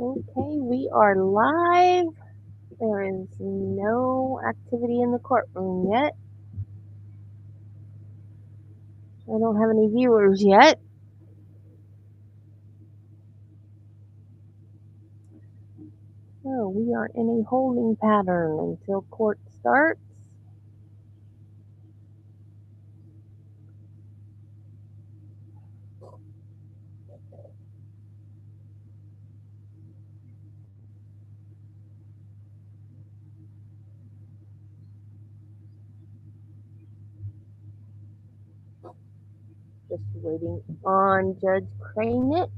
Okay, we are live. There is no activity in the courtroom yet. I don't have any viewers yet. So we are in a holding pattern until court starts. Just waiting on Judge Cranick.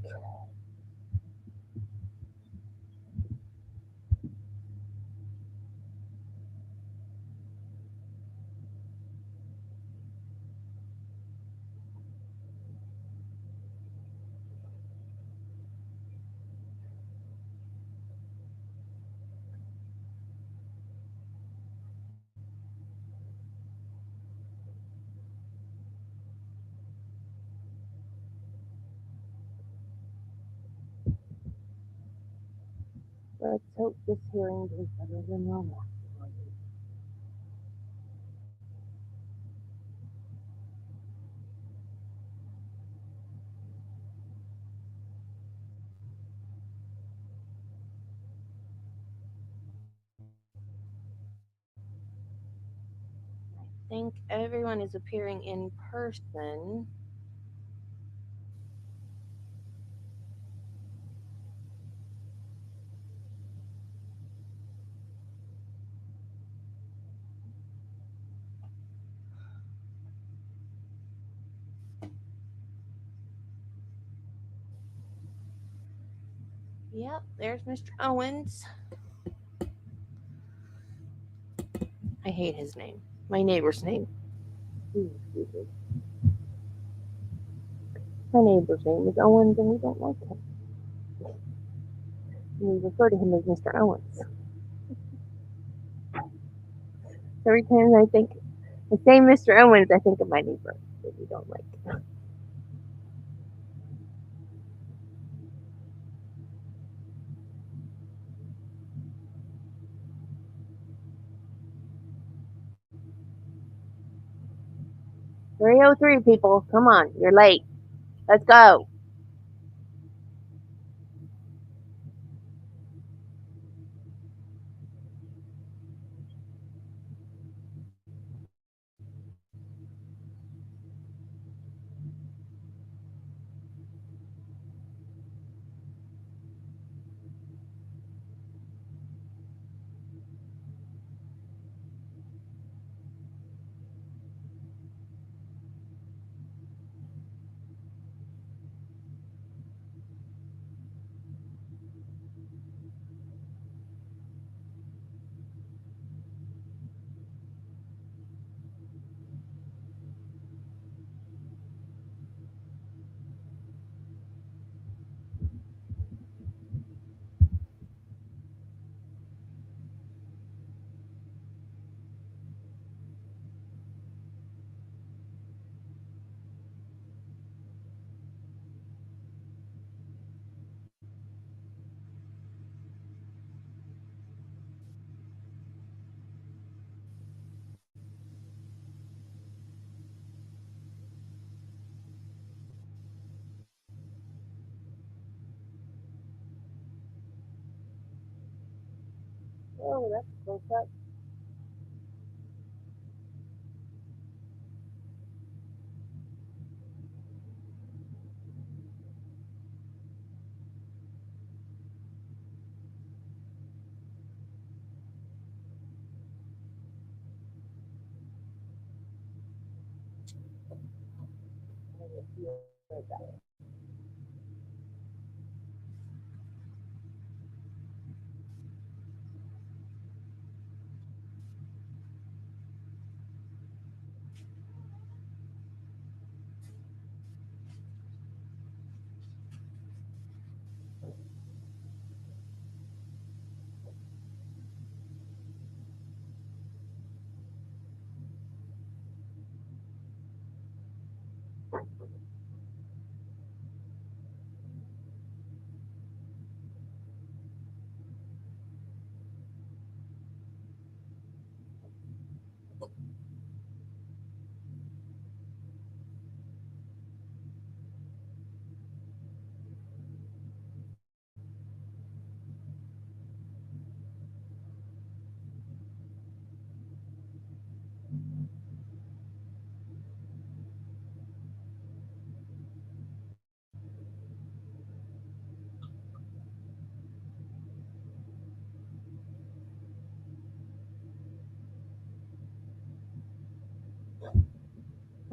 Let's hope this hearing goes better than normal. I think everyone is appearing in person. Yep, there's Mr. Owens. I hate his name. My neighbor's name. Excuse me. My neighbor's name is Owens, and we don't like him. We refer to him as Mr. Owens. Every time I say Mr. Owens, I think of my neighbor that we don't like. 303 people, come on, you're late. Let's go. Oh, that's close up.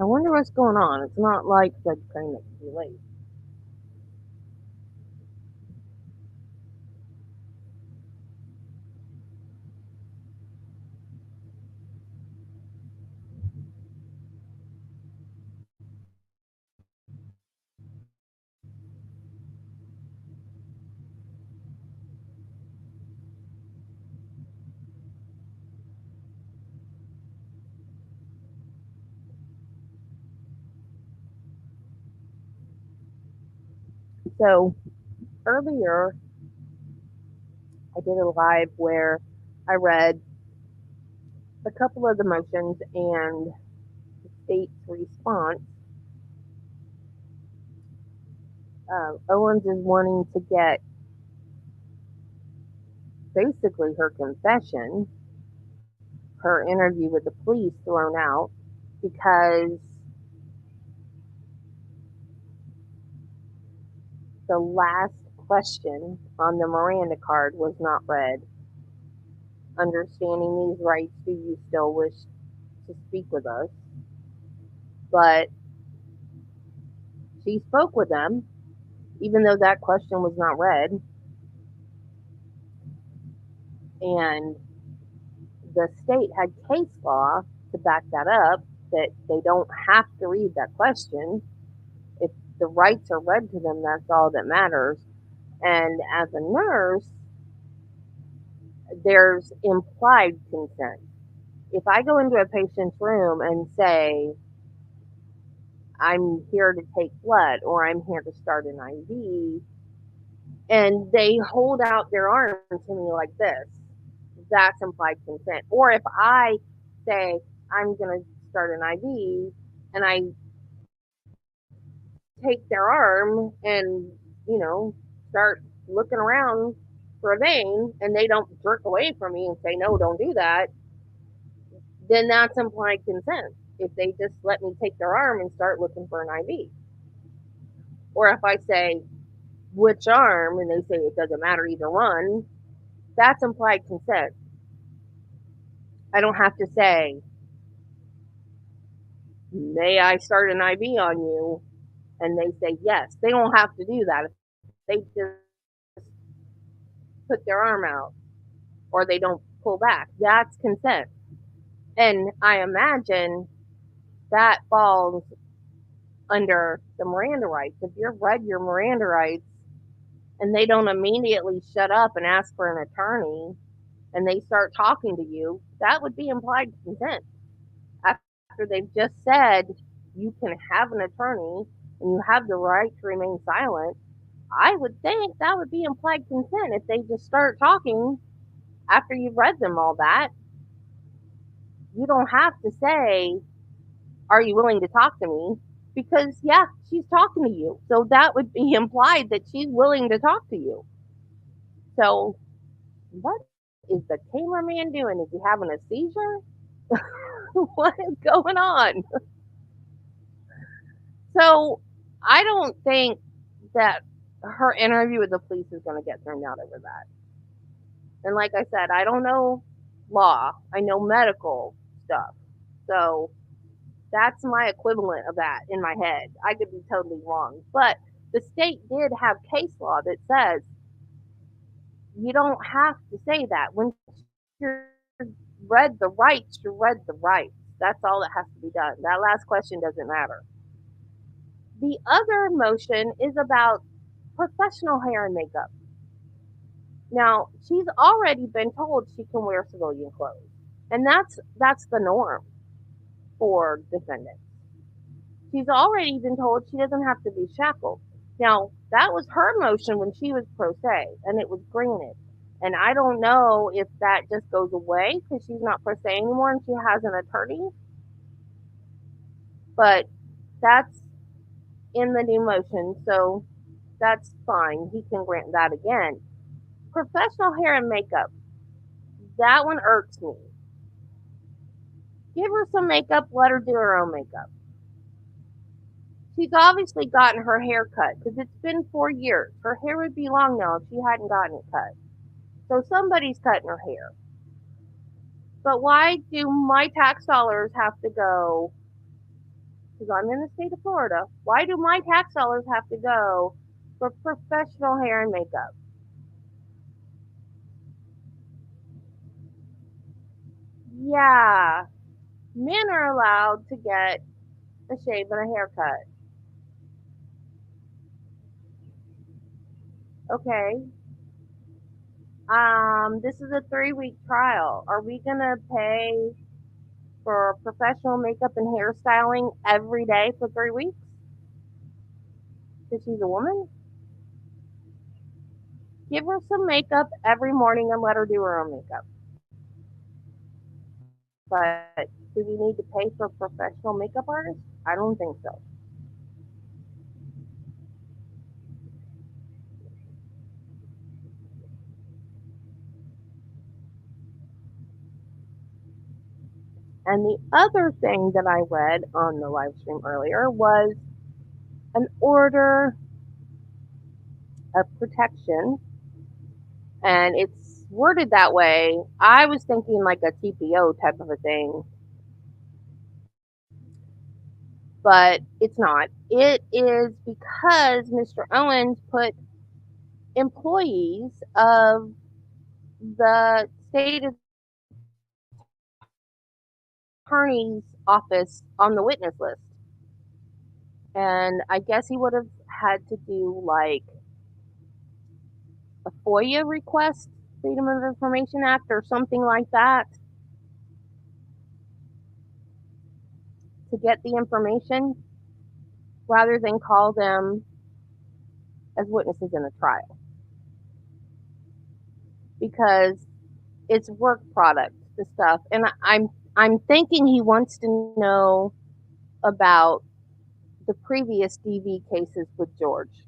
I wonder what's going on. It's not like the train that's too late. So earlier, I did a live where I read a couple of the motions and the state's response. Owens is wanting to get basically her confession, her interview with the police thrown out because the last question on the Miranda card was not read. Understanding these rights, do you still wish to speak with us? But she spoke with them, even though that question was not read. And the state had case law to back that up, that they don't have to read that question. If the rights are read to them, that's all that matters. And as a nurse, there's implied consent. If I go into a patient's room and say, I'm here to take blood or I'm here to start an IV, and they hold out their arm to me like this, that's implied consent. Or if I say, I'm going to start an IV and I take their arm and, start looking around for a vein and they don't jerk away from me and say, no, don't do that, then that's implied consent. If they just let me take their arm and start looking for an IV. Or if I say, which arm, and they say it doesn't matter either one, that's implied consent. I don't have to say, may I start an IV on you? And they say yes. They don't have to do that. If they just put their arm out or they don't pull back, that's consent. And I imagine that falls under the Miranda rights. If you've read your Miranda rights and they don't immediately shut up and ask for an attorney and they start talking to you, that would be implied consent. After they've just said you can have an attorney and you have the right to remain silent, I would think that would be implied consent if they just start talking after you've read them all that. You don't have to say, are you willing to talk to me? Because, yeah, she's talking to you. So that would be implied that she's willing to talk to you. So, what is the cameraman doing? Is he having a seizure? What is going on? So, I don't think that her interview with the police is going to get thrown out over that. And like I said, I don't know law, I know medical stuff. So, that's my equivalent of that in my head. I could be totally wrong. But the state did have case law that says you don't have to say that. When you're read the rights, you read the rights. That's all that has to be done. That last question doesn't matter. The other motion is about professional hair and makeup. Now, she's already been told she can wear civilian clothes. And that's the norm for defendants. She's already been told she doesn't have to be shackled. Now, that was her motion when she was pro se, and it was granted. And I don't know if that just goes away because she's not pro se anymore and she has an attorney, but that's in the new motion, so that's fine. He can grant that again. Professional hair and makeup, that one irks me. Give her some makeup, let her do her own makeup. She's obviously gotten her hair cut because it's been 4 years. Her hair would be long now if she hadn't gotten it cut. So somebody's cutting her hair. But why do my tax dollars have to go? Because I'm in the state of Florida. Why do my tax dollars have to go for professional hair and makeup? Yeah, men are allowed to get a shave and a haircut. Okay. This is a 3-week trial. Are we gonna pay for professional makeup and hairstyling every day for 3 weeks? Because she's a woman? Give her some makeup every morning and let her do her own makeup. But do we need to pay for a professional makeup artist? I don't think so. And the other thing that I read on the live stream earlier was an order of protection, and it's worded that way. I was thinking like a TPO type of a thing, but it's not. It is because Mr. Owens put employees of the state attorney's office on the witness list. And I guess he would have had to do like a FOIA request, Freedom of Information Act, or something like that to get the information rather than call them as witnesses in a trial because it's work product, the stuff. And I'm thinking he wants to know about the previous DV cases with George.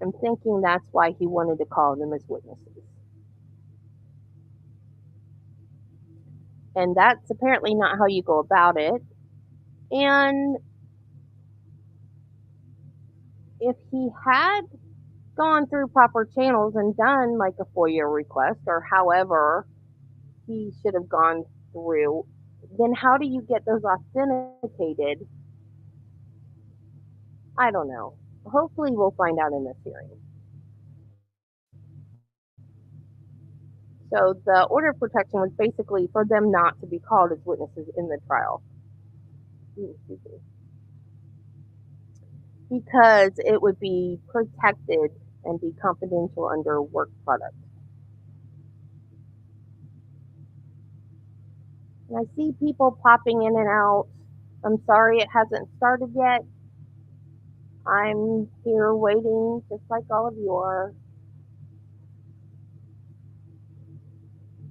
I'm thinking that's why he wanted to call them as witnesses. And that's apparently not how you go about it. And if he had gone through proper channels and done like a FOIA request or however he should have gone through, then how do you get those authenticated? I don't know. Hopefully, we'll find out in this hearing. So, the order of protection was basically for them not to be called as witnesses in the trial. Because it would be protected and be confidential under work product. And I see people popping in and out. I'm sorry it hasn't started yet. I'm here waiting just like all of you are.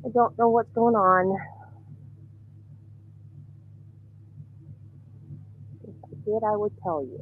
I don't know what's going on. If I did, I would tell you.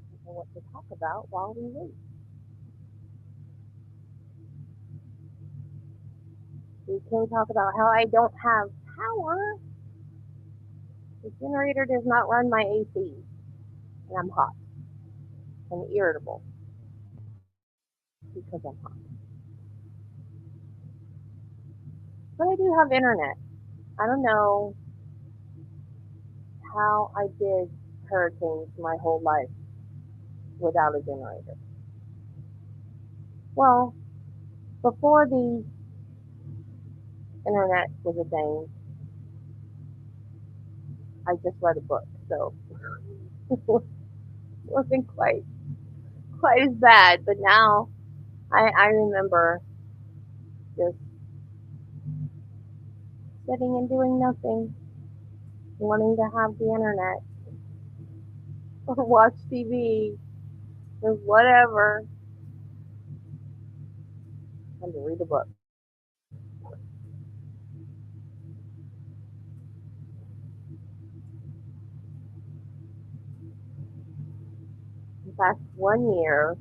I don't know what to talk about while we wait. We can talk about how I don't have power. The generator does not run my AC, and I'm hot and irritable because I'm hot. But I do have internet. I don't know how I did hurricanes my whole life without a generator. Well, before the internet was a thing, I just read a book, so it wasn't quite as bad. But now I remember just sitting and doing nothing, wanting to have the internet or watch TV or whatever, and to read a book. In fact, one year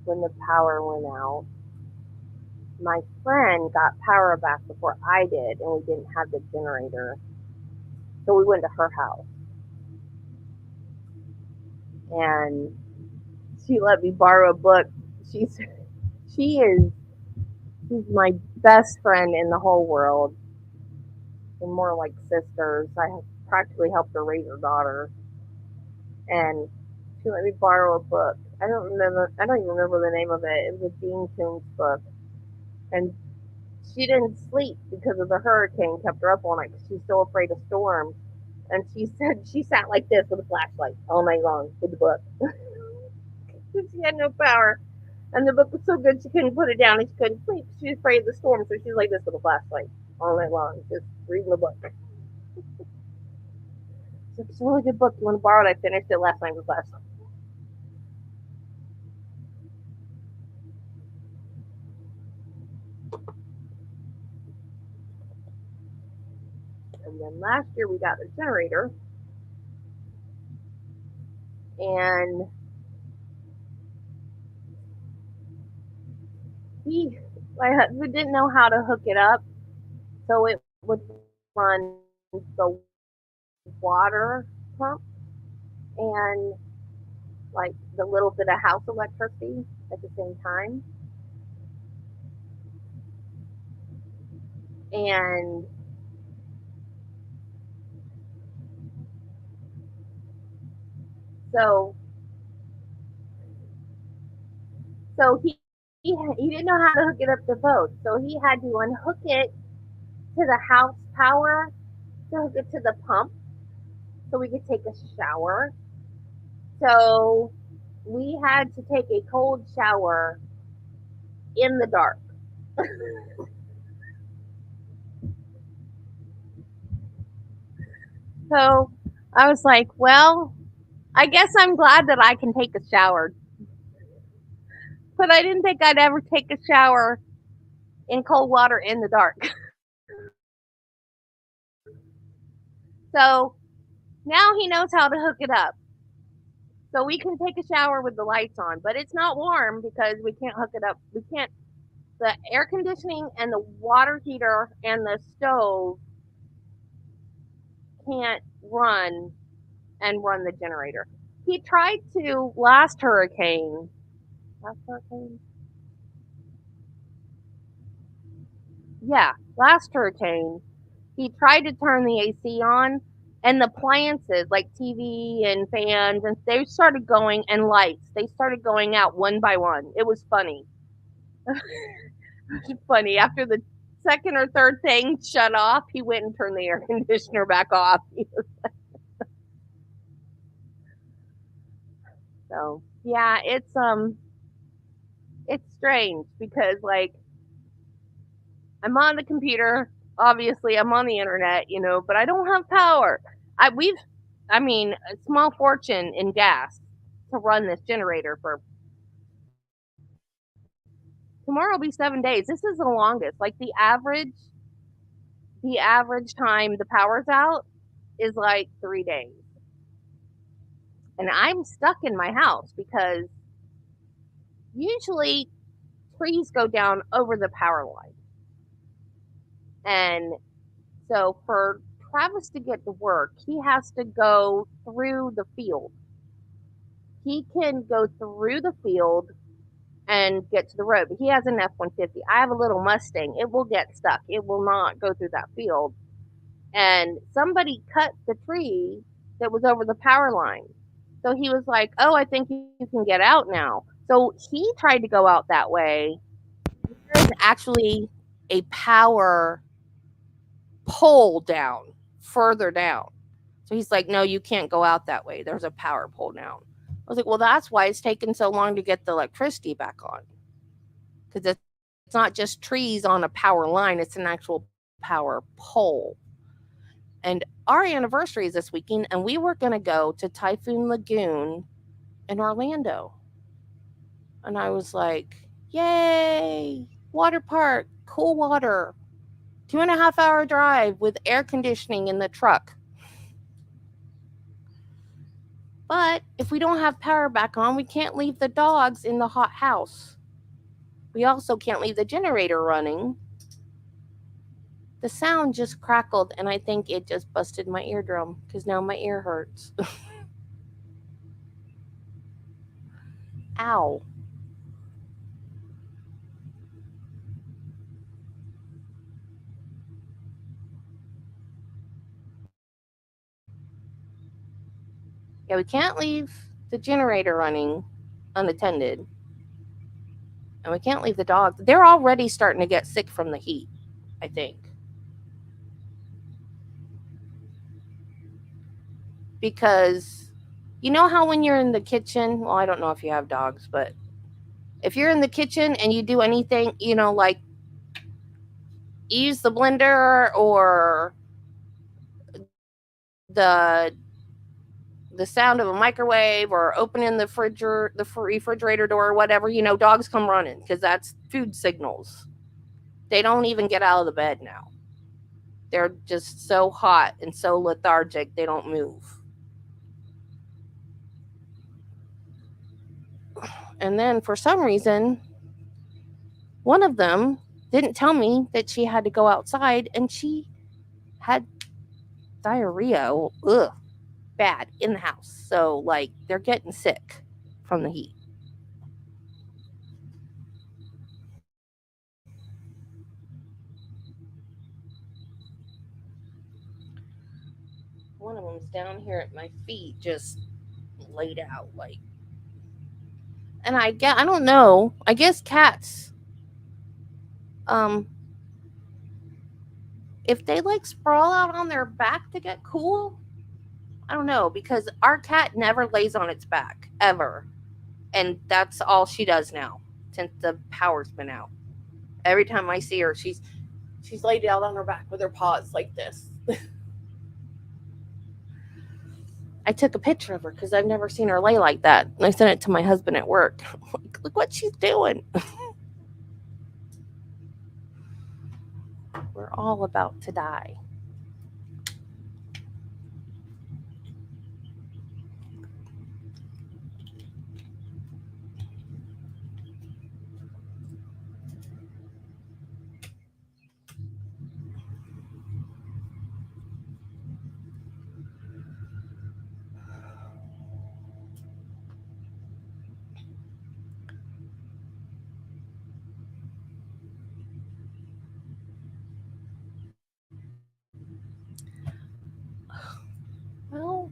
when the power went out, my friend got power back before I did, and we didn't have the generator, so we went to her house, and she let me borrow a book. She's she is she's my best friend in the whole world. We're more like sisters. I have practically helped her raise her daughter, and she let me borrow a book. I don't remember. I don't even remember the name of it. It was a Dean Koontz book, and she didn't sleep because of the hurricane. Kept her up all night because she's so afraid of storms. And she said she sat like this with a flashlight all night long with the book. She had no power. And the book was so good she couldn't put it down and she couldn't sleep. She was afraid of the storm, so she's like this with a flashlight all night long, just reading the book. It's a really good book. You want to borrow it? I finished it last night with flashlight. And then last year we got a generator, and he, my husband didn't know how to hook it up, so it would run the water pump and like the little bit of house electricity at the same time. And so so he didn't know how to hook it up to both. So he had to unhook it to the house power to hook it to the pump so we could take a shower. So we had to take a cold shower in the dark. So I was like, well, I guess I'm glad that I can take a shower. But I didn't think I'd ever take a shower in cold water in the dark. So now he knows how to hook it up. So we can take a shower with the lights on, but it's not warm because we can't hook it up. We can't, the air conditioning and the water heater and the stove can't run the generator. He tried to last hurricane, yeah, last hurricane, he tried to turn the AC on, and the appliances like TV and fans and they started going, and lights, they started going out one by one. It was funny. Funny. After the second or third thing shut off, he went and turned the air conditioner back off. So yeah, it's strange because like I'm on the computer, obviously I'm on the internet, but I don't have power. I mean, a small fortune in gas to run this generator for tomorrow will be 7 days. This is the longest. Like the average time the power's out is like 3 days. And I'm stuck in my house because usually trees go down over the power line. And so for Travis to get to work, he has to go through the field. He can go through the field and get to the road, but he has an F-150. I have a little Mustang. It will get stuck. It will not go through that field. And somebody cut the tree that was over the power line. So he was like, "Oh, I think you can get out now." So he tried to go out that way. There's actually a power pole down, further down. So he's like, "No, you can't go out that way. There's a power pole down." I was like, "Well, that's why it's taken so long to get the electricity back on. Because it's not just trees on a power line, it's an actual power pole." And our anniversary is this weekend, and we were going to go to Typhoon Lagoon in Orlando. And I was like, "Yay, water park, cool water, 2.5 hour drive with air conditioning in the truck." But if we don't have power back on, we can't leave the dogs in the hot house. We also can't leave the generator running. The sound just crackled, and I think it just busted my eardrum because now my ear hurts. Ow. Yeah, we can't leave the generator running unattended. And we can't leave the dogs. They're already starting to get sick from the heat, I think. Because you know how when you're in the kitchen, well, I don't know if you have dogs, but if you're in the kitchen and you do anything, like use the blender or the sound of a microwave or opening the refrigerator door or whatever, dogs come running because that's food signals. They don't even get out of the bed now. They're just so hot and so lethargic, they don't move. And then for some reason, one of them didn't tell me that she had to go outside, and she had diarrhea. Ugh, bad in the house. So, like, they're getting sick from the heat. One of them's down here at my feet, just laid out, like. And I don't know. I guess cats, um, if they like sprawl out on their back to get cool, I don't know, because our cat never lays on its back ever. And that's all she does now since the power's been out. Every time I see her, she's laid out on her back with her paws like this. I took a picture of her because I've never seen her lay like that. And I sent it to my husband at work. Like, look what she's doing. We're all about to die. Well,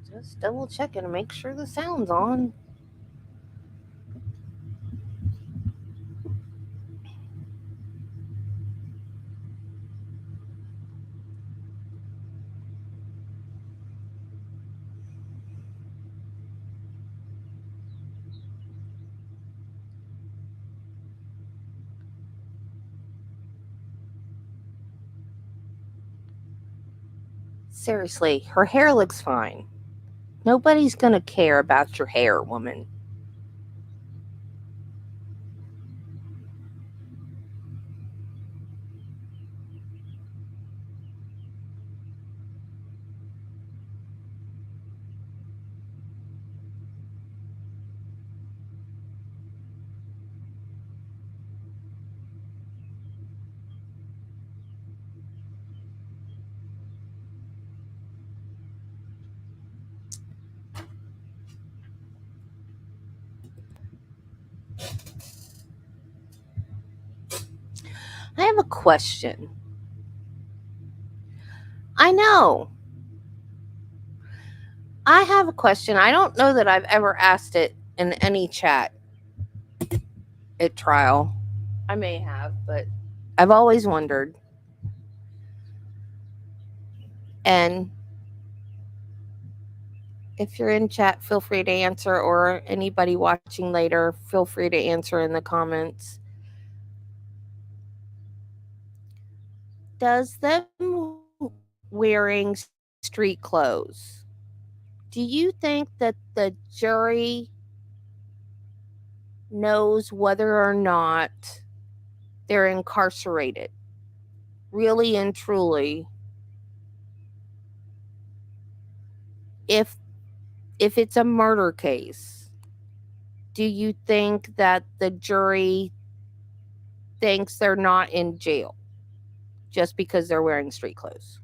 just double checking to make sure the sound's on. Seriously, her hair looks fine. Nobody's gonna care about your hair, woman. I have a question. I know. I have a question. I don't know that I've ever asked it in any chat at trial. I may have, but I've always wondered. And if you're in chat, feel free to answer, or anybody watching later, feel free to answer in the comments. Does them wearing street clothes, do you think that the jury knows whether or not they're incarcerated, really and truly, if it's a murder case? Do you think that the jury thinks they're not in jail just because they're wearing street clothes?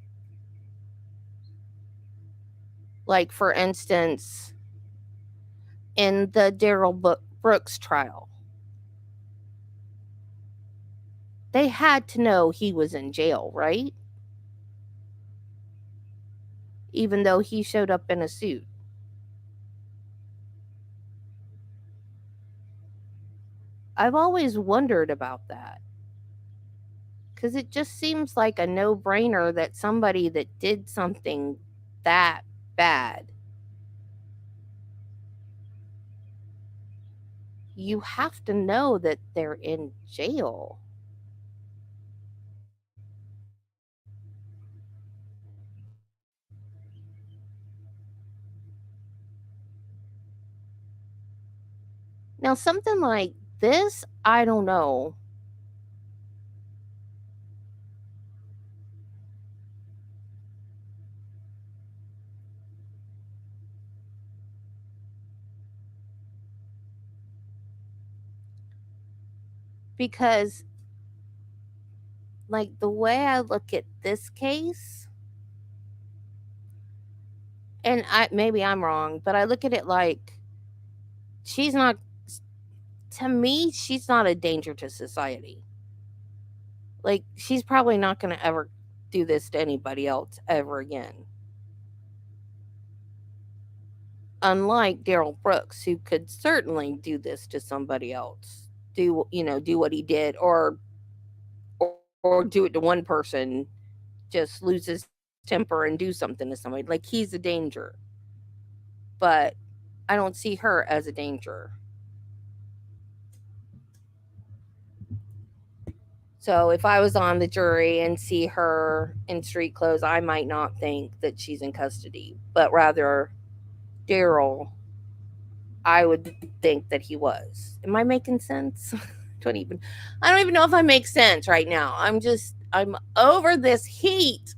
Like, for instance, in the Daryl Brooks trial, they had to know he was in jail, right? Even though he showed up in a suit. I've always wondered about that. Because it just seems like a no-brainer that somebody that did something that bad, you have to know that they're in jail. Now, something like this, I don't know. Because, like, the way I look at this case, and maybe I'm wrong, but I look at it like she's not, to me, she's not a danger to society. Like, she's probably not going to ever do this to anybody else ever again. Unlike Daryl Brooks, who could certainly do this to somebody else, do what he did, or do it to one person, just lose his temper and do something to somebody. Like, he's a danger, but I don't see her as a danger. So if I was on the jury and see her in street clothes, I might not think that she's in custody, but rather Daryl, I would think that he was. Am I making sense? I don't even know if I make sense right now. I'm over this heat.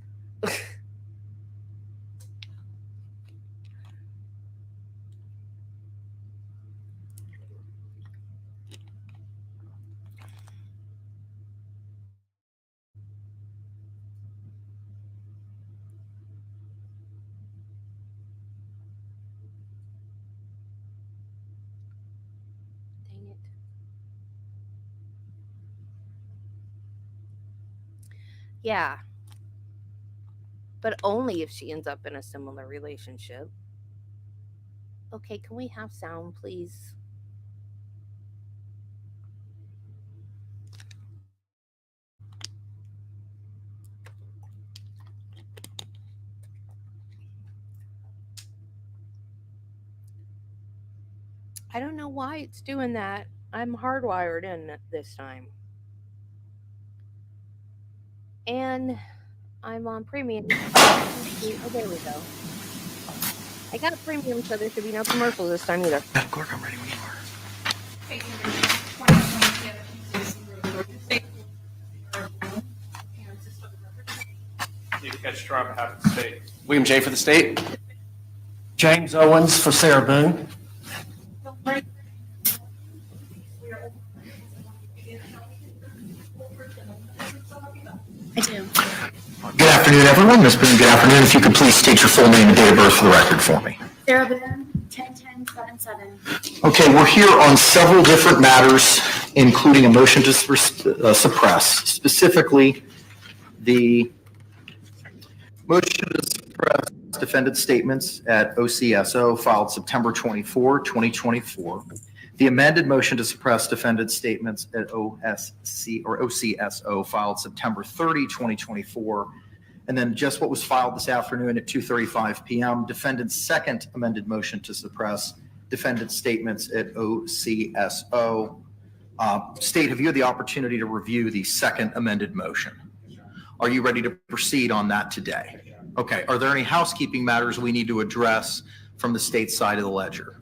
Dang it. Yeah. But only if she ends up in a similar relationship. Okay, can we have sound, please? I don't know why it's doing that. I'm hardwired in this time. And I'm on premium. Oh, there we go. I got a premium, so there should be no commercials this time either. Clark, I'm ready when you are. You can catch Trump on behalf of the state. William J. for the state. James Owens for Sarah Boone. I do. Good afternoon, everyone. Ms. Boone, good afternoon. If you could please state your full name and date of birth for the record for me. Sarah Boone, 10-10-77. Okay, we're here on several different matters. including a motion to suppress, specifically the motion to suppress defendant statements at OCSO filed September 24, 2024. The amended motion to suppress defendant statements at OCSO filed September 30, 2024. And then just what was filed this afternoon at 2:35 p.m., defendant's second amended motion to suppress defendant statements at OCSO. State, have you had the opportunity to review the second amended motion? Are you ready to proceed on that today? Okay. Are there any housekeeping matters we need to address from the state side of the ledger?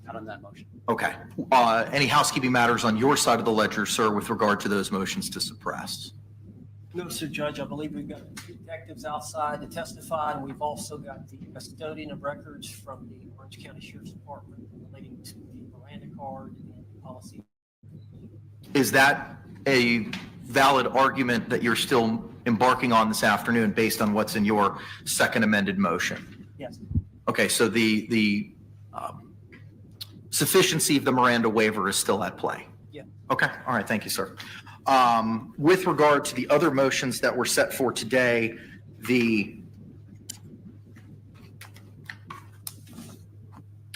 Not on that motion. Okay. Any housekeeping matters on your side of the ledger, sir, with regard to those motions to suppress? No, Sir Judge, I believe we've got detectives outside to testify, and we've also got the custodian of records from the Orange County Sheriff's Department relating to the Miranda card and the policy. Is that a valid argument that you're still embarking on this afternoon based on what's in your second amended motion? Yes. Okay, so the sufficiency of the Miranda waiver is still at play? Yeah. Okay, all right, thank you, sir. With regard to the other motions that were set for today,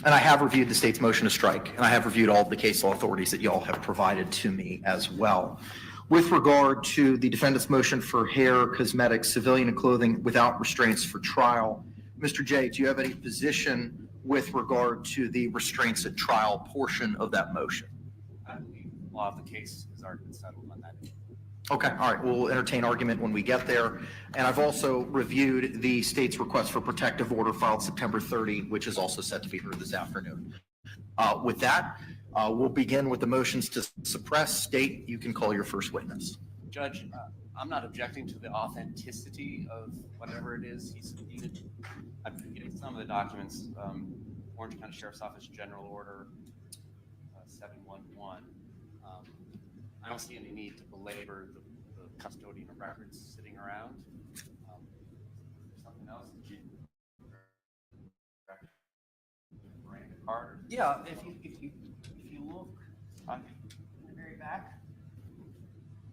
and I have reviewed the state's motion to strike, and I have reviewed all of the case law authorities that y'all have provided to me as well. With regard to the defendant's motion for hair, cosmetics, civilian, and clothing without restraints for trial, Mr. J, do you have any position with regard to the restraints at trial portion of that motion? I believe the law of the case has already been settled on that. Okay, all right, we'll entertain argument when we get there. And I've also reviewed the state's request for protective order filed September 30, which is also set to be heard this afternoon. With that, we'll begin with the motions to suppress. State, you can call your first witness. Judge, I'm not objecting to the authenticity of whatever it is he subpoenaed. I'm getting some of the documents, Orange County Sheriff's Office General Order 711. I don't see any need to belabor the custodian of records sitting around. Something else that you Miranda card? Yeah, if you look Huh? in the very back.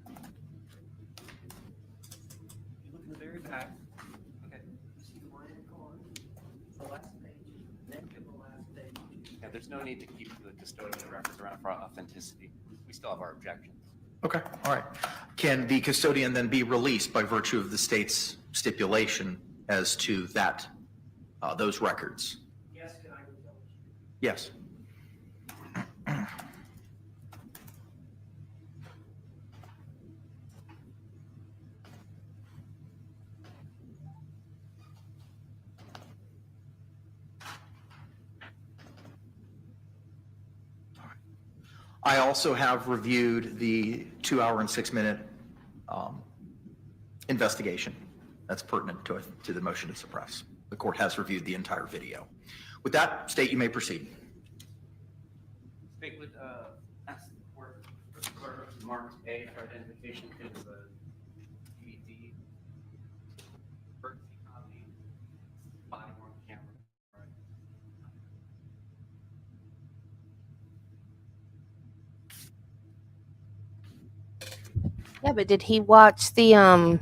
You look in the very back. Okay. You see the Miranda card. The last page. Next to the last page. Yeah, there's no need to keep the custodian of records around for authenticity. We still have our objections. Okay, all right. Can the custodian then be released by virtue of the state's stipulation as to that, those records? Yes, can I go tell you? Yes. I also have reviewed the 2-hour and 6-minute investigation that's pertinent to the motion to suppress. The court has reviewed the entire video. With that, State, you may proceed. State would ask the court to mark A for identification as a DVD, emergency copy, body worn camera. Yeah, but did he watch the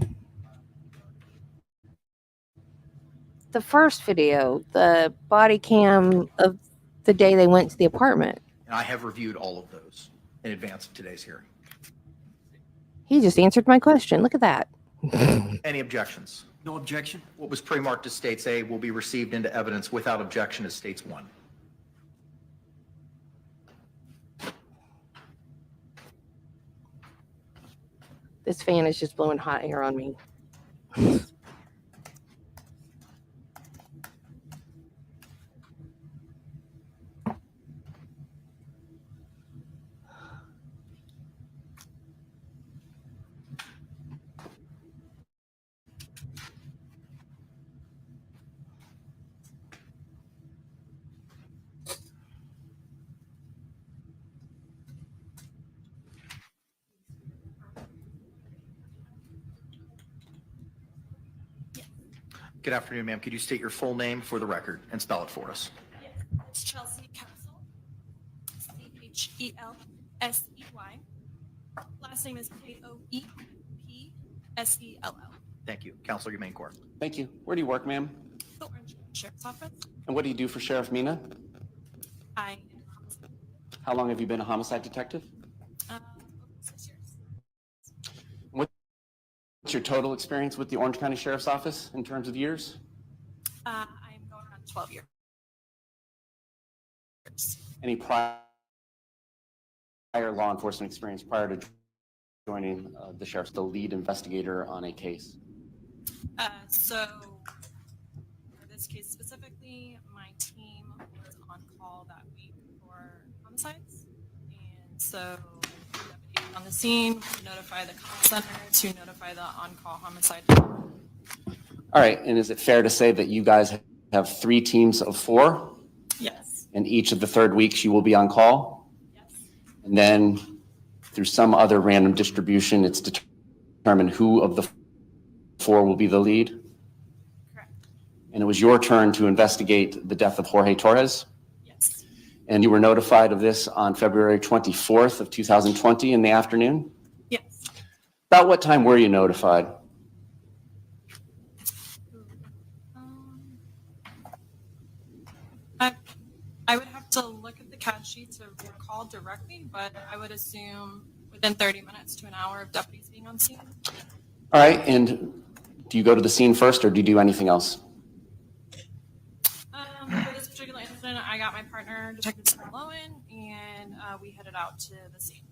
first video, the body cam of the day they went to the apartment? And I have reviewed all of those in advance of today's hearing. He just answered my question. Look at that. Any objections? No objection. What was pre-marked as States A will be received into evidence without objection as States 1. This fan is just blowing hot air on me. Good afternoon, ma'am. Could you state your full name for the record and spell it for us? Yes, it's Chelsea Castle. C-H-E-L. S-E-Y. Last name is Koepsell. Thank you. Counselor Umain-Court. Thank you. Where do you work, ma'am? The Orange County Sheriff's Office. And what do you do for Sheriff Mina? I How long have you been a homicide detective? over 6 years. What's your total experience with the Orange County Sheriff's Office in terms of years? I'm going on 12 years. Any prior law enforcement experience prior to joining the sheriff's, the lead investigator on a case? So for this case specifically, my team was on call that week for homicides. And so deputies on the scene to notify the call center to notify the on-call homicide. All right, and is it fair to say that you guys have 3 teams of 4? Yes. And each of the third weeks you will be on call? Yes. And then through some other random distribution, it's determined who of the 4 will be the lead? Correct. And it was your turn to investigate the death of Jorge Torres? Yes. And you were notified of this on February 24th of 2020 in the afternoon? Yes. About what time were you notified? I would have to look at the CAD sheet to recall directly, but I would assume within 30 minutes to an hour of deputies being on scene. All right, and do you go to the scene first or do you do anything else? For this particular incident, I got my partner, Detective Sarah Lowen, and we headed out to the scene.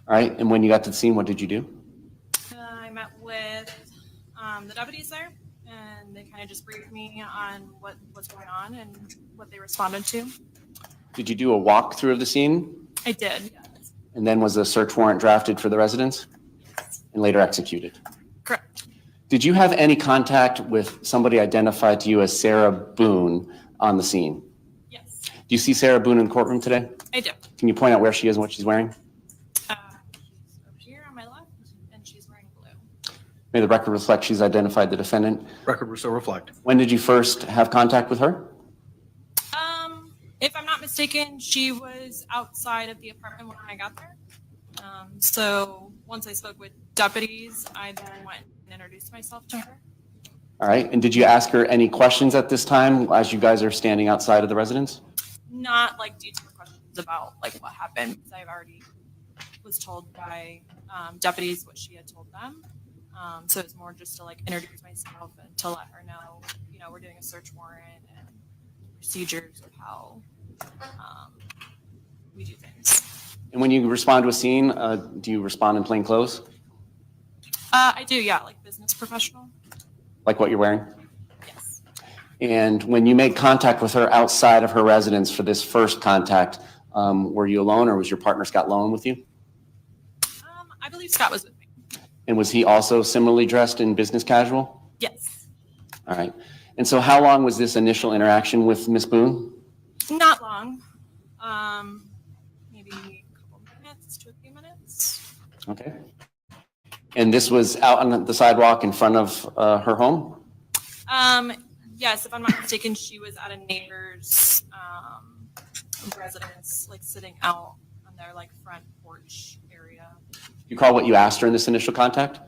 All right, and when you got to the scene, what did you do? I met with the deputies there, and they kind of just briefed me on what was going on and what they responded to. Did you do a walkthrough of the scene? I did, yes. And then was a search warrant drafted for the residence Yes. and later executed? Correct. Did you have any contact with somebody identified to you as Sarah Boone on the scene? Yes, Do you see Sarah Boone in the courtroom today? I do. Can you point out where she is and what she's wearing? She's over here on my left, and she's wearing blue. May the record reflect she's identified the defendant. Record will so reflect. When did you first have contact with her? If I'm not mistaken, she was outside of the apartment when I got there. So once I spoke with deputies, I then went and introduced myself to her. All right, and did you ask her any questions at this time as you guys are standing outside of the residence? Not like detailed questions about like what happened, because I've already was told by deputies what she had told them. So it's more just to like introduce myself and to let her know, we're doing a search warrant and procedures of how we do things. And when you respond to a scene, do you respond in plain clothes? I do, yeah, like business professional. Like what you're wearing? Yes. And when you made contact with her outside of her residence for this first contact, were you alone or was your partner Scott Lowen with you? I believe Scott was with me. And was he also similarly dressed in business casual? Yes. All right. And so how long was this initial interaction with Ms. Boone? Not long. Maybe a couple minutes to a few minutes. Okay. And this was out on the sidewalk in front of her home? Yes, if I'm not mistaken, she was at a neighbor's residence, like sitting out on their like front porch area. Do you recall what you asked her in this initial contact?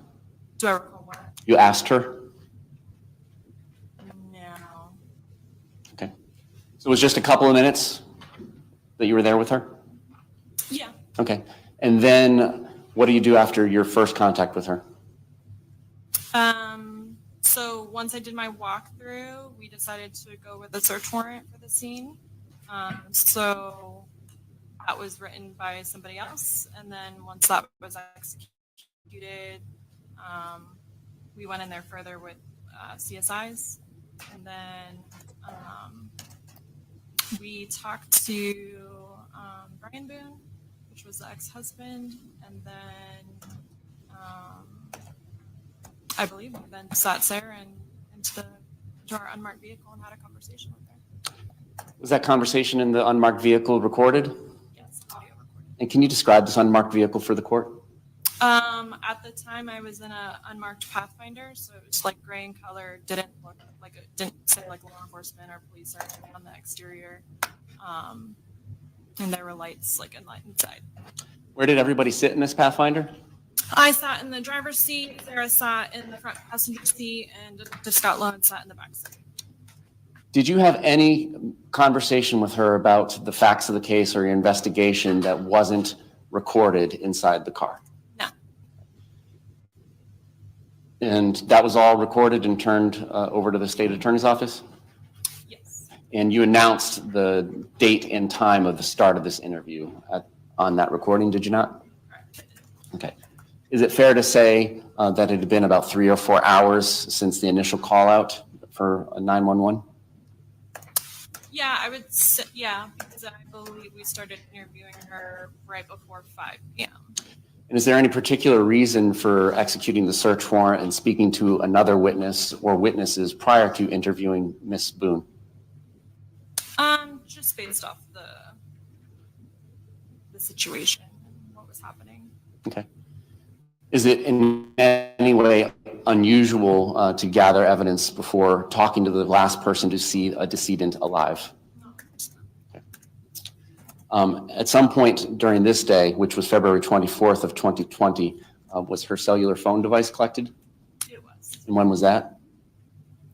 Do I recall what? You asked her? No. Okay. So it was just a couple of minutes that you were there with her? Yeah. Okay. And then what do you do after your first contact with her? So once I did my walkthrough, we decided to go with a search warrant for the scene. So that was written by somebody else. And then once that was executed, we went in there further with CSIs. And then we talked to Brian Boone, which was the ex-husband. And then I believe we then sat Sarah into our unmarked vehicle and had a conversation with her. Was that conversation in the unmarked vehicle recorded? Yes, audio recorded. And can you describe this unmarked vehicle for the court? At the time, I was in an unmarked Pathfinder, so it was like gray in color. Didn't look like it didn't say like law enforcement or police or anything on the exterior. And there were lights like in line inside. Where did everybody sit in this Pathfinder? I sat in the driver's seat, Sarah sat in the front passenger seat, and Detective Scott Lone sat in the back seat. Did you have any conversation with her about the facts of the case or your investigation that wasn't recorded inside the car? No. And that was all recorded and turned over to the state attorney's office? Yes. And you announced the date and time of the start of this interview on that recording, did you not? Correct. Okay. Is it fair to say that it had been about 3 or 4 hours since the initial call out for 911? Yeah, I would say, yeah, because I believe we started interviewing her right before 5 p.m. And is there any particular reason for executing the search warrant and speaking to another witness or witnesses prior to interviewing Miss Boone? Just based off the situation and what was happening. Okay. Is it in any way unusual to gather evidence before talking to the last person to see a decedent alive? Okay. At some point during this day, which was February 24th of 2020, was her cellular phone device collected? It was And when was that?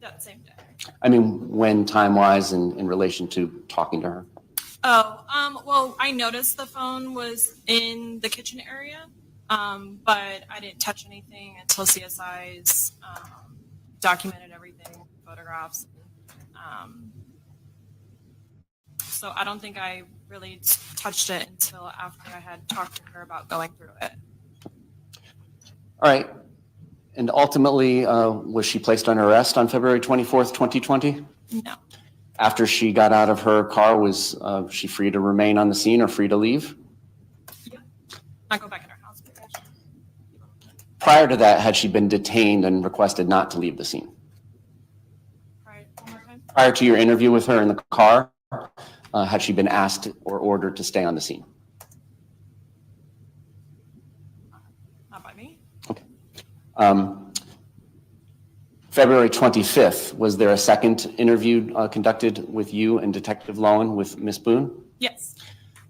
that same day. I mean, when time-wise and in relation to talking to her? Oh, well, I noticed the phone was in the kitchen area, but I didn't touch anything until CSI's documented everything, photographs. So I don't think I really touched it until after I had talked to her about going through it. All right. And ultimately, was she placed under arrest on February 24th, 2020? No. After she got out of her car, was she free to remain on the scene or free to leave? Yeah. Not go back in her house. Prior to that, had she been detained and requested not to leave the scene? Right. One more time. Prior to your interview with her in the car, had she been asked or ordered to stay on the scene? Not by me. Okay. February 25th, was there a second interview conducted with you and Detective Lowen with Miss Boone? Yes.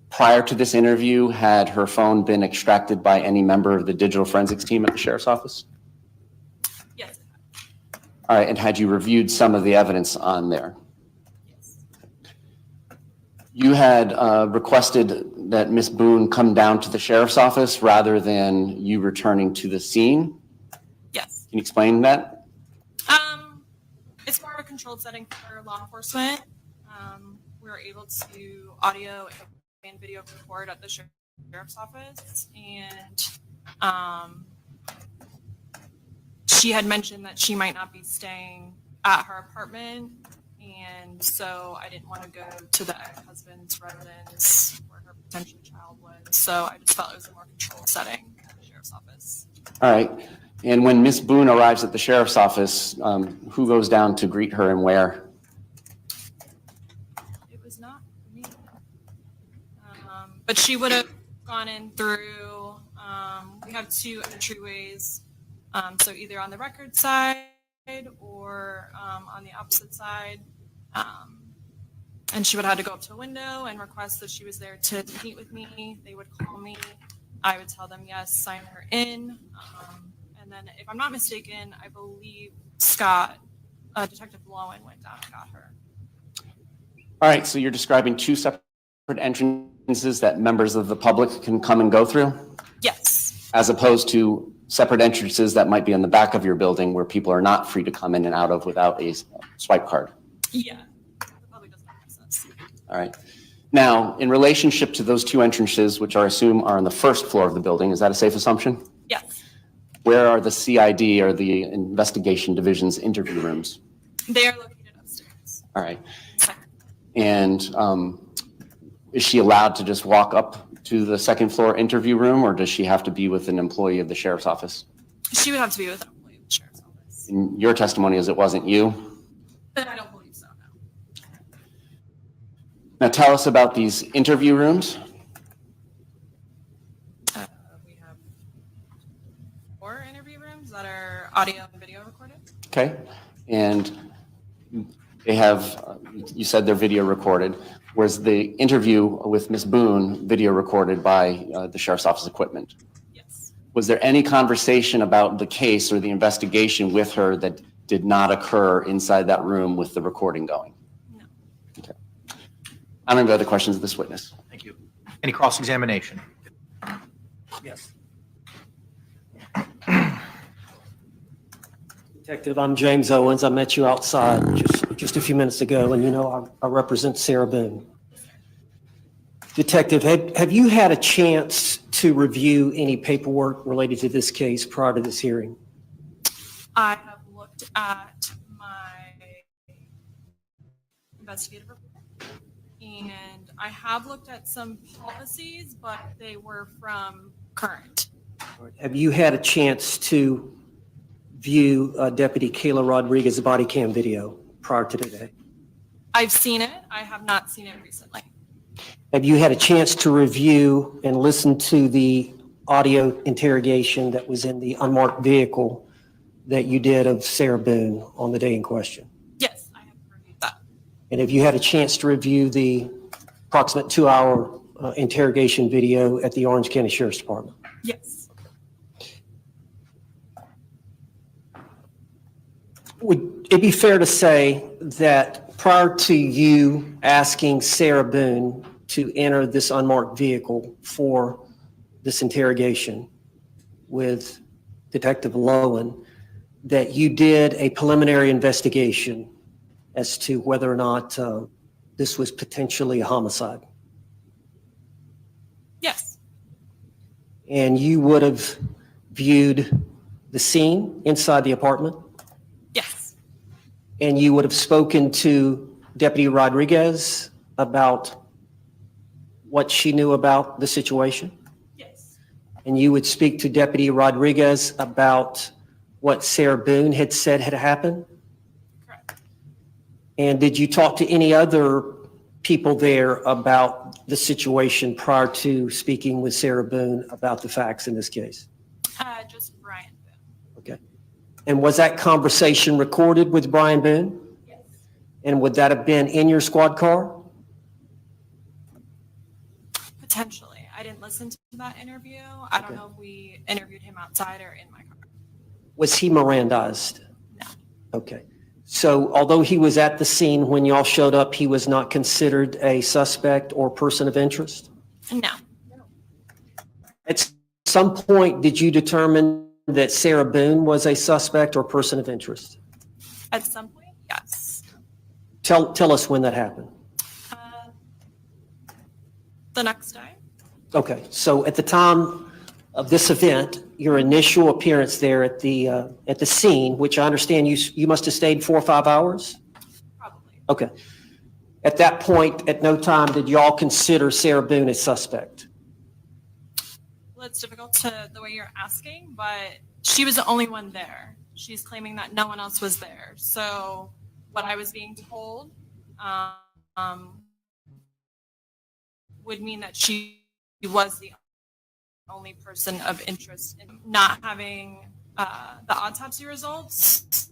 Prior to this interview, had her phone been extracted by any member of the digital forensics team at the sheriff's office? Yes. All right, and had you reviewed some of the evidence on there? Yes. You had requested that Miss Boone come down to the sheriff's office rather than you returning to the scene. Yes. Can you explain that? It's more of a controlled setting for law enforcement. We were able to audio and video record at the sheriff's office, and she had mentioned that she might not be staying at her apartment, and so I didn't want to go to the ex-husband's residence where her potential child was. So I just felt it was a more controlled setting at the sheriff's office. All right. And when Miss Boone arrives at the sheriff's office, who goes down to greet her and where? It was not me. But she would have gone in through, we have two entryways. So either on the record side or on the opposite side. And she would have had to go up to a window and request that she was there to meet with me. They would call me. I would tell them yes, sign her in. And then if I'm not mistaken, I believe Scott, Detective Lowen, went down and got her. All right, so you're describing two separate entrances that members of the public can come and go through, Yes. as opposed to separate entrances that might be on the back of your building where people are not free to come in and out of without a swipe card. Yeah. The public doesn't have access. All right. Now, in relationship to those two entrances, which I assume are on the first floor of the building, is that a safe assumption? Yes. Where are the CID or the investigation division's interview rooms? They are located upstairs. All right. And is she allowed to just walk up to the second floor interview room, or does she have to be with an employee of the sheriff's office? She would have to be with an employee of the sheriff's office. In your testimony is it wasn't you? But I don't believe so, no. Now tell us about these interview rooms. We have 4 interview rooms that are audio and video recorded. Okay. And they have, you said they're video recorded. Was the interview with Ms. Boone video recorded by the sheriff's office equipment? Yes. Was there any conversation about the case or the investigation with her that did not occur inside that room with the recording going? No. Okay. I don't have other questions of this witness. Thank you. Any cross-examination? Yes. Detective, I'm James Owens. I met you outside just a few minutes ago, and you know I represent Sarah Boone. Detective, have you had a chance to review any paperwork related to this case prior to this hearing? I have looked at my investigative report, and I have looked at some policies, but they were from current. Have you had a chance to view Deputy Kayla Rodriguez's body cam video prior to today? I've seen it. I have not seen it recently. Have you had a chance to review and listen to the audio interrogation that was in the unmarked vehicle that you did of Sarah Boone on the day in question? Yes, I have reviewed that. And have you had a chance to review the approximate 2-hour interrogation video at the Orange County Sheriff's Department? Yes. Would it be fair to say that prior to you asking Sarah Boone to enter this unmarked vehicle for this interrogation with Detective Lowen, that you did a preliminary investigation as to whether or not this was potentially a homicide? Yes. And you would have viewed the scene inside the apartment? Yes. And you would have spoken to Deputy Rodriguez about what she knew about the situation? Yes. And you would speak to Deputy Rodriguez about what Sarah Boone had said had happened? Correct. And did you talk to any other people there about the situation prior to speaking with Sarah Boone about the facts in this case? Just Brian Boone. Okay. And was that conversation recorded with Brian Boone? Yes. And would that have been in your squad car? Potentially. I didn't listen to that interview. I don't Okay. know if we interviewed him outside or in my car. Was he Mirandized? No. Okay. So although he was at the scene when y'all showed up, he was not considered a suspect or person of interest? No. At some point, did you determine that Sarah Boone was a suspect or person of interest? At some point, yes. Tell us when that happened. The next day. Okay, so at the time of this event, your initial appearance there at the scene, which I understand you must have stayed 4 or 5 hours? Probably. Okay. At that point, at no time did y'all consider Sarah Boone a suspect? Well, it's difficult to the way you're asking, but she was the only one there. She's claiming that no one else was there. So what I was being told would mean that she was the only person of interest in not having the autopsy results.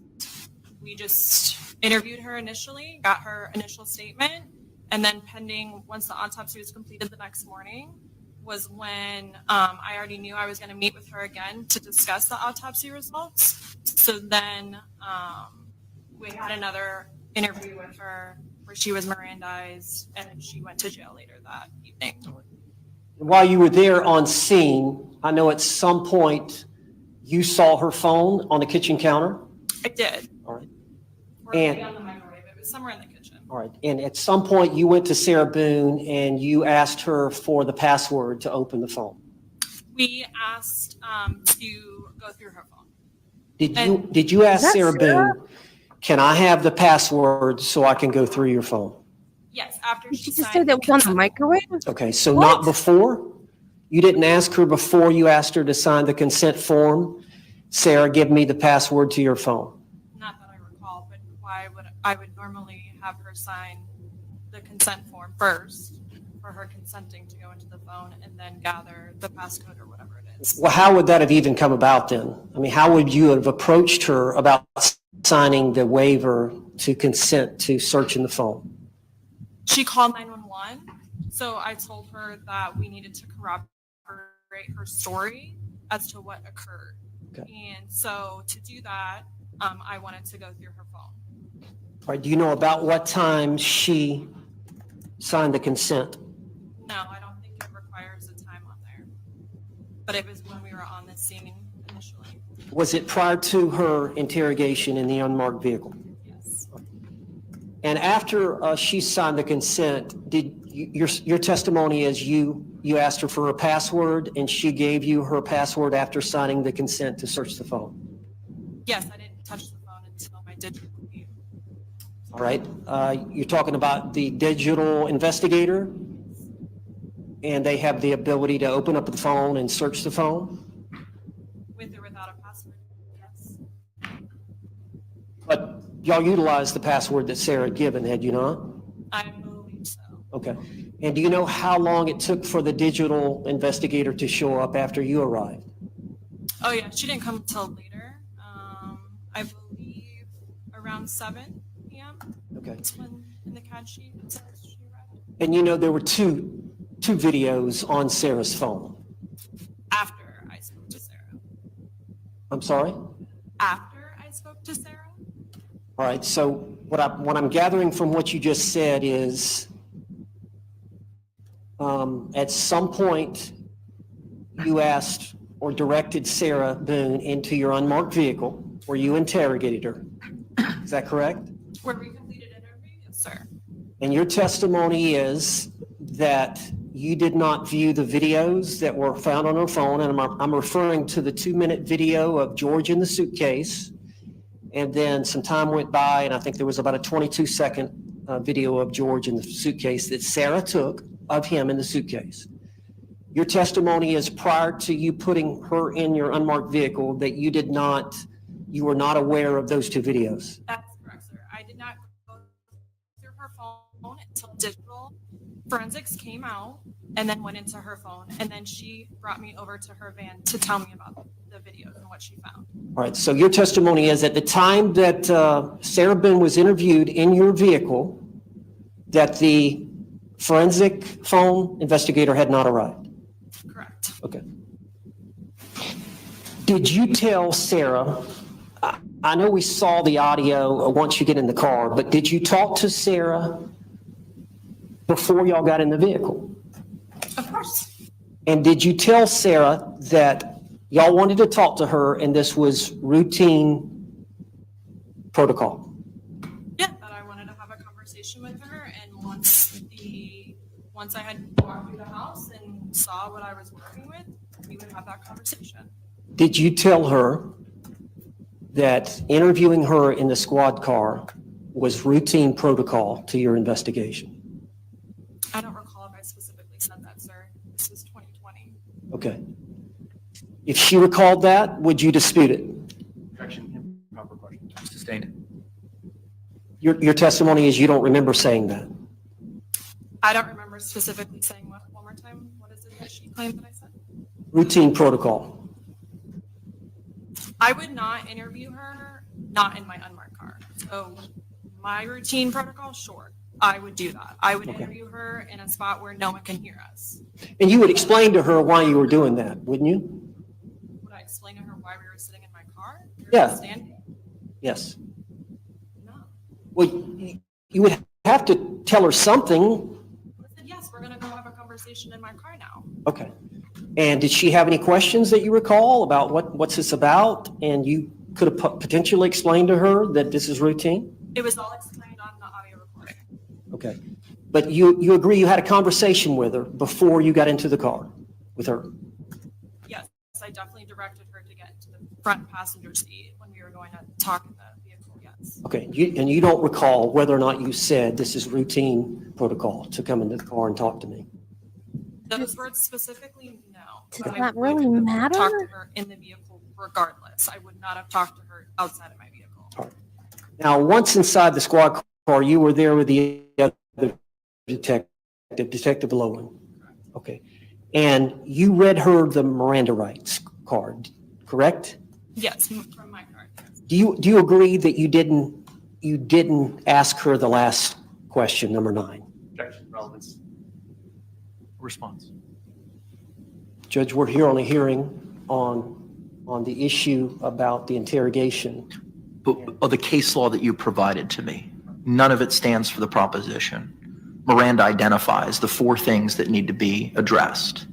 We just interviewed her initially, got her initial statement, and then pending, once the autopsy was completed the next morning, was when I already knew I was going to meet with her again to discuss the autopsy results. So then we had another interview with her where she was Mirandized and she went to jail later that evening. While you were there on scene, I know at some point you saw her phone on the kitchen counter? I did. All right. Or And- maybe on the microwave. It was somewhere in the kitchen. All right. And at some point you went to Sarah Boone and you asked her for the password to open the phone. We asked to go through her phone. Did you ask that Sarah Sarah? Boone, can I have the password so I can go through your phone? Yes, after Did she you just say signed that was on the microwave? Okay, so What? not before? You didn't ask her before you asked her to sign the consent form? Sarah, give me the password to your phone. Not that I recall, but why would I would normally have her sign the consent form first for her consenting to go into the phone and then gather the passcode or whatever it is. Well, how would that have even come about then? I mean, how would you have approached her about signing the waiver to consent to searching the phone? She called 911 So I told her that we needed to corroborate her story as to what occurred. Okay. And so to do that, I wanted to go through her phone. All right, do you know about what time she signed the consent? No, I don't think it requires a time on there. But it was when we were on the scene initially. Was it prior to her interrogation in the unmarked vehicle? Yes. And after she signed the consent, did your testimony is you asked her for a password and she gave you her password after signing the consent to search the phone? Yes, I didn't touch the phone until my digital view. All right. You're talking about the digital investigator, and they have the ability to open up the phone and search the phone? With or without a password, yes. But y'all utilized the password that Sarah had given, had you not? I believe so. Okay. And do you know how long it took for the digital investigator to show up after you arrived? Oh yeah, she didn't come until later. I believe around 7 p.m. Okay. That's when in the CAD sheet it says she arrived. And you know there were two videos on Sarah's phone. After I spoke to Sarah. I'm sorry? After I spoke to Sarah? All right, so what I'm gathering from what you just said is at some point you asked or directed Sarah Boone into your unmarked vehicle where you interrogated her. Is that correct? Where we completed an interview? Yes, sir. And your testimony is that you did not view the videos that were found on her phone, and I'm referring to the 2-minute video of George in the suitcase, and then some time went by, and I think there was about a 22-second video of George in the suitcase that Sarah took of him in the suitcase. Your testimony is prior to you putting her in your unmarked vehicle that you were not aware of those 2 videos. That's correct, sir. I did not go through her phone until digital forensics came out and then went into her phone. And then she brought me over to her van to tell me about the videos and what she found. All right, so your testimony is at the time that Sarah Boone was interviewed in your vehicle, that the forensic phone investigator had not arrived. Correct. Okay. Did you tell Sarah, I know we saw the audio once you get in the car, but did you talk to Sarah before y'all got in the vehicle? Of course. And did you tell Sarah that y'all wanted to talk to her and this was routine protocol? Yeah, that I wanted to have a conversation with her, and once I had walked through the house and saw what I was working with, we would have that conversation. Did you tell her that interviewing her in the squad car was routine protocol to your investigation? I don't recall if I specifically said that, sir. This was 2020. Okay. If she recalled that, would you dispute it? Objection, improper question. Sustained. Your testimony is you don't remember saying that. I don't remember specifically saying what. One more time. What is it that she claimed that I said? Routine protocol. I would not interview her, not in my unmarked car. So my routine protocol, sure, I would do that. I would interview her in a spot where no one can hear us. And you would explain to her why you were doing that, wouldn't you? Would I explain to her why we were sitting in my car? Or Yeah. Standing? Yes. No. Well, you would have to tell her something. I said, yes, we're going to go have a conversation in my car now. Okay. And did she have any questions that you recall about what's this about? And you could have potentially explained to her that this is routine? It was all explained on the audio recording. Okay. But you agree you had a conversation with her before you got into the car with her? Yes, I definitely directed her to get into the front passenger seat when we were going to talk in the vehicle, yes. Okay. And you don't recall whether or not you said this is routine protocol to come into the car and talk to me? Those words specifically, no. Does But I that would really have matter? talked to her in the vehicle regardless. I would not have talked to her outside of my vehicle. All right. Now, once inside the squad car, you were there with the other Detective Lowen. Okay. And you read her the Miranda rights card, correct? Yes, from my card. Yes. Do you agree that you didn't ask her the last question, number 9? Objection, relevance. Response. Judge, we're here on a hearing on the issue about the interrogation. But of the case law that you provided to me, none of it stands for the proposition. Miranda identifies the 4 things that need to be addressed.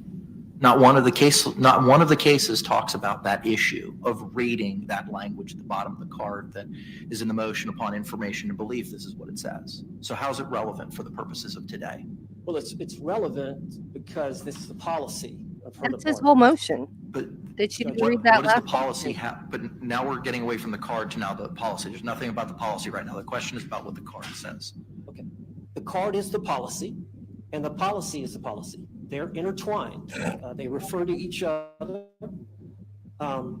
Not one of the cases talks about that issue of reading that language at the bottom of the card that is in the motion upon information and belief. This is what it says. So how's it relevant for the purposes of today? Well, it's relevant because this is the policy of her That's his department. whole motion. But Did you What- read that what does the last? policy have? But now we're getting away from the card to now the policy. There's nothing about the policy right now. The question is about what the card says. Okay. The card is the policy, and the policy is the policy. They're intertwined. They refer to each other. Our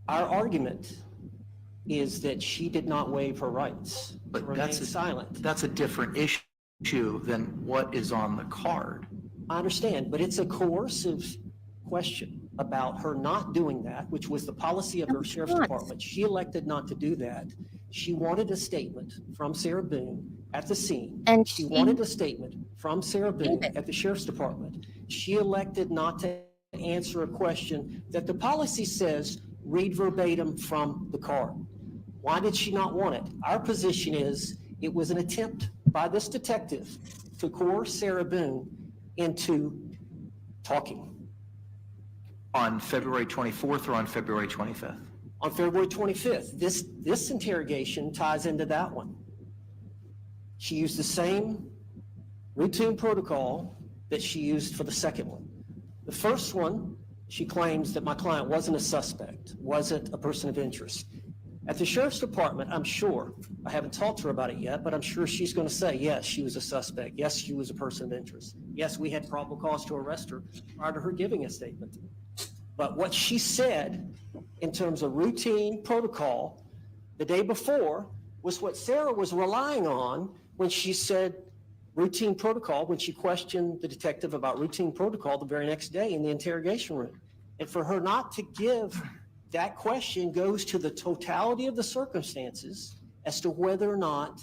argument is that she did not waive her rights to But remain that's silent. That's a different issue than what is on the card. I understand, but it's a coercive question about her not doing that, which was the policy of her sheriff's not. department. She elected not to do that. She wanted a statement from Sarah Boone at the scene. And She she wanted a statement from Sarah Boone gave it. at the sheriff's department. She elected not to answer a question that the policy says read verbatim from the card. Why did she not want it? Our position is it was an attempt by this detective to coerce Sarah Boone into talking. On February 24th or on February 25th? On February 25th, this interrogation ties into that one. She used the same routine protocol that she used for the second one. The first one, she claims that my client wasn't a suspect, wasn't a person of interest. At the sheriff's department, I'm sure, I haven't talked to her about it yet, but I'm sure she's going to say, yes, she was a suspect. Yes, she was a person of interest. Yes, we had probable cause to arrest her prior to her giving a statement. But what she said in terms of routine protocol the day before was what Sarah was relying on when she said routine protocol, when she questioned the detective about routine protocol the very next day in the interrogation room. And for her not to give that question goes to the totality of the circumstances as to whether or not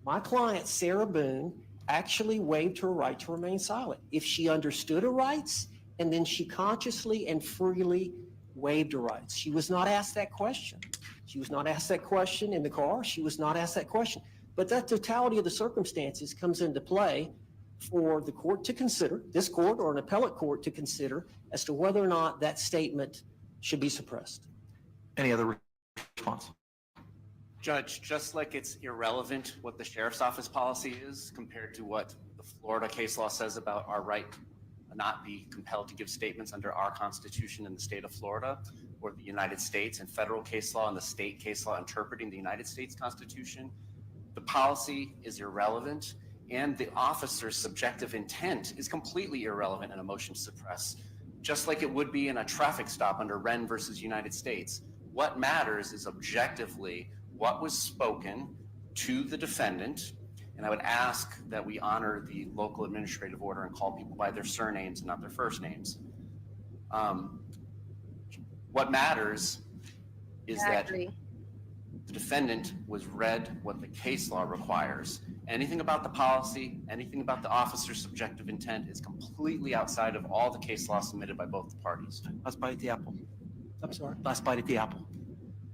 my client, Sarah Boone, actually waived her right to remain silent. If she understood her rights, and then she consciously and freely waived her rights. She was not asked that question. She was not asked that question in the car. She was not asked that question. But that totality of the circumstances comes into play for the court to consider, this court or an appellate court to consider, as to whether or not that statement should be suppressed. Any other response? Judge, just like it's irrelevant what the sheriff's office policy is compared to what the Florida case law says about our right to not be compelled to give statements under our Constitution in the state of Florida, or the United States and federal case law and the state case law interpreting the United States Constitution, the policy is irrelevant, and the officer's subjective intent is completely irrelevant in a motion to suppress, just like it would be in a traffic stop under Wren versus United States. What matters is objectively what was spoken to the defendant, and I would ask that we honor the local administrative order and call people by their surnames and not their first names. What matters is that Exactly. the defendant was read what the case law requires. Anything about the policy, anything about the officer's subjective intent is completely outside of all the case law submitted by both the parties. Last bite at the apple. I'm sorry. Last bite at the apple.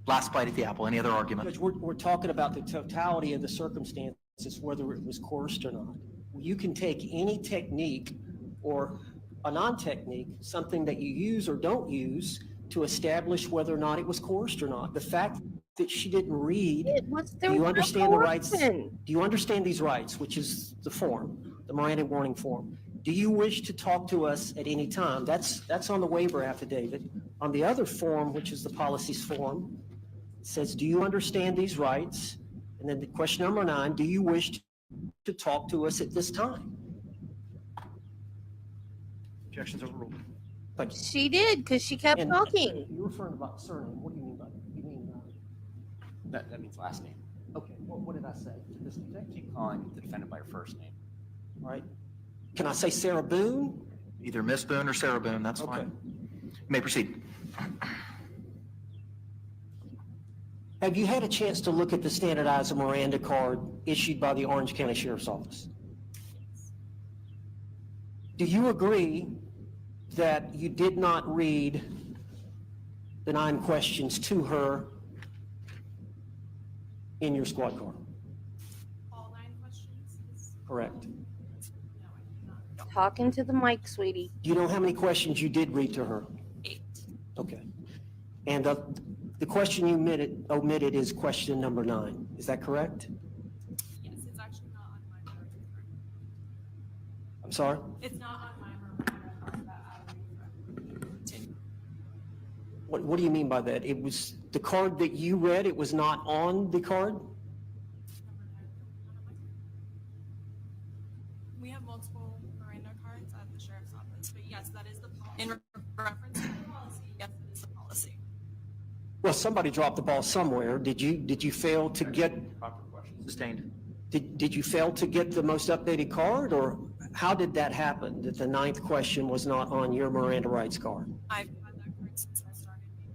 Last bite at the apple. Any other argument? Judge, we're talking about the totality of the circumstances, whether it was coerced or not. You can take any technique or a non-technique, something that you use or don't use, to establish whether or not it was coerced or not. The fact that she didn't read, It was, do you understand the rights? coercion. Do you understand these rights, which is the form, the Miranda warning form? Do you wish to talk to us at any time? That's on the waiver affidavit. On the other form, which is the policies form, it says, do you understand these rights? And then the question number 9, do you wish to talk to us at this time? Objections overruled. Thank you. She did, because she kept And talking. You're referring about surname. What do you mean by that? You mean, That means last name. okay, what did I say? To this detective? Keep calling the defendant by her first name. All right. Can I say Sarah Boone? Either Miss Boone or Sarah Boone, that's Okay. fine. You may proceed. Have you had a chance to look at the standardized Miranda card issued by the Orange County Sheriff's Office? Do you agree that you did not read the 9 questions to her in your squad car? All 9 questions is, Correct. no, I did not. Talking to the mic, sweetie. Do you know how many questions you did read to her? 8. Okay. And the question you omitted is question number 9. Is that correct? Yes, it's actually not on my memory card. I'm sorry? It's not on my memory card that I read. What do you mean by that? It was the card that you read, it was not on the card? We have multiple Miranda cards at the sheriff's office, but yes, that is the, in reference to the policy, yes, it is the policy. Well, somebody dropped the ball somewhere. Did you fail to get, Proper questions. Sustained. did you fail to get the most updated card, or how did that happen, that the 9th question was not on your Miranda rights card? I've had that card since I started being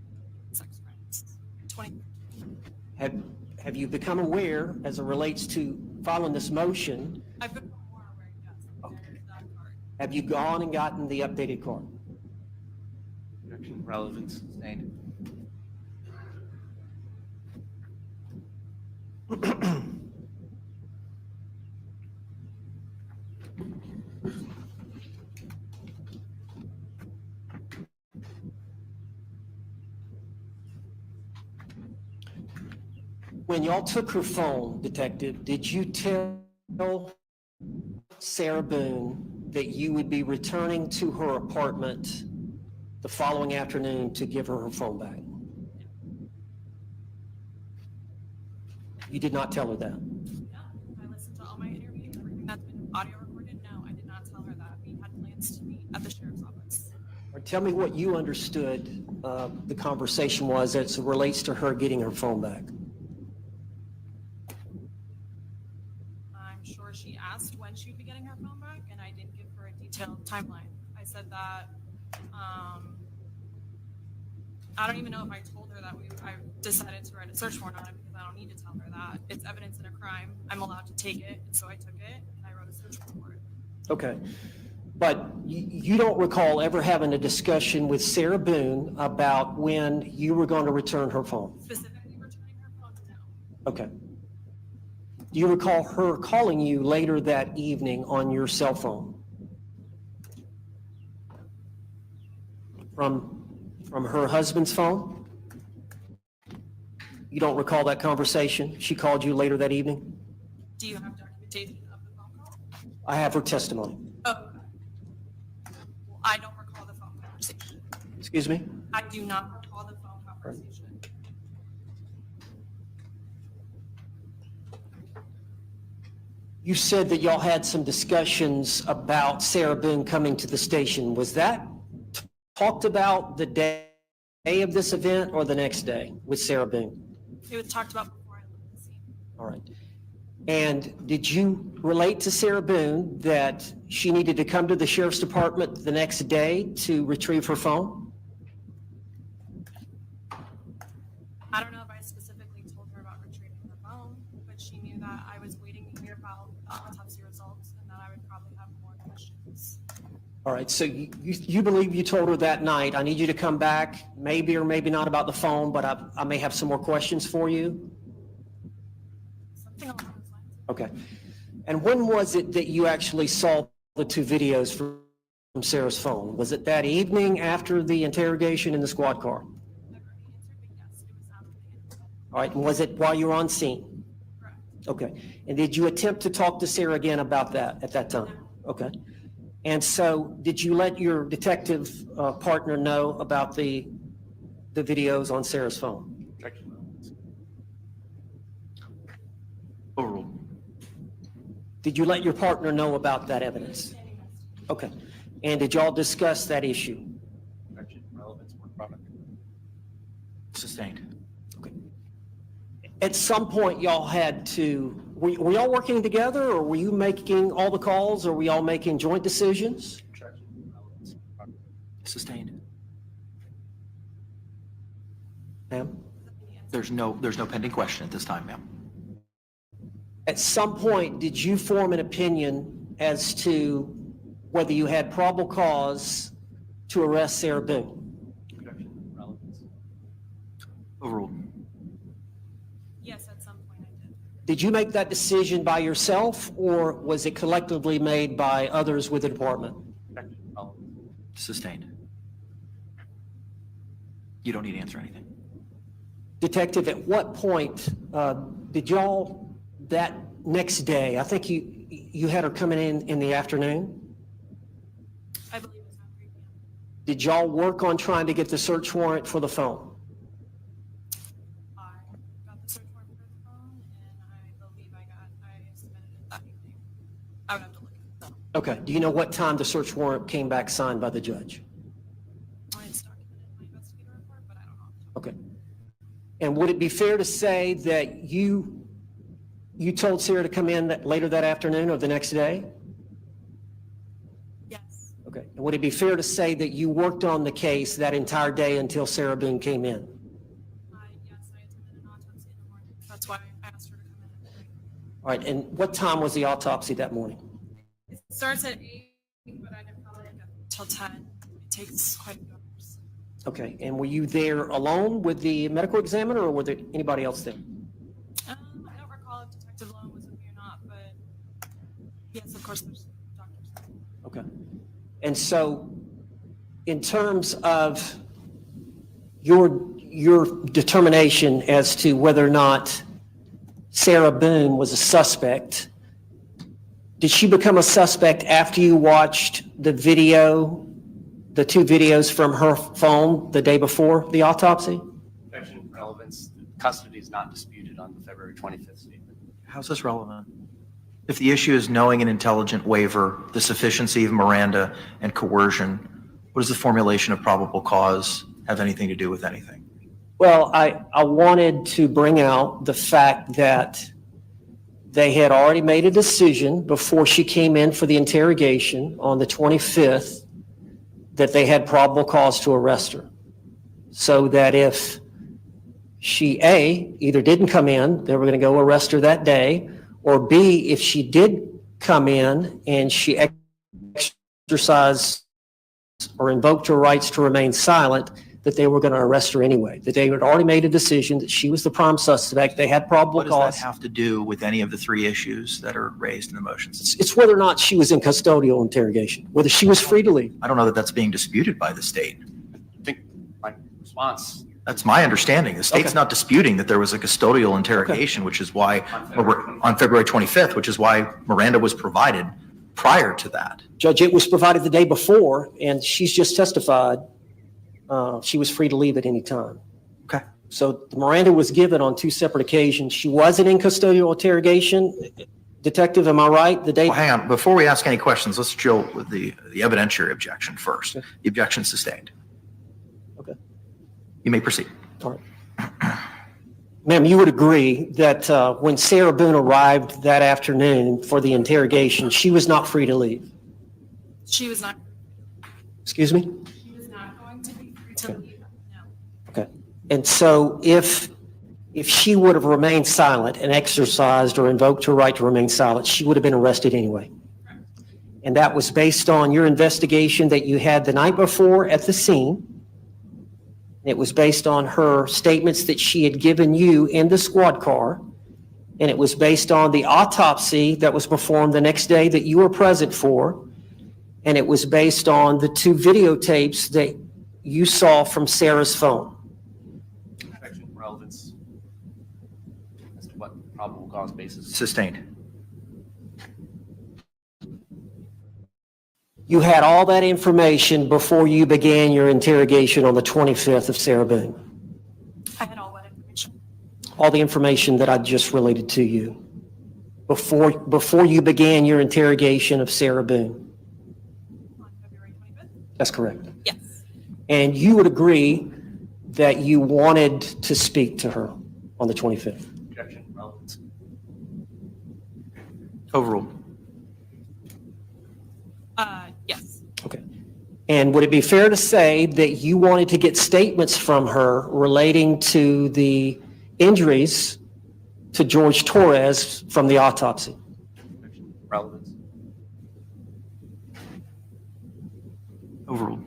sex friends, 2013. Have you become aware, as it relates to filing this motion, I've become more aware, yes, there is that card. have you gone and gotten the updated card? Objection, relevance, sustained. When y'all took her phone, Detective, did you tell Sarah Boone that you would be returning to her apartment the following afternoon to give her phone back? You did not tell her that? Yeah, I listened to all my interviews, everything that's been audio recorded. No, I did not tell her that. We had plans to meet at the sheriff's office. Or tell me what you understood the conversation was as it relates to her getting her phone back. I'm sure she asked when she'd be getting her phone back, and I didn't give her a detailed timeline. I said that, I don't even know if I told her that I decided to write a search warrant on it because I don't need to tell her that. It's evidence in a crime. I'm allowed to take it, and so I took it, and I wrote a search warrant for it. Okay. But you don't recall ever having a discussion with Sarah Boone about when you were going to return her phone? Specifically returning her phone, no. Okay. Do you recall her calling you later that evening on your cell phone? From her husband's phone? You don't recall that conversation? She called you later that evening? Do you have documentation of the phone call? I have her testimony. Oh, okay. Well, I don't recall the phone conversation. Excuse me? I do not recall the phone conversation. You said that y'all had some discussions about Sarah Boone coming to the station. Was that talked about the day of this event or the next day with Sarah Boone? It was talked about before I left the scene. All right. And did you relate to Sarah Boone that she needed to come to the sheriff's department the next day to retrieve her phone? I don't know if I specifically told her about retrieving her phone, but she knew that I was waiting to hear about the autopsy results and that I would probably have more questions. All right, so you believe you told her that night, I need you to come back, maybe or maybe not about the phone, but I may have some more questions for you? Something along those lines. Okay. And when was it that you actually saw the 2 videos from Sarah's phone? Was it that evening after the interrogation in the squad car? I've already answered, but yes, it was after the interview. All right, and was it while you were on scene? Correct. Okay. And did you attempt to talk to Sarah again about that at that time? Okay. And so did you let your detective partner know about the videos on Sarah's phone? Objection, relevance. Overruled. Did you let your partner know about that evidence? Okay. And did y'all discuss that issue? Objection, relevance, work product. Sustained. Okay. At some point, y'all had to, were y'all working together, or were you making all the calls, or were y'all making joint decisions? Objection, relevance, work product. Sustained. Ma'am? There's no pending question at this time, ma'am. At some point, did you form an opinion as to whether you had probable cause to arrest Sarah Boone? Objection, relevance. Overruled. Yes, at some point I did. Did you make that decision by yourself, or was it collectively made by others with the department? Objection, relevance. Sustained. You don't need to answer anything. Detective, at what point did y'all, that next day, I think you had her coming in the afternoon? I believe it was around 3 p.m. Did y'all work on trying to get the search warrant for the phone? I got the search warrant for the phone, and I believe I submitted it that evening. I would have to look at it. Okay. Do you know what time the search warrant came back signed by the judge? It's documented in my investigator report, but I don't know. Okay. And would it be fair to say that you told Sarah to come in later that afternoon or the next day? Yes. Okay. And would it be fair to say that you worked on the case that entire day until Sarah Boone came in? Yes, I attended an autopsy in the morning. That's why I asked her to come in. All right. And what time was the autopsy that morning? It starts at 8, but I didn't probably get until 10. It takes quite a few hours. Okay. And were you there alone with the medical examiner, or were there anybody else there? I don't recall if Detective Long was with me or not, but yes, of course, there's doctors. Okay. And so in terms of your determination as to whether or not Sarah Boone was a suspect, did she become a suspect after you watched the video, the 2 videos from her phone the day before the autopsy? Objection, relevance. Custody is not disputed on the February 25th statement. How's this relevant? If the issue is knowing an intelligent waiver, the sufficiency of Miranda and coercion, what does the formulation of probable cause have anything to do with anything? Well, I wanted to bring out the fact that they had already made a decision before she came in for the interrogation on the 25th that they had probable cause to arrest her. So that if she, A, either didn't come in, they were going to go arrest her that day, or B, if she did come in and she exercised or invoked her rights to remain silent, that they were going to arrest her anyway. That they had already made a decision that she was the prime suspect. They had probable What does cause. that have to do with any of the 3 issues that are raised in the motions? It's whether or not she was in custodial interrogation, whether she was free to leave. I don't know that that's being disputed by the state. I think my response. That's my understanding. The state's Okay. not disputing that there was a custodial interrogation, which is why, on February 25th, which is why Miranda was provided prior to that. Judge, it was provided the day before, and she's just testified she was free to leave at any time. Okay. So the Miranda was given on 2 separate occasions. She wasn't in custodial interrogation. Detective, am I right? The day. Well, hang on. Before we ask any questions, let's deal with the evidentiary objection first. Okay. The objection sustained. Okay. You may proceed. All right. Ma'am, you would agree that when Sarah Boone arrived that afternoon for the interrogation, she was not free to leave? She was not. Excuse me? She was not going to be free to leave. No. Okay. And so if she would have remained silent and exercised or invoked her right to remain silent, she would have been arrested anyway. And that was based on your investigation that you had the night before at the scene. It was based on her statements that she had given you in the squad car. And it was based on the autopsy that was performed the next day that you were present for. And it was based on the 2 videotapes that you saw from Sarah's phone. Objection, relevance. As to what probable cause basis. Sustained. You had all that information before you began your interrogation on the 25th of Sarah Boone. I had all that information. All the information that I just related to you before you began your interrogation of Sarah Boone. On February 25th? That's correct. Yes. And you would agree that you wanted to speak to her on the 25th. Objection, relevance. Overruled. Yes. Okay. And would it be fair to say that you wanted to get statements from her relating to the injuries to George Torres from the autopsy? Objection, relevance. Overruled.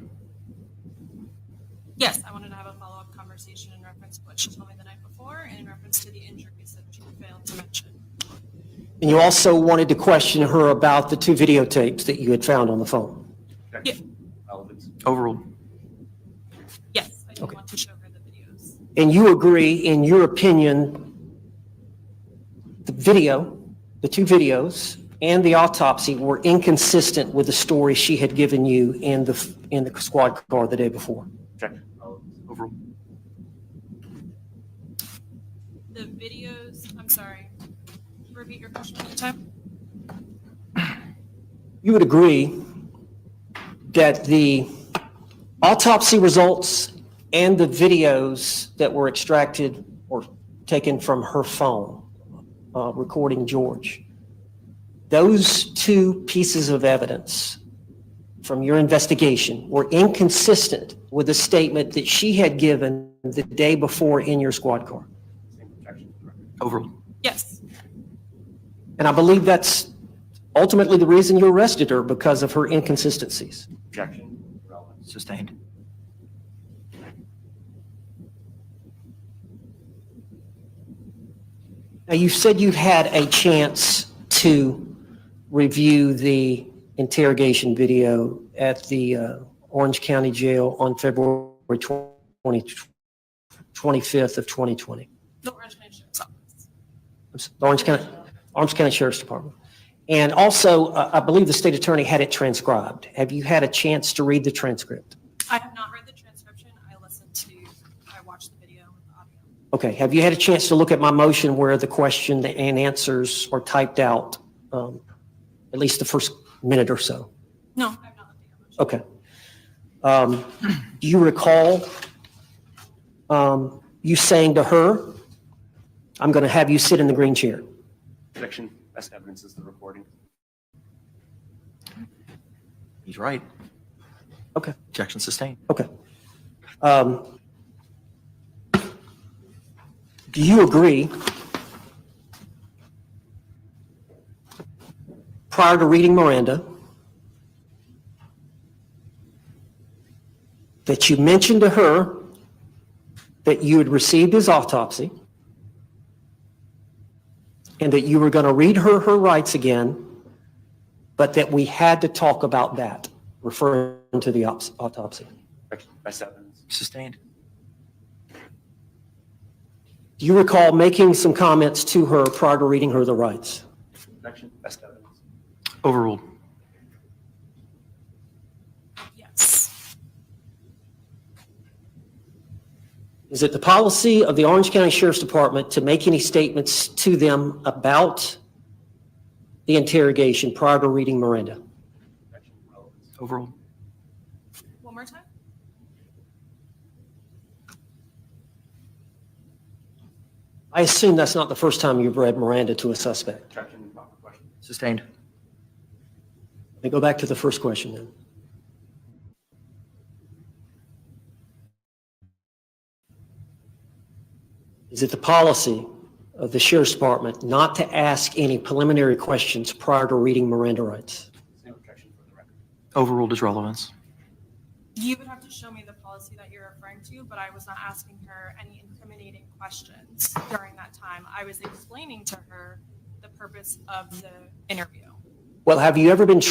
Yes, I wanted to have a follow-up conversation in reference to what she told me the night before and in reference to the injuries that she failed to mention. And you also wanted to question her about the 2 videotapes that you had found on the phone. Objection. Relevance. Overruled. Yes, I do Okay. want to show her the videos. And you agree, in your opinion, the 2 videos and the autopsy were inconsistent with the story she had given you in the squad car the day before. Objection. Relevance. Overruled. The videos, I'm sorry, repeat your question one more time. You would agree that the autopsy results and the videos that were extracted or taken from her phone, recording George, those 2 pieces of evidence from your investigation were inconsistent with the statement that she had given the day before in your squad car. Same objection. Overruled. Yes, And I believe that's ultimately the reason you arrested her, because of her inconsistencies. Objection. Relevance. Sustained. Now, you said you've had a chance to review the interrogation video at the Orange County Jail on February 25th of 2020. the Orange County Sheriff's Office. The Orange County Sheriff's Department. And also, I believe the state attorney had it transcribed. Have you had a chance to read the transcript? I have not read the transcription. I watched the video with the audio. Okay. Have you had a chance to look at my motion where the question and answers are typed out, at least the first minute or so? No, I have not looked at your motion. Okay. Do you recall you saying to her, I'm going to have you sit in the green chair? Objection. Best evidence is the recording. He's right. Okay. Objection sustained. Okay. Do you agree, prior to reading Miranda, that you mentioned to her that you had received his autopsy and that you were going to read her rights again, but that we had to talk about that, referring to the autopsy? Objection. Best evidence. Sustained. Do you recall making some comments to her prior to reading her the rights? Objection. Best evidence. Overruled. Yes. Is it the policy of the Orange County Sheriff's Department to make any statements to them about the interrogation prior to reading Miranda? Objection. Relevance. Overruled. One more time? I assume that's not the first time you've read Miranda to a suspect. Objection. Proper question. Sustained. Let me go back to the first question then. Is it the policy of the Sheriff's Department not to ask any preliminary questions prior to reading Miranda rights? Same objection for the record. Overruled is relevance. You would have to show me the policy that you're referring to, but I was not asking her any incriminating questions during that time. I was explaining to her the purpose of the interview. Well, have you ever been,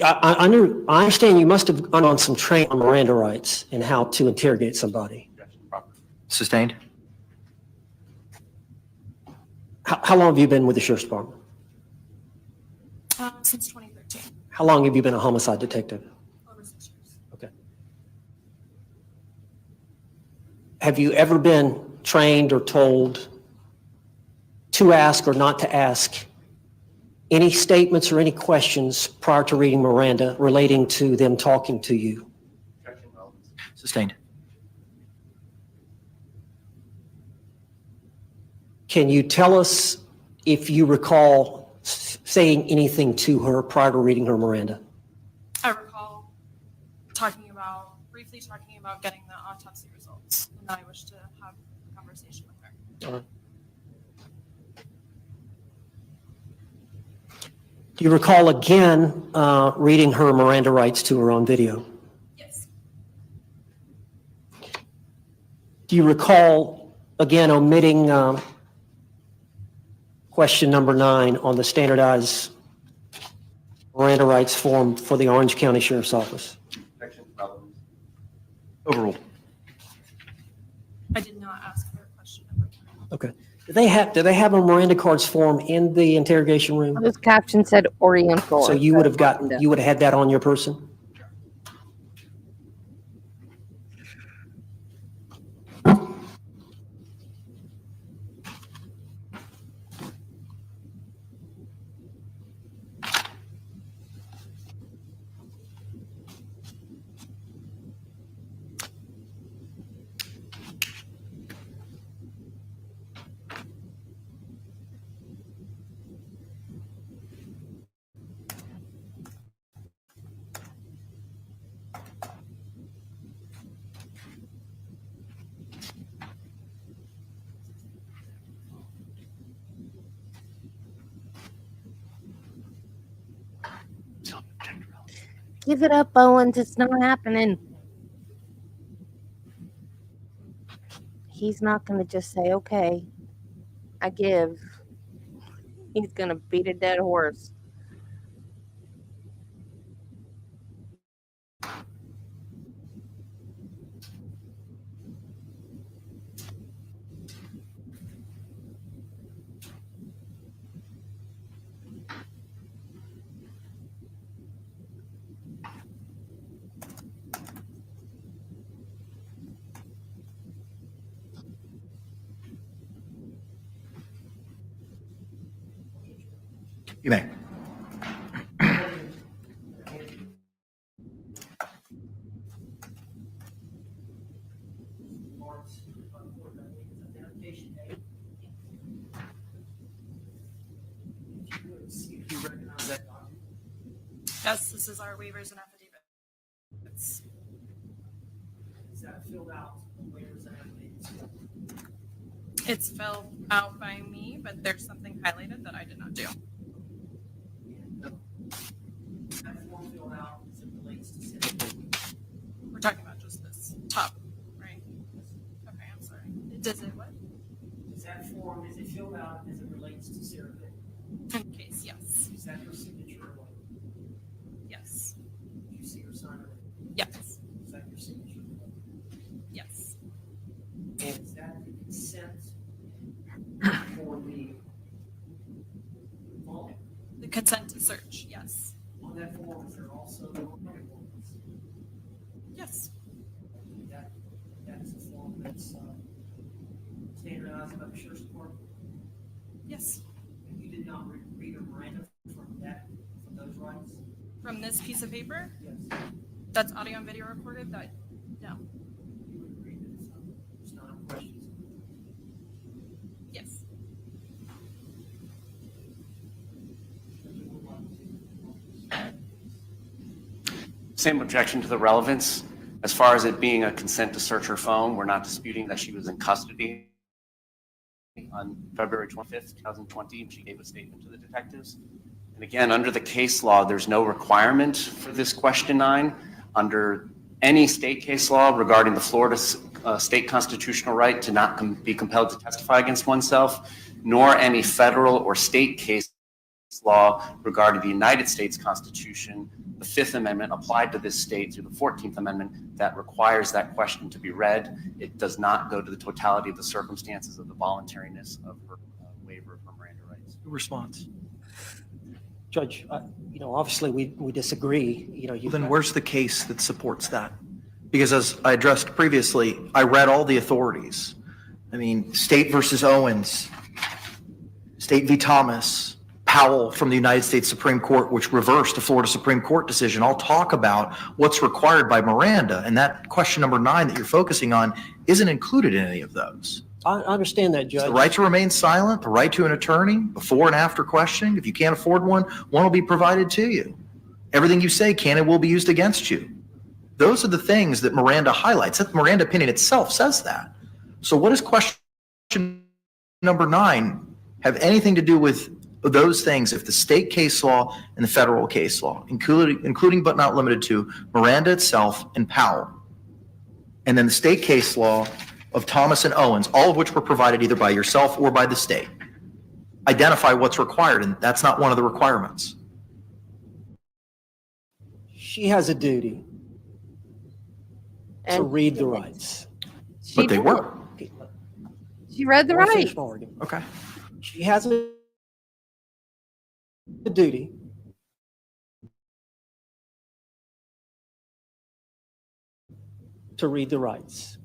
I understand you must have gone on some training on Miranda rights and how to interrogate somebody. Objection. Proper. Sustained. How long have you been with the Sheriff's Department? Since 2013, How long have you been a homicide detective? over 6 years. Okay. Have you ever been trained or told to ask or not to ask any statements or any questions prior to reading Miranda relating to them talking to you? Objection. Relevance. Sustained. Can you tell us if you recall saying anything to her prior to reading her Miranda? I recall briefly talking about getting the autopsy results, and that I wish to have a conversation with her. Do you recall again reading her Miranda rights to her on video? Yes. Do you recall, again, omitting question number 9 on the standardized Miranda rights form for the Orange County Sheriff's Office? Overruled. I did not ask for a question number 9. Okay. Do they have a Miranda cards form in the interrogation room? This caption said Oriental. So you would have had that on your person? Give it up, Owens. It's not happening. He's not going to just say, okay, I give. He's going to beat a dead horse. You may. Yes, this is our waivers and affidavits. Is that filled out, waivers and affidavits? It's filled out by me, but there's something highlighted that I did not do. That form filled out as it relates to citizenship. We're talking about just this top, right? Okay, I'm sorry. Does it what? Is that form, is it filled out as it relates to Sarah Vick? In case, yes. Is that her signature or what? Yes. Did you see her sign it? Yes. Is that your signature? Yes. And is that the consent for the form? The consent to search, yes. On that form, is there also the Miranda forms? Yes. That's a form that's standardized by the Sheriff's Department? Yes. And you did not read a Miranda from those rights? From this piece of paper, Yes. that's audio and video recorded, that, no. You would agree that it's not a question? Yes. Same objection to the relevance. As far as it being a consent to search her phone, we're not disputing that she was in custody on February 25th, 2020, and she gave a statement to the detectives. And again, under the case law, there's no requirement for this question 9. Under any state case law regarding the Florida state constitutional right to not be compelled to testify against oneself, nor any federal or state case law regarding the United States Constitution, the Fifth Amendment applied to this state through the 14th Amendment that requires that question to be read. It does not go to the totality of the circumstances of the voluntariness of her waiver of her Miranda rights. Response. Judge, obviously we disagree. Then where's the case that supports that? Because as I addressed previously, I read all the authorities. I mean, State versus Owens, State v. Thomas, Powell from the United States Supreme Court, which reversed a Florida Supreme Court decision, all talk about what's required by Miranda. And that question number 9 that you're focusing on isn't included in any of those. I understand that, Judge. The right to remain silent, the right to an attorney before and after questioning. If you can't afford one, one will be provided to you. Everything you say can and will be used against you. Those are the things that Miranda highlights. That Miranda opinion itself says that. So what does question number 9 have anything to do with those things if the state case law and the federal case law, including but not limited to Miranda itself and Powell, and then the state case law of Thomas and Owens, all of which were provided either by yourself or by the state, identify what's required, and that's not one of the requirements. She has a duty to And read the rights. she But they did. were. Okay, She read the I wanna finish right. my argument. Okay. She has a duty to read the rights.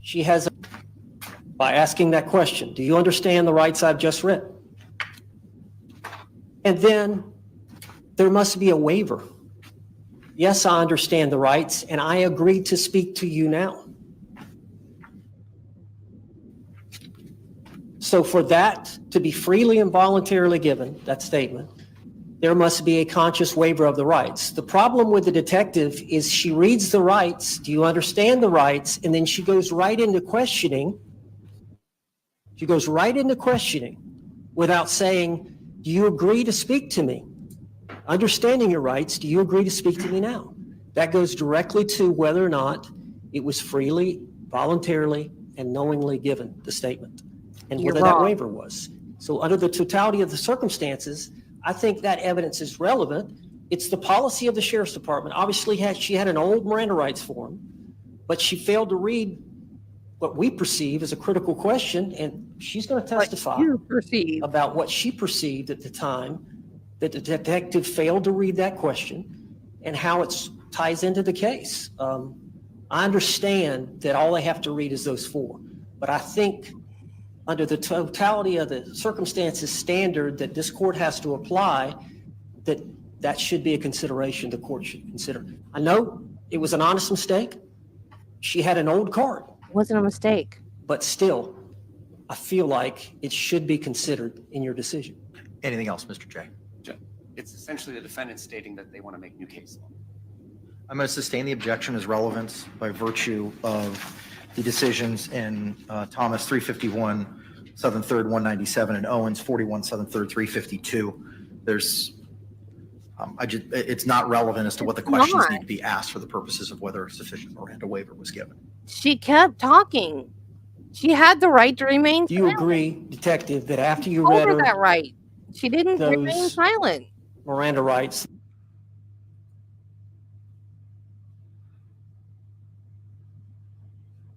She has, by asking that question, do you understand the rights I've just read? And then there must be a waiver. Yes, I understand the rights, and I agree to speak to you now. So for that to be freely and voluntarily given, that statement, there must be a conscious waiver of the rights. The problem with the detective is she reads the rights, do you understand the rights? And then she goes right into questioning. She goes right into questioning without saying, do you agree to speak to me? Understanding your rights, do you agree to speak to me now? That goes directly to whether or not it was freely, voluntarily, and knowingly given, the statement, and You're whether that wrong. waiver was. So under the totality of the circumstances, I think that evidence is relevant. It's the policy of the sheriff's department. Obviously, she had an old Miranda rights form, but she failed to read what we perceive as a critical question, and she's going to What testify you perceive. about what she perceived at the time that the detective failed to read that question and how it ties into the case. I understand that all they have to read is those four, but I think under the totality of the circumstances standard that this court has to apply, that should be a consideration the court should consider. I know it was an honest mistake. She had an old card, It wasn't a mistake. but still, I feel like it should be considered in your decision. Anything else, Mr. J? It's essentially the defendant stating that they want to make new case law. I'm going to sustain the objection as relevance by virtue of the decisions in Thomas 351, Southern 3rd 197, and Owens 41, Southern 3rd 352. It's not relevant as to what the It's questions not. need to be asked for the purposes of whether a sufficient Miranda waiver was given. She kept talking. She had the right to remain Do you silent. agree, detective, that after you Told read her that her right. She didn't those- remain silent. Miranda rights,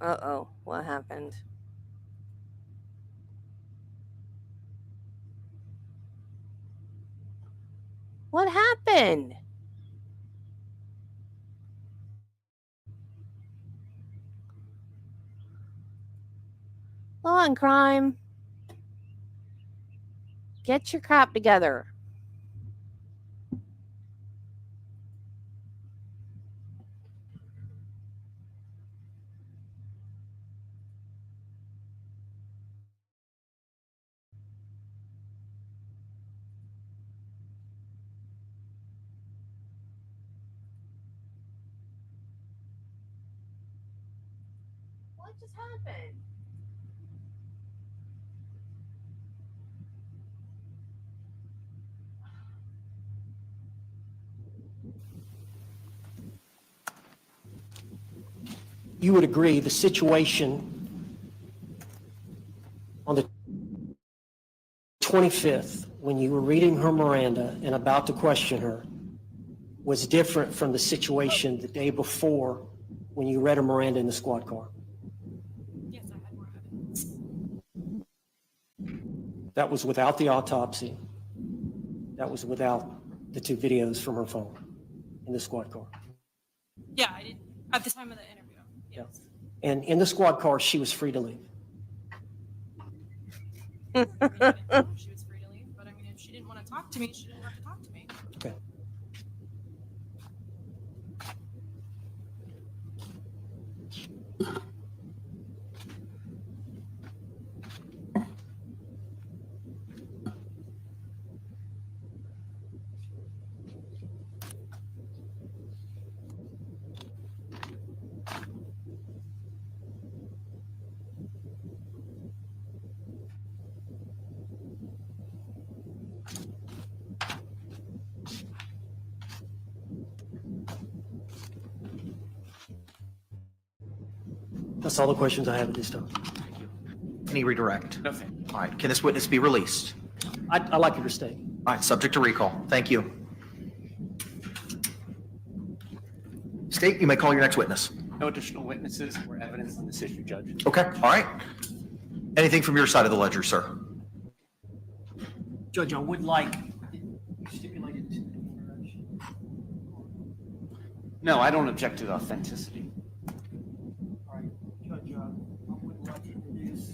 Uh-oh, what happened? What happened? Law and crime. Get your crap together. What just happened? you would agree the situation on the 25th, when you were reading her Miranda and about to question her, was different from the situation the day before when you read her Miranda in the squad car. Yes, I had more evidence. That was without the autopsy. That was without the two videos from her phone in the squad car. Yeah, I did at the time of the interview. Yes. And in the squad car, she was free to leave. I mean, I didn't know she was free to leave, but I mean, if she didn't want to talk to me, she didn't have to talk to me. Okay. That's all the questions I have at this time. Any redirect? No, thank you. All right, can this witness be released? I'd like her to stay. All right, subject to recall. Thank you. State, you may call your next witness. No additional witnesses or evidence on this issue, Judge. Okay, all right. Anything from your side of the ledger, sir? Judge, I would like stipulated. No, I don't object to the authenticity. All right, Judge, I would like to introduce.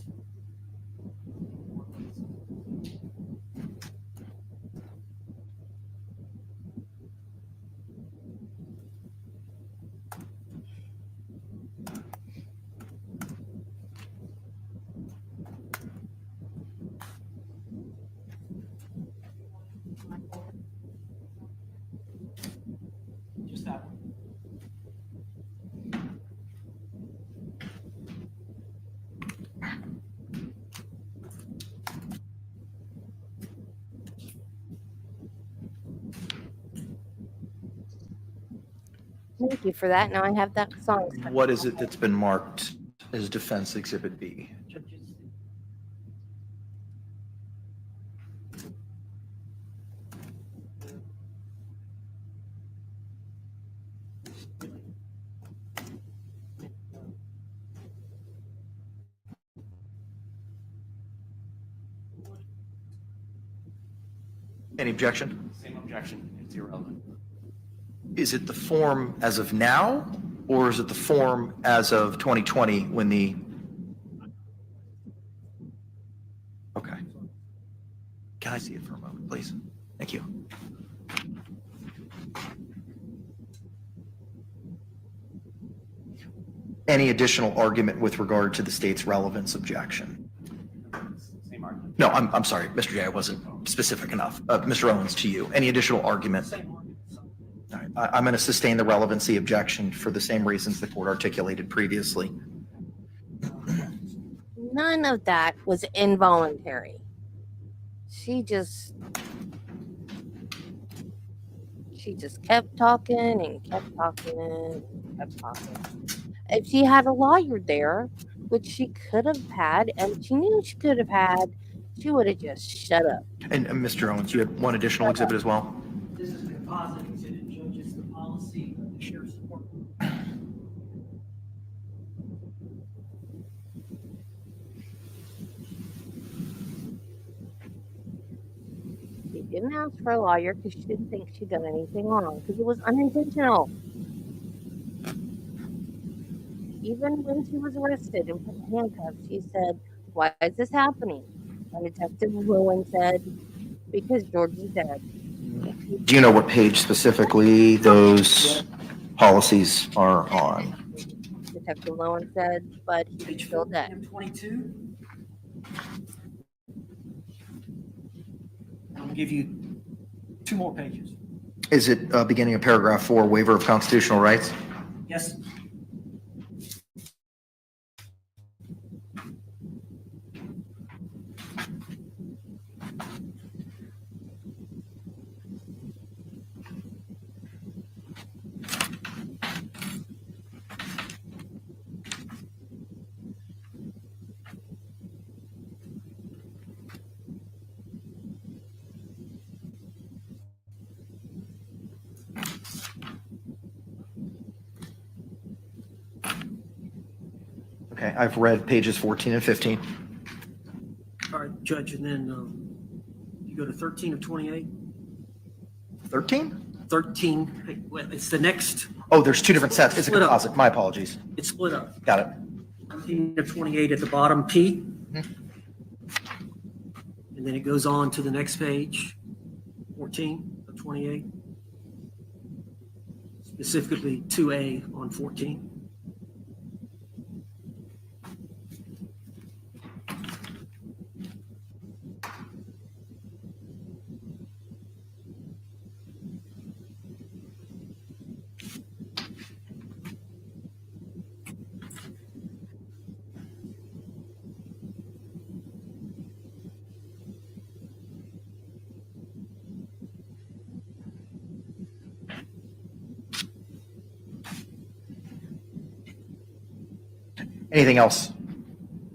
Just that one. Thank you for that. Now I have that song. What is it that's been marked as Defense Exhibit B? Judge, Any objection? Same objection. It's irrelevant. Is it the form as of now, or is it the form as of 2020 when the? Okay. Can I see it for a moment, please? Thank you. Any additional argument with regard to the state's relevance objection? Same argument. No, I'm sorry, Mr. J, I wasn't specific enough. Mr. Owens, to you. Any additional argument? same argument. All right, I'm going to sustain the relevancy objection for the same reasons the court articulated previously. None of that was involuntary. She just kept talking and kept talking and kept talking. If she had a lawyer there, which she could have had, and she knew she could have had, she would have just shut up. And Mr. Owens, you had one additional exhibit as well? This is the composite exhibit, Judge, it's the policy of the sheriff's department. She didn't ask for a lawyer because she didn't think she'd done anything wrong, because it was unintentional. Even when she was arrested and put in handcuffs, she said, "Why is this happening?" And Detective Lewin said, "Because Georgie's dead." Do you know what page specifically those policies are on? Detective Lewin said, "But he's Page still dead." 22. I'll give you 2 more pages. Is it beginning of paragraph 4, waiver of constitutional rights? Yes. Okay, I've read pages 14 and 15. All right, Judge, and then you go to 13 of 28. 13? 13, well, it's the next, Oh, there's 2 different sets. It's a Split up. composite. My apologies. it's split up. Got it. 13 of 28 at the bottom, P. And then it goes on to the next page, 14 of 28. Specifically 2A on 14. Anything else?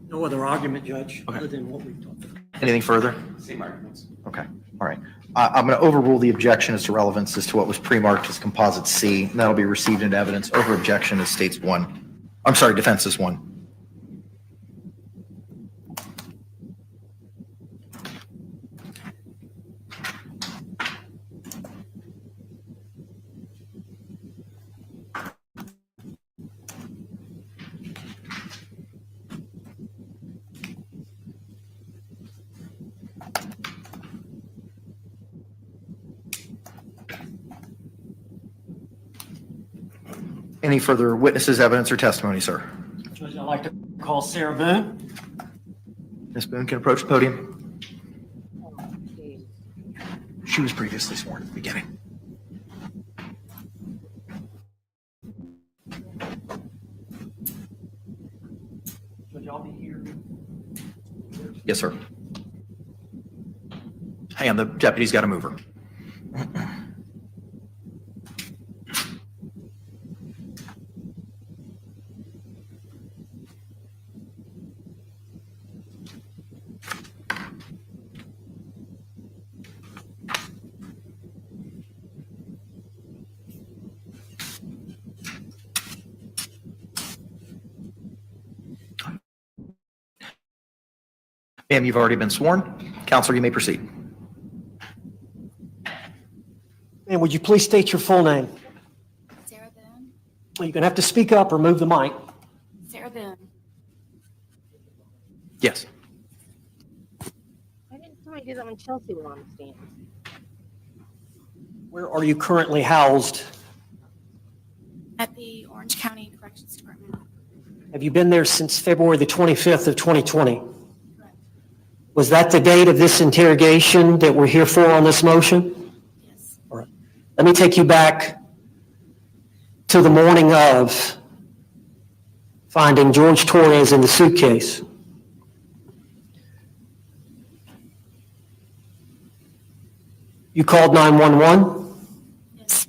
No other argument, Judge, Okay. other than what we've talked about. Anything further? Same arguments. Okay, all right. I'm going to overrule the objection as to relevance as to what was pre-marked as composite C, and that'll be received into evidence over objection as states 1. I'm sorry, defense is 1. Any further witnesses, evidence, or testimony, sir? Judge, I'd like to call Sarah Boone. Ms. Boone can approach the podium. Oh, geez. She was previously sworn at the beginning. Judge, I'll be here. Yes, sir. Hang on, the deputy's got to move her. Ma'am, you've already been sworn. Counselor, you may proceed. And would you please state your full name? Sarah Boone. Well, you're going to have to speak up or move the mic. Sarah Boone. Yes. Why didn't somebody do that when Chelsea was on the stand? Where are you currently housed? At the Orange County Corrections Department. Have you been there since February the 25th of 2020? Correct. Was that the date of this interrogation that we're here for on this motion? Yes. All right. Let me take you back to the morning of finding George Torres in the suitcase. You called 911? Yes.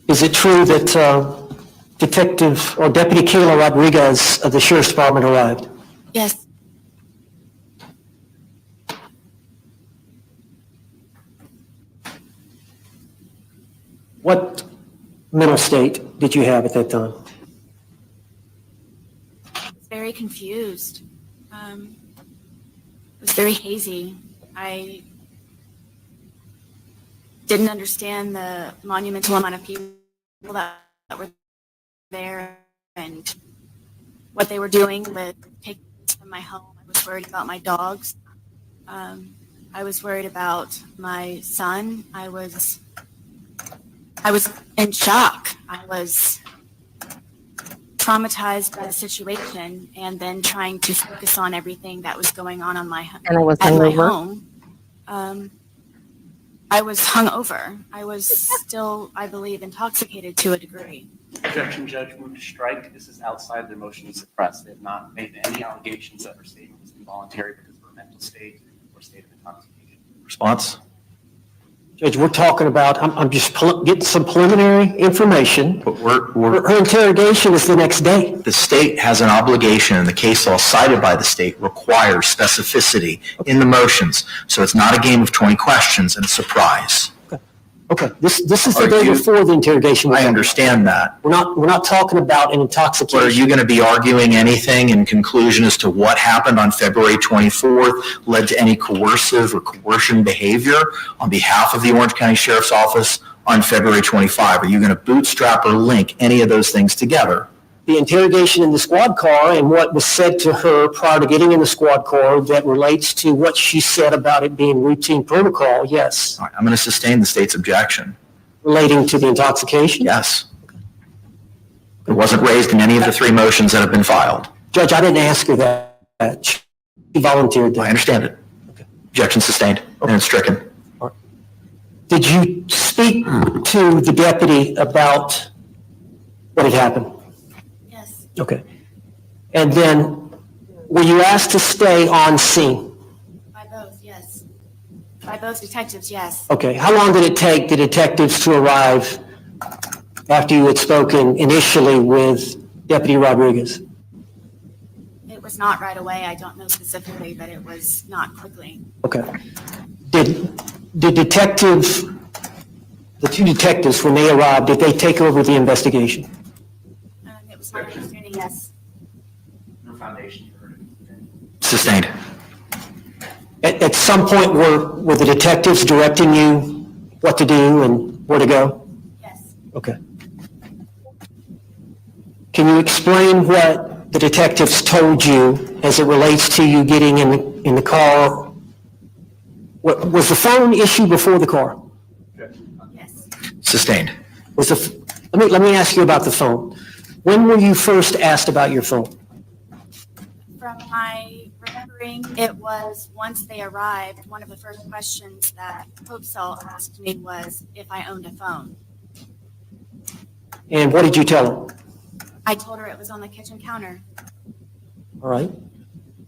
Is it true that Detective or Deputy Kayla Rodriguez of the Sheriff's Department arrived? Yes. What mental state did you have at that time? I was very confused. It was very hazy. I didn't understand the monumental amount of people that were there and what they were doing with taking things from my home. I was worried about my dogs. I was worried about my son. I was in shock. I was traumatized by the situation and then trying to focus on everything that was going on my And I was at my hungover. home. I was hungover. I was still, I believe, intoxicated to a degree. Objection, Judge, move to strike. This is outside their motion to suppress. They have not made any allegations that her statement was involuntary because of her mental state or state of intoxication. Response? Judge, we're talking about, I'm just getting some preliminary information. But Her interrogation is the next day. the state has an obligation, and the case law cited by the state requires specificity in the motions. So it's not a game of 20 questions and a surprise. Okay, this is the Are day you- before the interrogation. I understand that. We're not talking about an intoxication. But are you going to be arguing anything in conclusion as to what happened on February 24th led to any coercive or coercion behavior on behalf of the Orange County Sheriff's Office on February 25? Are you going to bootstrap or link any of those things together? The interrogation in the squad car and what was said to her prior to getting in the squad car that relates to what she said about it being routine protocol, yes. All right, I'm going to sustain the state's objection. Relating to the intoxication? Yes. It wasn't raised in any of the 3 motions that have been filed. Judge, I didn't ask her that. She volunteered I that. understand it. Okay. Objection sustained and it's stricken. Did you speak to the deputy about what had happened? Yes. Okay. And then, were you asked to stay on scene? By both, yes. By both detectives, yes. Okay. How long did it take the detectives to arrive after you had spoken initially with Deputy Rodriguez? It was not right away. I don't know specifically, but it was not quickly. Okay. Did the two detectives, when they arrived, did they take over the investigation? It was my understanding, yes. Your foundation. Sustained. At some point, were the detectives directing you what to do and where to go? Yes. Okay. Can you explain what the detectives told you as it relates to you getting in the car? Was the phone issue before the car? Yes. Sustained. Let me ask you about the phone. When were you first asked about your phone? From my remembering, it was once they arrived, one of the first questions that Hope Cell asked me was if I owned a phone. And what did you tell them? I told her it was on the kitchen counter. All right.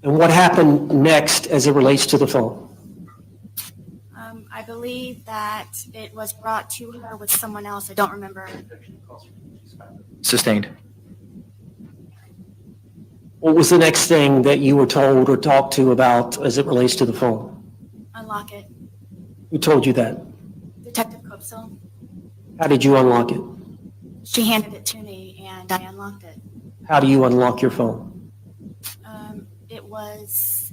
And what happened next as it relates to the phone? I believe that it was brought to her with someone else. I don't remember. Sustained. What was the next thing that you were told or talked to about as it relates to the phone? Unlock it. Who told you that? Detective Copesel. How did you unlock it? She handed it to me and I unlocked it. How do you unlock your phone? It was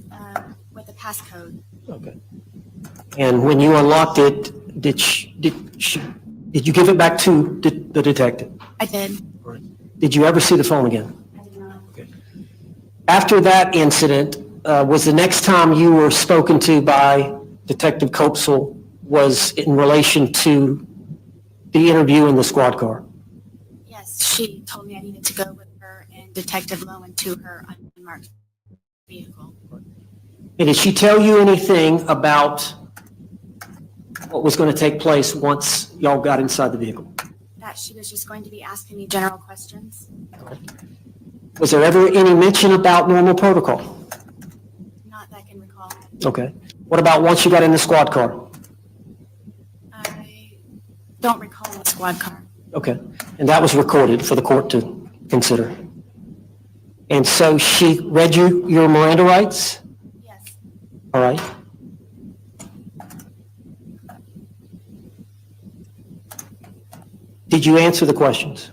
with a passcode. Okay. And when you unlocked it, did you give it back to the detective? I did. Did you ever see the phone again? I did not. After that incident, was the next time you were spoken to by Detective Copesel was in relation to the interview in the squad car? Yes, she told me I needed to go with her and Detective Lowen to her unmarked vehicle. And did she tell you anything about what was going to take place once y'all got inside the vehicle? That she was just going to be asking me general questions. Was there ever any mention about normal protocol? Not that I can recall. Okay. What about once you got in the squad car? I don't recall the squad car. Okay. And that was recorded for the court to consider. And so she read you your Miranda rights? Yes. All right. Did you answer the questions?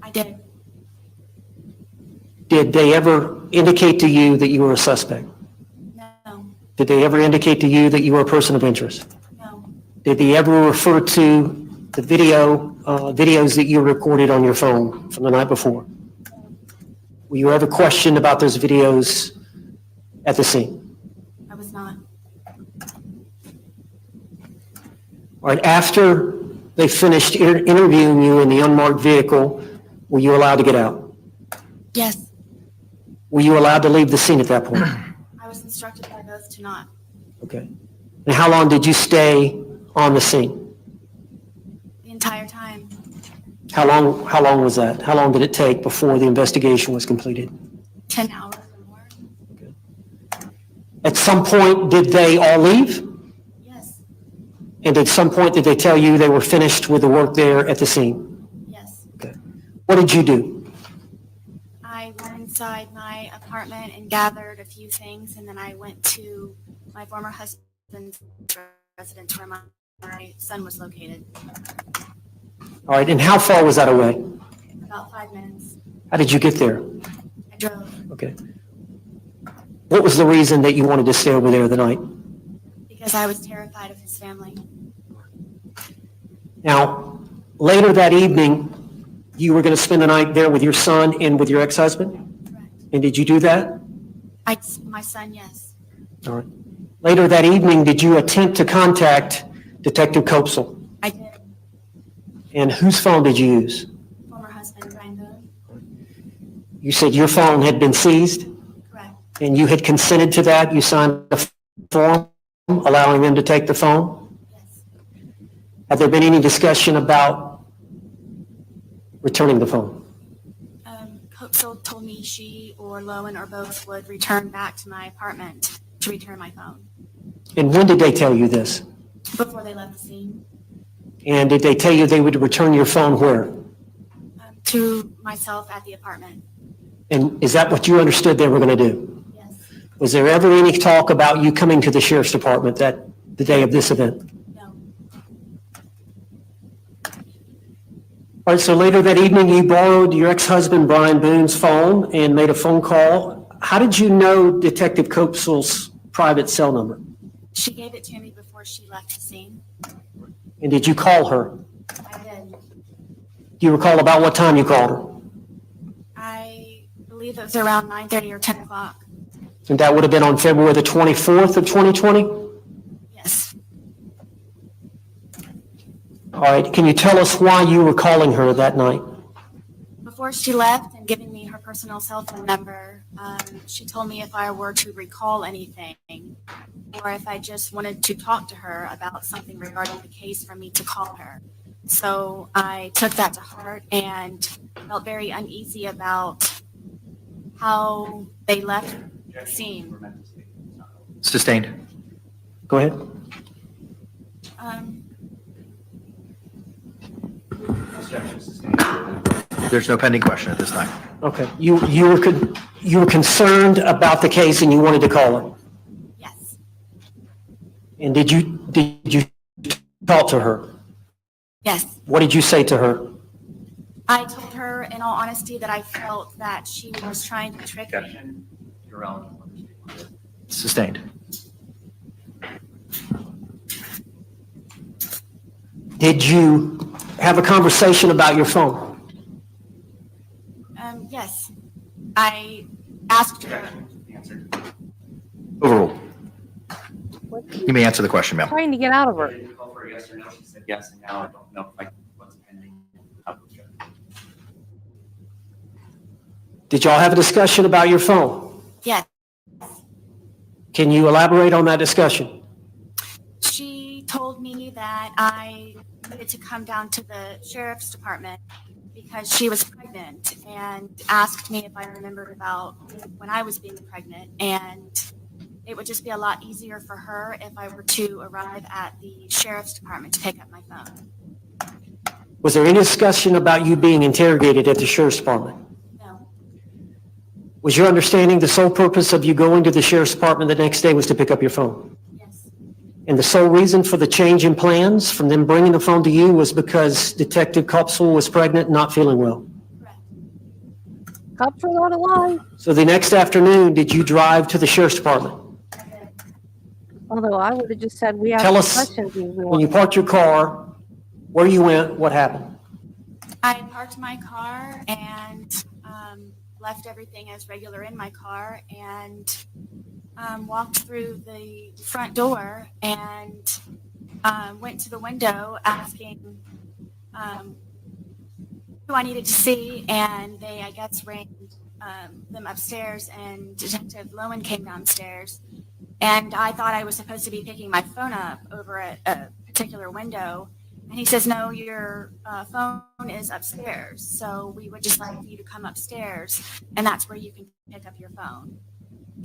I did. Did they ever indicate to you that you were a suspect? No. Did they ever indicate to you that you were a person of interest? No. Did they ever refer to the videos that you recorded on your phone from the night before? Were you ever questioned about those videos at the scene? I was not. All right, after they finished interviewing you in the unmarked vehicle, were you allowed to get out? Yes. Were you allowed to leave the scene at that point? I was instructed by both to not. Okay. And how long did you stay on the scene? The entire time. How long was that? How long did it take before the investigation was completed? 10 hours or more. At some point, did they all leave? Yes. And at some point, did they tell you they were finished with the work there at the scene? Yes. Okay. What did you do? I went inside my apartment and gathered a few things, and then I went to my former husband's residence where my son was located. All right, and how far was that away? About 5 minutes. How did you get there? I drove Okay. What was the reason that you wanted to stay over there the night? because I was terrified of his family. Now, later that evening, you were going to spend the night there with your son and with your ex-husband? Correct. And did you do that? My son, yes. All right. Later that evening, did you attempt to contact Detective Copesel? I did. And whose phone did you use? Former husband, Brian Boone. You said your phone had been seized, Correct. and you had consented to that? You signed a form allowing them to take the phone? Yes. Have there been any discussion about returning the phone? Copesel told me she or Lowen or both would return back to my apartment to return my phone And when did they tell you this? before they left the scene. And did they tell you they would return your phone where? to myself at the apartment. And is that what you understood they were going to do? Yes. Was there ever any talk about you coming to the sheriff's department the day of this event? No. All right, so later that evening, you borrowed your ex-husband Brian Boone's phone and made a phone call. How did you know Detective Copsel's private cell number? She gave it to me before she left the scene. And did you call her? I did. Do you recall about what time you called her? I believe it was around 9:30 or 10 o'clock. And that would have been on February the 24th of 2020? Yes. All right, can you tell us why you were calling her that night? Before she left and giving me her personal cell phone number, she told me if I were to recall anything or if I just wanted to talk to her about something regarding the case for me to call her. So I took that to heart and felt very uneasy about how they left the scene. Sustained. Go ahead. There's no pending question at this time. Okay, you were concerned about the case and you wanted to call her? Yes. And did you talk to her? Yes. What did you say to her? I told her in all honesty that I felt that she was trying to trick me. Sustained. Did you have a conversation about your phone? Yes. I asked her. Overruled. You may answer the question, ma'am. Trying to get out of her. Did you call for a yes or no? She said yes, and now I don't know if what's pending. Did y'all have a discussion about your phone? Yes. Can you elaborate on that discussion? She told me that I needed to come down to the sheriff's department because she was pregnant and asked me if I remembered about when I was being pregnant. And it would just be a lot easier for her if I were to arrive at the sheriff's department to pick up my phone. Was there any discussion about you being interrogated at the sheriff's department? No. Was your understanding the sole purpose of you going to the sheriff's department the next day was to pick up your phone? Yes. And the sole reason for the change in plans from them bringing the phone to you was because Detective Copsel was pregnant and not feeling well? Correct. Cops are not alive. So the next afternoon, did you drive to the sheriff's department? I did. Although I would have just said we have Tell some us, questions. when you parked your car, where you went, what happened? I parked my car and left everything as regular in my car and walked through the front door and went to the window asking who I needed to see, and they, I guess, rang them upstairs, and Detective Lowen came downstairs, and I thought I was supposed to be picking my phone up over at a particular window, and he says, no, your phone is upstairs, so we would just like you to come upstairs, and that's where you can pick up your phone.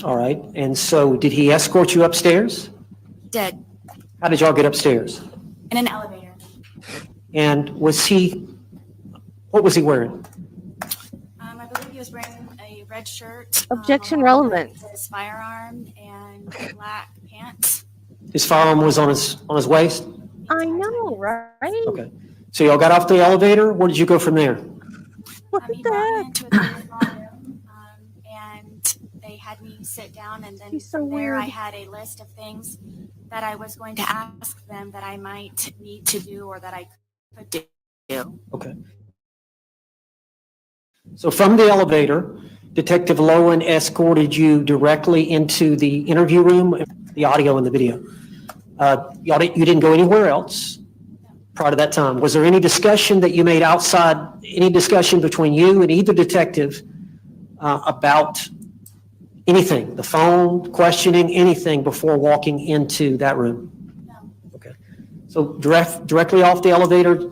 All right, and so did he escort you upstairs? He did, How did y'all get upstairs? in an elevator. And what was he wearing? I believe he was wearing a red shirt. Objection along relevant. with his firearm and black pants. His firearm was on his waist? I know, right? Okay. So y'all got off the elevator. Where did you go from there? What He the brought me heck? into a very small room, and they had me sit down, and then He's so from there weird. I had a list of things that I was going to ask them that I might need to do or that I could do. Okay. So from the elevator, Detective Lowen escorted you directly into the interview room, the audio and the video. You didn't go anywhere else prior to that time. Was there any discussion that you made outside, any discussion between you and either detective about anything, the phone, questioning, anything before walking into that room? No. Okay. So directly off the elevator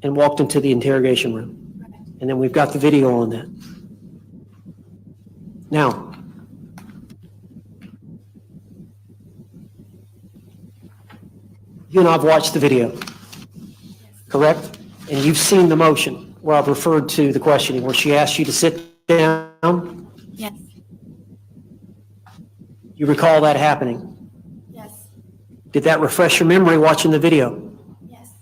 and walked into the interrogation room. And then we've got the video on that. Now, you and I have watched the video, correct? And you've seen the motion. where I've referred to the questioning, where she asked you to sit down? Yes. You recall that happening? Yes. Did that refresh your memory watching the video? Yes.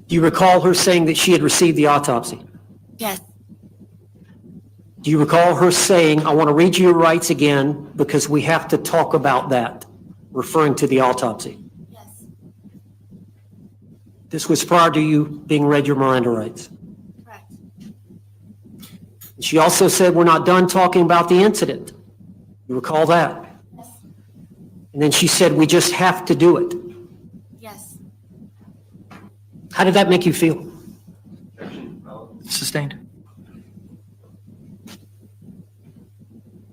Do you recall her saying that she had received the autopsy? Yes. Do you recall her saying, I want to read you your rights again because we have to talk about that, referring to the autopsy? Yes. This was prior to you being read your Miranda rights. Correct. She also said, we're not done talking about the incident. You recall that? Yes. And then she said, we just have to do it. Yes. How did that make you feel? Sustained.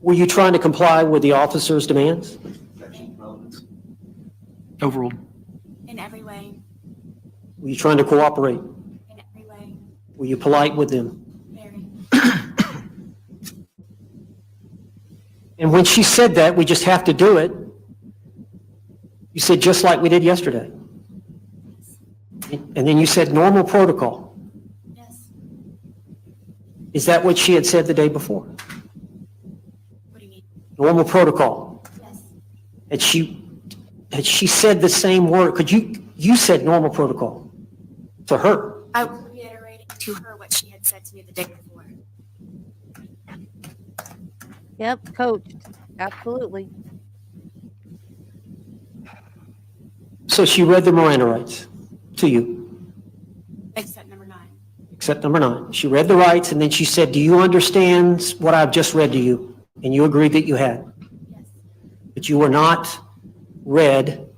Were you trying to comply with the officer's demands? Overruled. In every way. Were you trying to cooperate? In every way. Were you polite with them? Very. And when she said that, we just have to do it, you said, just like we did yesterday. And then you said normal protocol. Yes. Is that what she had said the day before? What do you mean? Normal protocol. Yes. Had she said the same word? Could you said normal protocol to her? I was reiterating to her what she had said to me the day before. Yep, coached. Absolutely. So she read the Miranda rights to you, Except number 9. except number 9. She read the rights and then she said, do you understand what I've just read to you? And you agreed that you had. Yes. But you were not read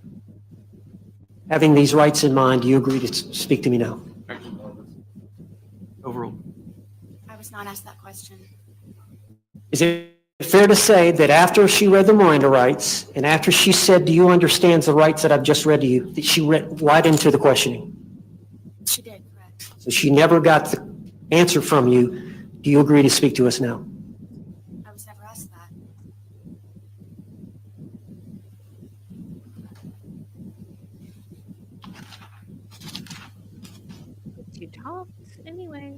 having these rights in mind. Do you agree to speak to me now? Overruled. I was not asked that question. Is it fair to say that after she read the Miranda rights and after she said, do you understand the rights that I've just read to you, that she read right into the questioning? She did, correct. So she never got the answer from you. Do you agree to speak to us now? I was never asked that. You talked anyway.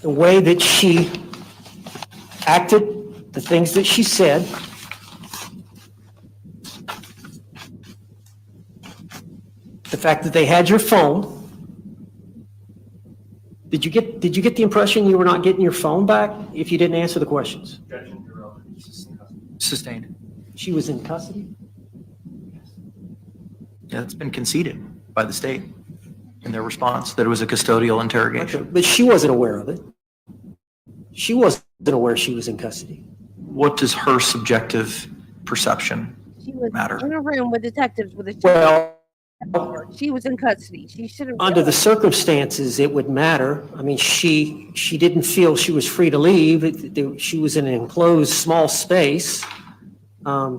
The way that she acted, the things that she said, the fact that they had your phone. Did you get the impression you were not getting your phone back if you didn't answer the questions? Sustained. She was in custody? Yeah, that's been conceded by the state in their response, that it was a custodial interrogation. Okay, but she wasn't aware of it. She wasn't aware she was in custody. What does her subjective perception She was matter? in a room with detectives with a Well, she was in custody. She should have. under the circumstances, it would matter. I mean, she didn't feel she was free to leave. She was in an enclosed, small space.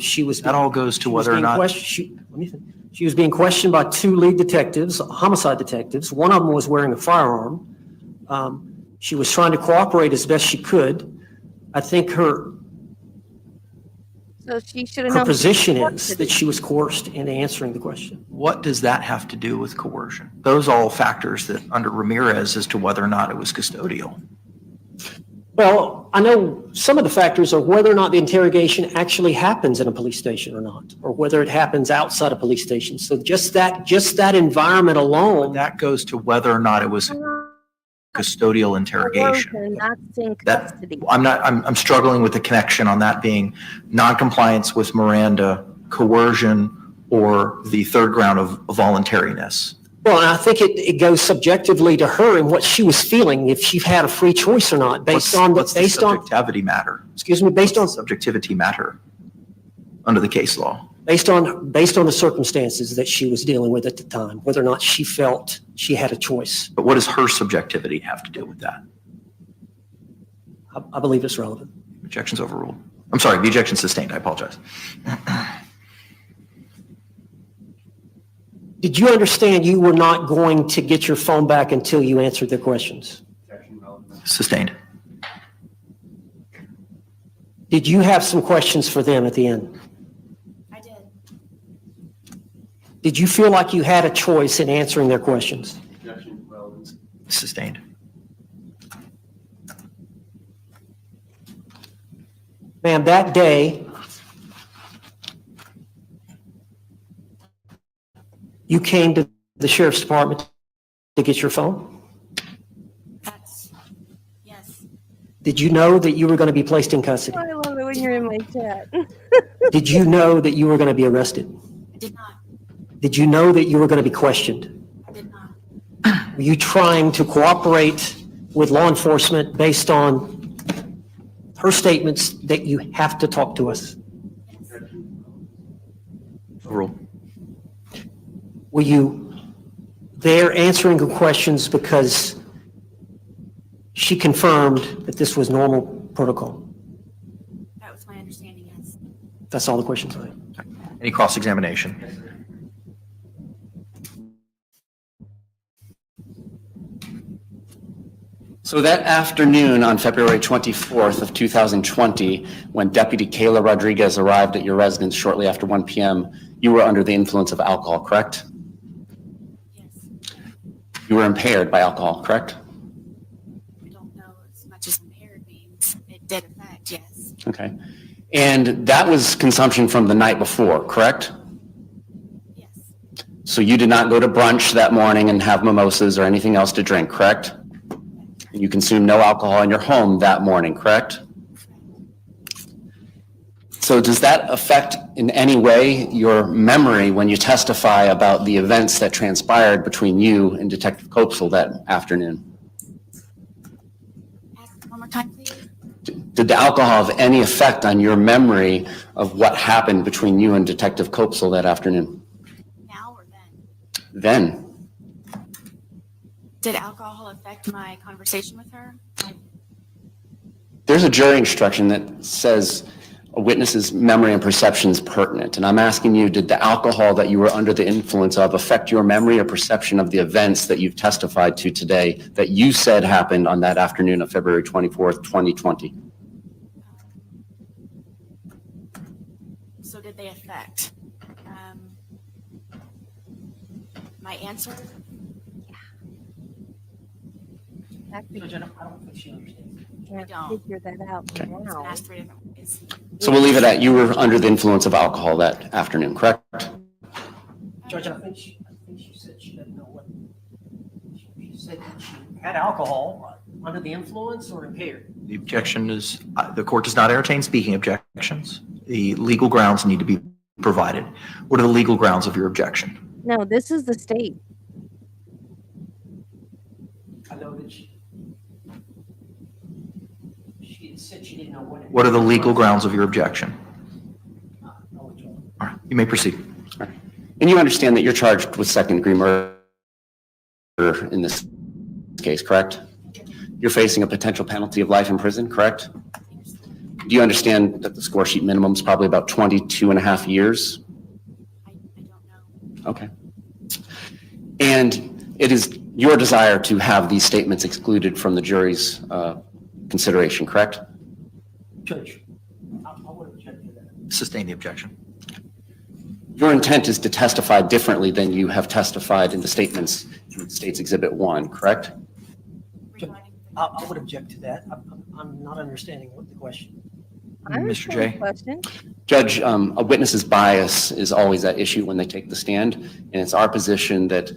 She was. That all goes to whether or not. She was being questioned by 2 lead detectives, homicide detectives. One of them was wearing a firearm. She was trying to cooperate as best she could. I think her So she should have known. position is that she was coerced into answering the question. What does that have to do with coercion? Those are all factors that under Ramirez as to whether or not it was custodial. Well, I know some of the factors are whether or not the interrogation actually happens in a police station or not, or whether it happens outside a police station. So just that environment alone. That goes to whether or not it was custodial interrogation. That's in That, custody. I'm struggling with the connection on that being noncompliance with Miranda, coercion, or the third ground of voluntariness. Well, and I think it goes subjectively to her and what she was feeling, if she had a free choice or not, based on subjectivity matter? Excuse me, based on Subjectivity matter under the case law. based on the circumstances that she was dealing with at the time, whether or not she felt she had a choice. But what does her subjectivity have to do with that? I believe it's relevant. Objections overruled. I'm sorry, the objection sustained. I apologize. Did you understand you were not going to get your phone back until you answered their questions? Sustained. Did you have some questions for them at the end? I did. Did you feel like you had a choice in answering their questions? Sustained. Ma'am, that day, you came to the sheriff's department to get your phone? That's, yes. Did you know that you were going to be placed in custody? I love it when you're in my chat. Did you know that you were going to be arrested? I did not. Did you know that you were going to be questioned? I did not. Were you trying to cooperate with law enforcement based on her statements that you have to talk to us? Overruled. Were you there answering the questions because she confirmed that this was normal protocol? That was my understanding, yes. That's all the questions I have. Any cross-examination? So that afternoon on February 24th of 2020, when Deputy Kayla Rodriguez arrived at your residence shortly after 1 p.m., you were under the influence of alcohol, correct? Yes. You were impaired by alcohol, correct? I don't know as much as impaired means. It did affect, yes. Okay. And that was consumption from the night before, correct? Yes. So you did not go to brunch that morning and have mimosas or anything else to drink, correct? And you consumed no alcohol in your home that morning, correct? So does that affect in any way your memory when you testify about the events that transpired between you and Detective Copesel that afternoon? Ask one more time, please. Did the alcohol have any effect on your memory of what happened between you and Detective Copesel that afternoon? Now or then? Then. Did alcohol affect my conversation with her? There's a jury instruction that says a witness's memory and perception is pertinent. And I'm asking you, did the alcohol that you were under the influence of affect your memory or perception of the events that you've testified to today that you said happened on that afternoon of February 24th, 2020? So did they affect my answer? Judge, I don't think she understands. Can't don't. figure that out Okay. It's been now. asked 3 different ways. So we'll leave it at you were under the influence of alcohol that afternoon, correct? Judge, I think she said she didn't know what, she said that she had alcohol under the influence or impaired. The objection is, the court does not entertain speaking objections. The legal grounds need to be provided. What are the legal grounds of your objection? No, this is the state. I know that she said she didn't know what it. What are the legal grounds of your objection? Know which one. All right, you may proceed. And you understand that you're charged with second-degree murder in this case, correct? You're facing a potential penalty of life in prison, correct? Do you understand that the score sheet minimum is probably about 22 and a half years? I don't know. Okay. And it is your desire to have these statements excluded from the jury's consideration, correct? Judge, I would object to that. Sustain the objection. Your intent is to testify differently than you have testified in the statements in State's Exhibit 1, correct? Regarding I would object to that. I'm not understanding what the question. I Mr. understand J. the question. Judge, a witness's bias is always at issue when they take the stand, and it's our position that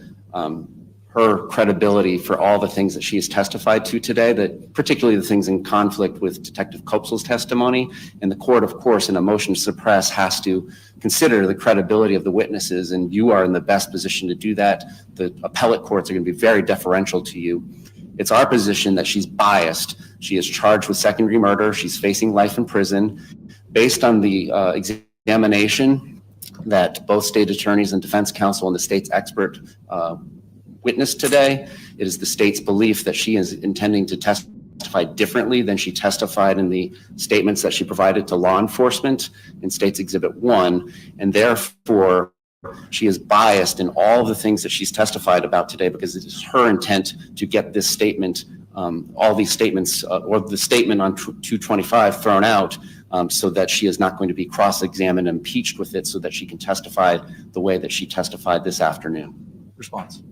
her credibility for all the things that she has testified to today, that particularly the things in conflict with Detective Copesel's testimony, and the court, of course, in a motion to suppress has to consider the credibility of the witnesses, and you are in the best position to do that. The appellate courts are going to be very deferential to you. It's our position that she's biased. She is charged with second-degree murder. She's facing life in prison. Based on the examination that both state attorneys and defense counsel and the state's expert witnessed today, it is the state's belief that she is intending to testify testified differently than she testified in the statements that she provided to law enforcement in State's Exhibit 1, and therefore she is biased in all the things that she's testified about today because it is her intent to get this statement, all these statements, or the statement on 225 thrown out so that she is not going to be cross-examined and impeached with it so that she can testify the way that she testified this afternoon. Response.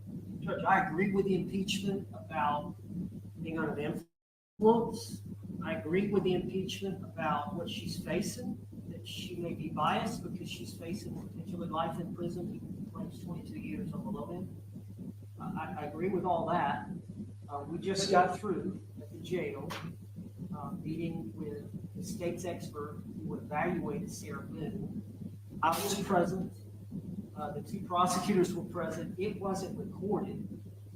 Judge, I agree with the impeachment about being under the influence. I agree with the impeachment about what she's facing, that she may be biased because she's facing potentially life in prison, even claims 22 years on the low end. I agree with all that. We just got through at the jail meeting with the state's expert who evaluated Sarah Boone. I was present. The two prosecutors were present. It wasn't recorded.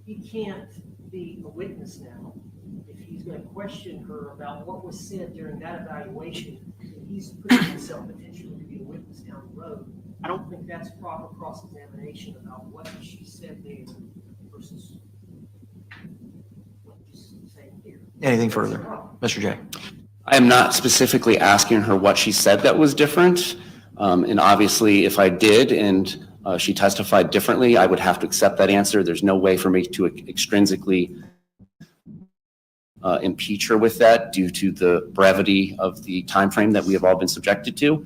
He can't be a witness now. If he's going to question her about what was said during that evaluation, he's putting himself potentially to be a witness down the road. I don't think that's proper cross-examination about what she said there versus what she's saying here. Anything further? Mr. J. I am not specifically asking her what she said that was different. And obviously, if I did and she testified differently, I would have to accept that answer. There's no way for me to extrinsically impeach her with that due to the brevity of the time frame that we have all been subjected to.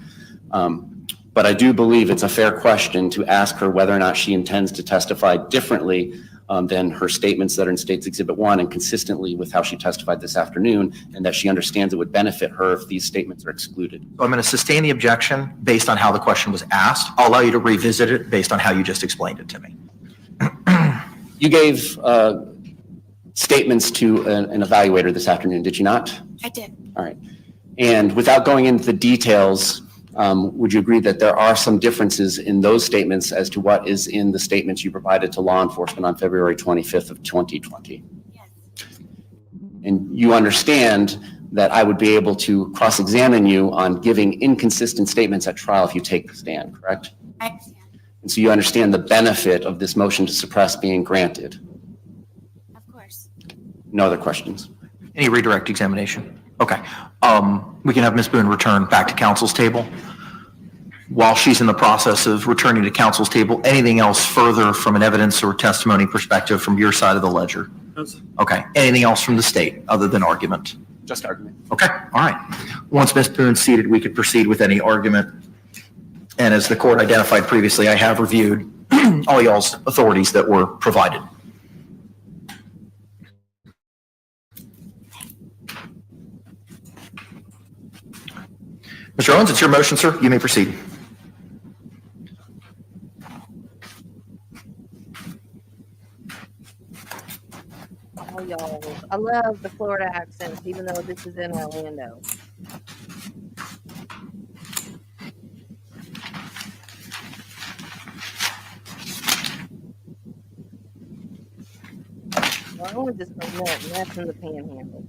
But I do believe it's a fair question to ask her whether or not she intends to testify differently than her statements that are in State's Exhibit 1 and consistently with how she testified this afternoon, and that she understands it would benefit her if these statements are excluded. So I'm going to sustain the objection based on how the question was asked. I'll allow you to revisit it based on how you just explained it to me. You gave statements to an evaluator this afternoon, did you not? I did. All right. And without going into the details, would you agree that there are some differences in those statements as to what is in the statements you provided to law enforcement on February 25th of 2020? Yes. And you understand that I would be able to cross-examine you on giving inconsistent statements at trial if you take the stand, correct? I understand. And so you understand the benefit of this motion to suppress being granted. Of course. No other questions? Any redirect examination? Okay. We can have Ms. Boone return back to counsel's table. While she's in the process of returning to counsel's table, anything else further from an evidence or testimony perspective from your side of the ledger? No, sir. Okay. Anything else from the state other than argument? Just argument. Okay. All right. Once Ms. Boone's seated, we could proceed with any argument. And as the court identified previously, I have reviewed all y'all's authorities that were provided. Mr. Owens, it's your motion, sir. You may proceed. Oh, y'all. I love the Florida accents, even though this is in Orlando. Well, I want to just admit, that's in the panhandle.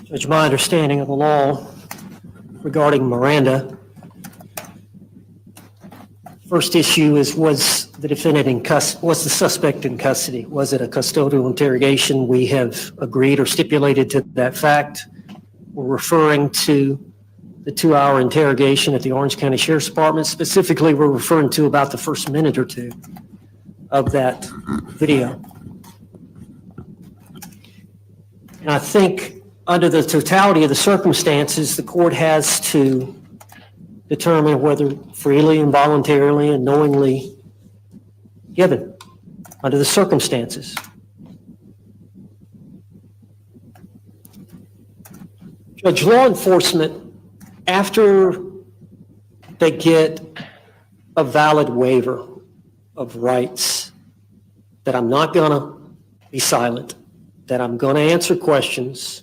Judge, my understanding of the law regarding Miranda, first issue is, was the defendant in custody, was the suspect in custody? Was it a custodial interrogation? We have agreed or stipulated to that fact. We're referring to the 2-hour interrogation at the Orange County Sheriff's Department. Specifically, we're referring to about the first minute or two of that video. And I think under the totality of the circumstances, the court has to determine whether freely and voluntarily and knowingly given under the circumstances. Judge, law enforcement, after they get a valid waiver of rights, that I'm not going to be silent, that I'm going to answer questions,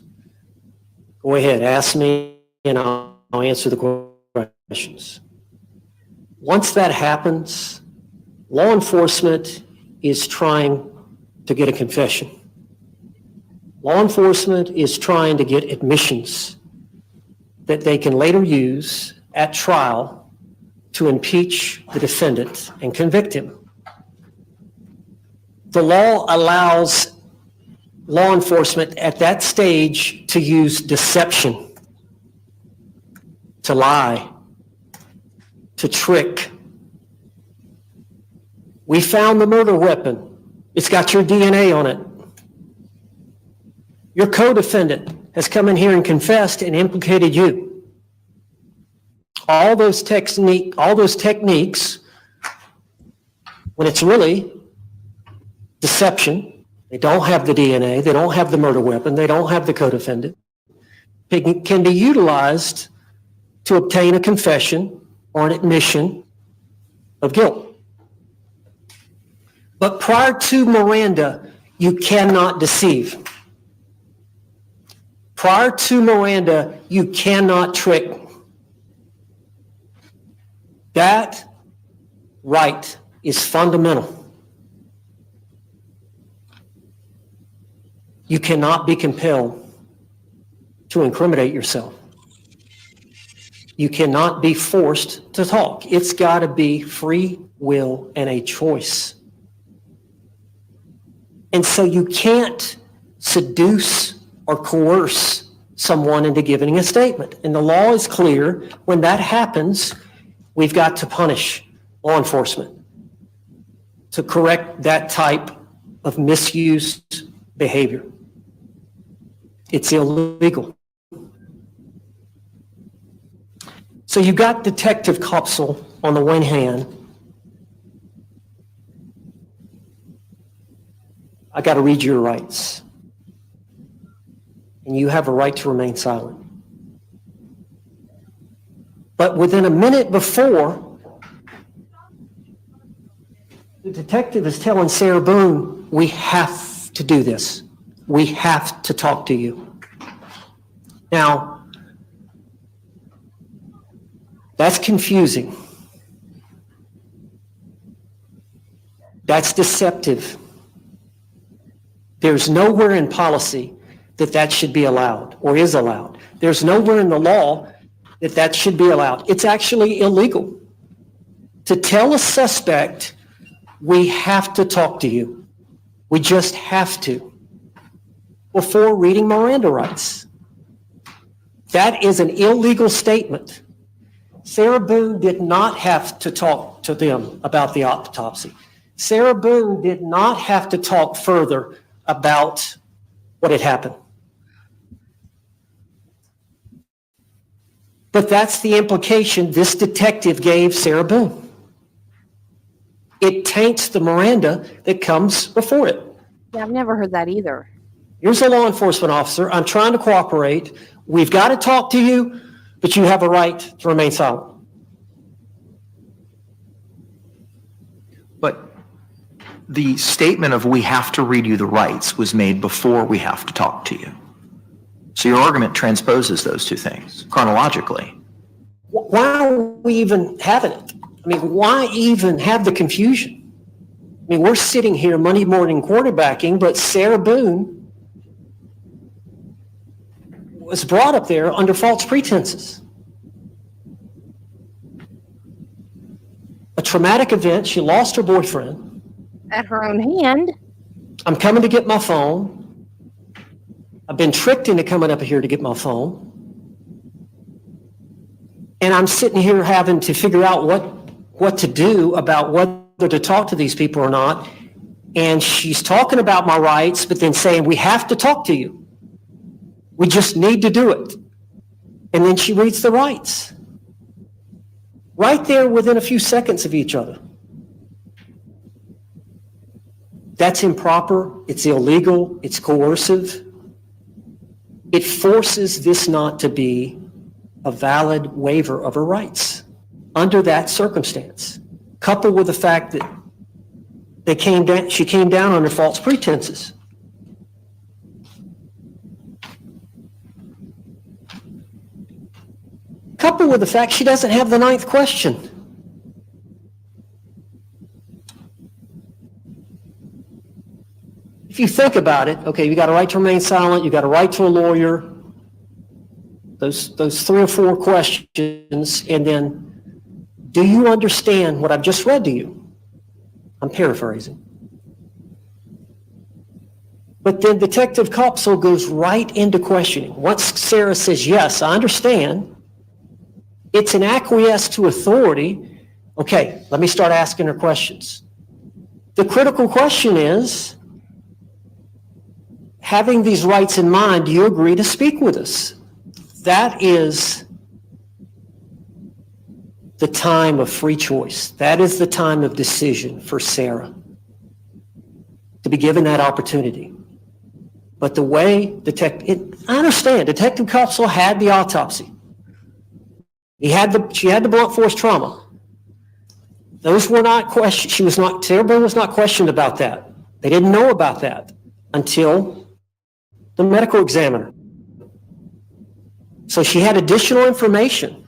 go ahead, ask me, and I'll answer the questions. Once that happens, law enforcement is trying to get a confession. Law enforcement is trying to get admissions that they can later use at trial to impeach the defendant and convict him. The law allows law enforcement at that stage to use deception, to lie, to trick. We found the murder weapon. It's got your DNA on it. Your co-defendant has come in here and confessed and implicated you. All those techniques, when it's really deception, they don't have the DNA, they don't have the murder weapon, they don't have the co-defendant, can be utilized to obtain a confession or an admission of guilt. But prior to Miranda, you cannot deceive. Prior to Miranda, you cannot trick. That right is fundamental. You cannot be compelled to incriminate yourself. You cannot be forced to talk. It's got to be free will and a choice. And so you can't seduce or coerce someone into giving a statement. And the law is clear. When that happens, we've got to punish law enforcement to correct that type of misused behavior. It's illegal. So you got Detective Kopsel on the one hand. I got to read your rights. And you have a right to remain silent. But within a minute before, the detective is telling Sarah Boone, we have to do this. We have to talk to you. Now, that's confusing. That's deceptive. There's nowhere in policy that that should be allowed or is allowed. There's nowhere in the law that that should be allowed. It's actually illegal to tell a suspect, we have to talk to you. We just have to, before reading Miranda rights. That is an illegal statement. Sarah Boone did not have to talk to them about the autopsy. Sarah Boone did not have to talk further about what had happened. But that's the implication this detective gave Sarah Boone. It taints the Miranda that comes before it. Yeah, I've never heard that either. Here's a law enforcement officer. I'm trying to cooperate. We've got to talk to you, but you have a right to remain silent. But the statement of we have to read you the rights was made before we have to talk to you. So your argument transposes those two things chronologically. Why are we even having it? I mean, why even have the confusion? I mean, we're sitting here Monday morning quarterbacking, but Sarah Boone was brought up there under false pretenses. A traumatic event, she lost her boyfriend. At her own hand. I'm coming to get my phone. I've been tricked into coming up here to get my phone. And I'm sitting here having to figure out what to do about whether to talk to these people or not. And she's talking about my rights, but then saying, we have to talk to you. We just need to do it. And then she reads the rights. Right there within a few seconds of each other. That's improper, it's illegal, it's coercive. It forces this not to be a valid waiver of her rights under that circumstance, coupled with the fact that she came down under false pretenses. Coupled with the fact she doesn't have the ninth question. If you think about it, okay, you got a right to remain silent, you got a right to a lawyer, those 3 or 4 questions, and then, do you understand what I've just read to you? I'm paraphrasing. But then Detective Copsall goes right into questioning. Once Sarah says, yes, I understand, it's an acquiesce to authority. Okay, let me start asking her questions. The critical question is, having these rights in mind, do you agree to speak with us? That is the time of free choice. That is the time of decision for Sarah, to be given that opportunity. But the way I understand, Detective Copsall had the autopsy. She had the blunt force trauma. Those were not questioned. Sarah Boone was not questioned about that. They didn't know about that until the medical examiner. So she had additional information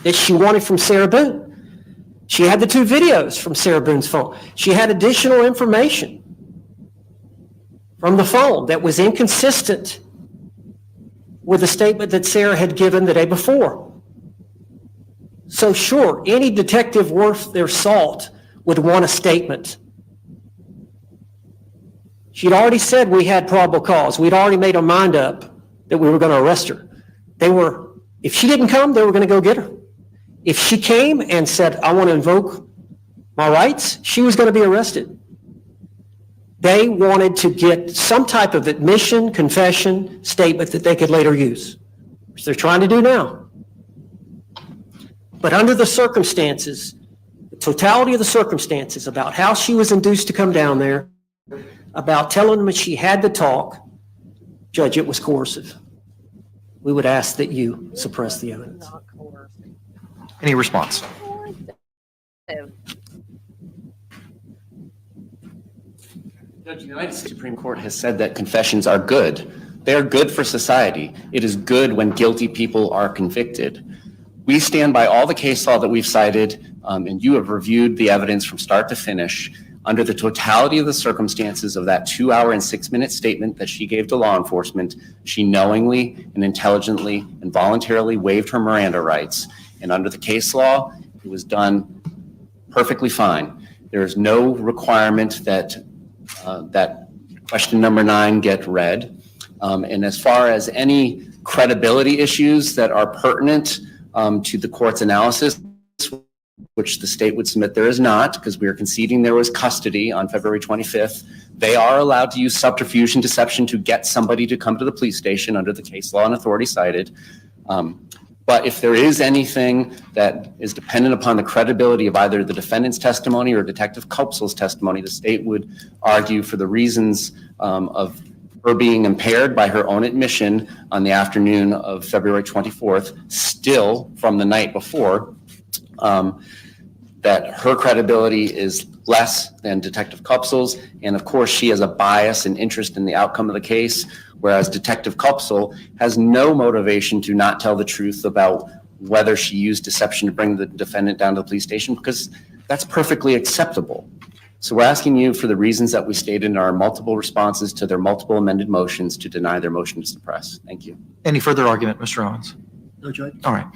that she wanted from Sarah Boone. She had the 2 videos from Sarah Boone's phone. She had additional information from the phone that was inconsistent with the statement that Sarah had given the day before. So sure, any detective worth their salt would want a statement. She'd already said we had probable cause. We'd already made our mind up that we were going to arrest her. If she didn't come, they were going to go get her. If she came and said, I want to invoke my rights, she was going to be arrested. They wanted to get some type of admission, confession, statement that they could later use, which they're trying to do now. But under the circumstances, the totality of the circumstances about how she was induced to come down there, about telling them she had to talk, Judge, it was coercive. We would ask that you suppress the evidence. Not coercive. Any response? Judge, the United States Supreme Court has said that confessions are good. They are good for society. It is good when guilty people are convicted. We stand by all the case law that we've cited, and you have reviewed the evidence from start to finish. Under the totality of the circumstances of that 2-hour and 6-minute statement that she gave to law enforcement, she knowingly and intelligently and voluntarily waived her Miranda rights. And under the case law, it was done perfectly fine. There is no requirement that that question number 9 get read. And as far as any credibility issues that are pertinent to the court's analysis, which the state would submit there is not, because we are conceding there was custody on February 25th. They are allowed to use subterfuge and deception to get somebody to come to the police station under the case law and authority cited. But if there is anything that is dependent upon the credibility of either the defendant's testimony or Detective Copsall's testimony, the state would argue for the reasons of her being impaired by her own admission on the afternoon of February 24th, still from the night before, that her credibility is less than Detective Copsall's. And of course, she has a bias and interest in the outcome of the case, whereas Detective Copsall has no motivation to not tell the truth about whether she used deception to bring the defendant down to the police station, because that's perfectly acceptable. So we're asking you, for the reasons that we stated in our multiple responses to their multiple amended motions, to deny their motion to suppress. Thank you. Any further argument, Mr. Owens? No, Judge. All right.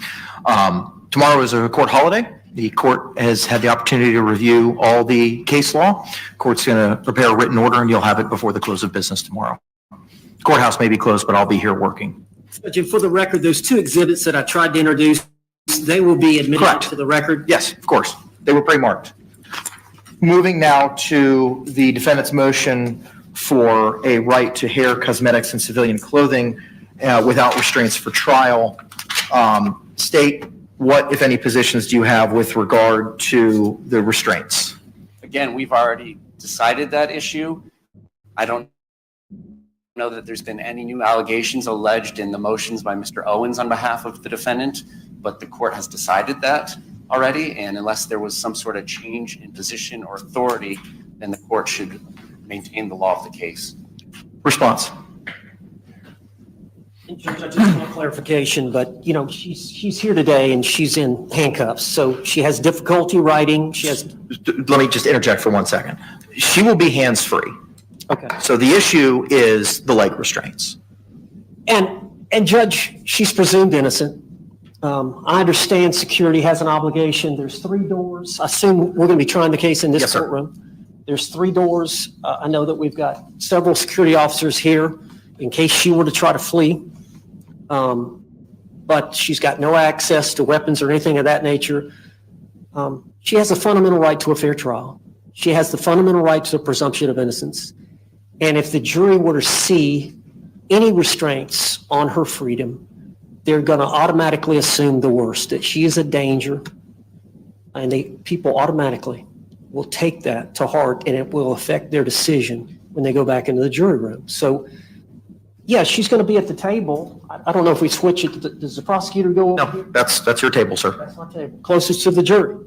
Tomorrow is a court holiday. The court has had the opportunity to review all the case law. Court's going to prepare a written order, and you'll have it before the close of business tomorrow. Courthouse may be closed, but I'll be here working. Judge, for the record, those 2 exhibits that I tried to introduce, they will be admitted Correct. to the record. Yes, of course. They were pre-marked. Moving now to the defendant's motion for a right to hair, cosmetics, and civilian clothing without restraints for trial. State, what, if any, positions do you have with regard to the restraints? Again, we've already decided that issue. I don't know that there's been any new allegations alleged in the motions by Mr. Owens on behalf of the defendant, but the court has decided that already, and unless there was some sort of change in position or authority, then the court should maintain the law of the case. Response. Judge, I just want clarification, but, you know, she's here today and she's in handcuffs, so she has difficulty writing. Let me just interject for 1 second. She will be hands-free. Okay. So the issue is the leg restraints. And Judge, she's presumed innocent. I understand security has an obligation. There's 3 doors. I assume we're going to be trying the case in this Yes, sir. courtroom. There's 3 doors. I know that we've got several security officers here in case she were to try to flee. But she's got no access to weapons or anything of that nature. She has a fundamental right to a fair trial. She has the fundamental right to a presumption of innocence. And if the jury were to see any restraints on her freedom, they're going to automatically assume the worst, that she is a danger. And people automatically will take that to heart, and it will affect their decision when they go back into the jury room. So, yeah, she's going to be at the table. I don't know if we switch it. Does the prosecutor go over here? No, that's your table, sir. That's my table, closest to the jury.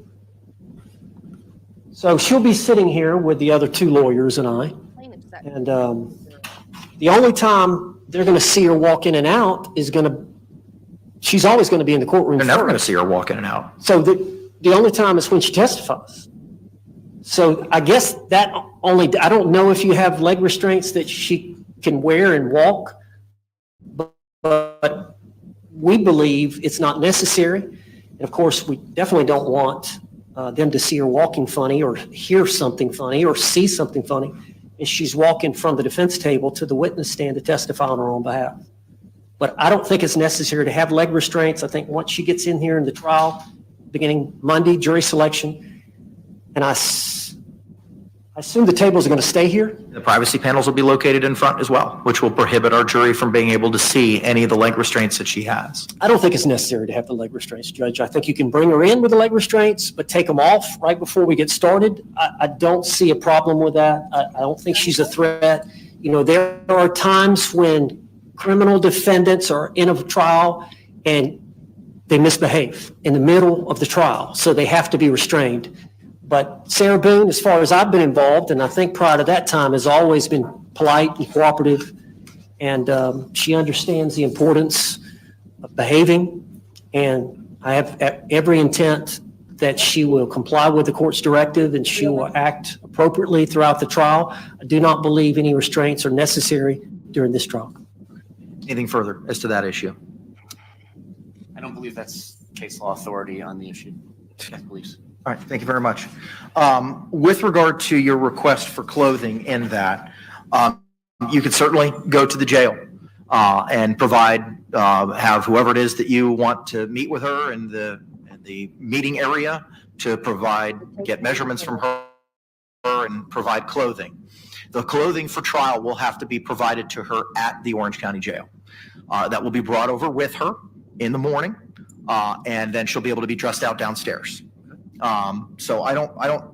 So she'll be sitting here with the other 2 lawyers and I. And the only time they're going to see her walk in and out is she's always going to be in the courtroom. They're never going to see her walk in and out. So the only time is when she testifies. So I guess I don't know if you have leg restraints that she can wear and walk, but we believe it's not necessary. And of course, we definitely don't want them to see her walking funny or hear something funny or see something funny as she's walking from the defense table to the witness stand to testify on her own behalf. But I don't think it's necessary to have leg restraints. I think once she gets in here in the trial, beginning Monday, jury selection, and I assume the tables are going to stay here. The privacy panels will be located in front as well, which will prohibit our jury from being able to see any of the leg restraints that she has. I don't think it's necessary to have the leg restraints, Judge. I think you can bring her in with the leg restraints, but take them off right before we get started. I don't see a problem with that. I don't think she's a threat. You know, there are times when criminal defendants are in a trial and they misbehave in the middle of the trial, so they have to be restrained. But Sarah Boone, as far as I've been involved, and I think prior to that time, has always been polite and cooperative, and she understands the importance of behaving, and I have every intent that she will comply with the court's directive and she will act appropriately throughout the trial. I do not believe any restraints are necessary during this trial. Anything further as to that issue? I don't believe that's case law authority on the issue. Please. All right, thank you very much. With regard to your request for clothing in that, you could certainly go to the jail and have whoever it is that you want to meet with her in the meeting area to get measurements from her and provide clothing. The clothing for trial will have to be provided to her at the Orange County Jail. That will be brought over with her in the morning, and then she'll be able to be dressed out downstairs. So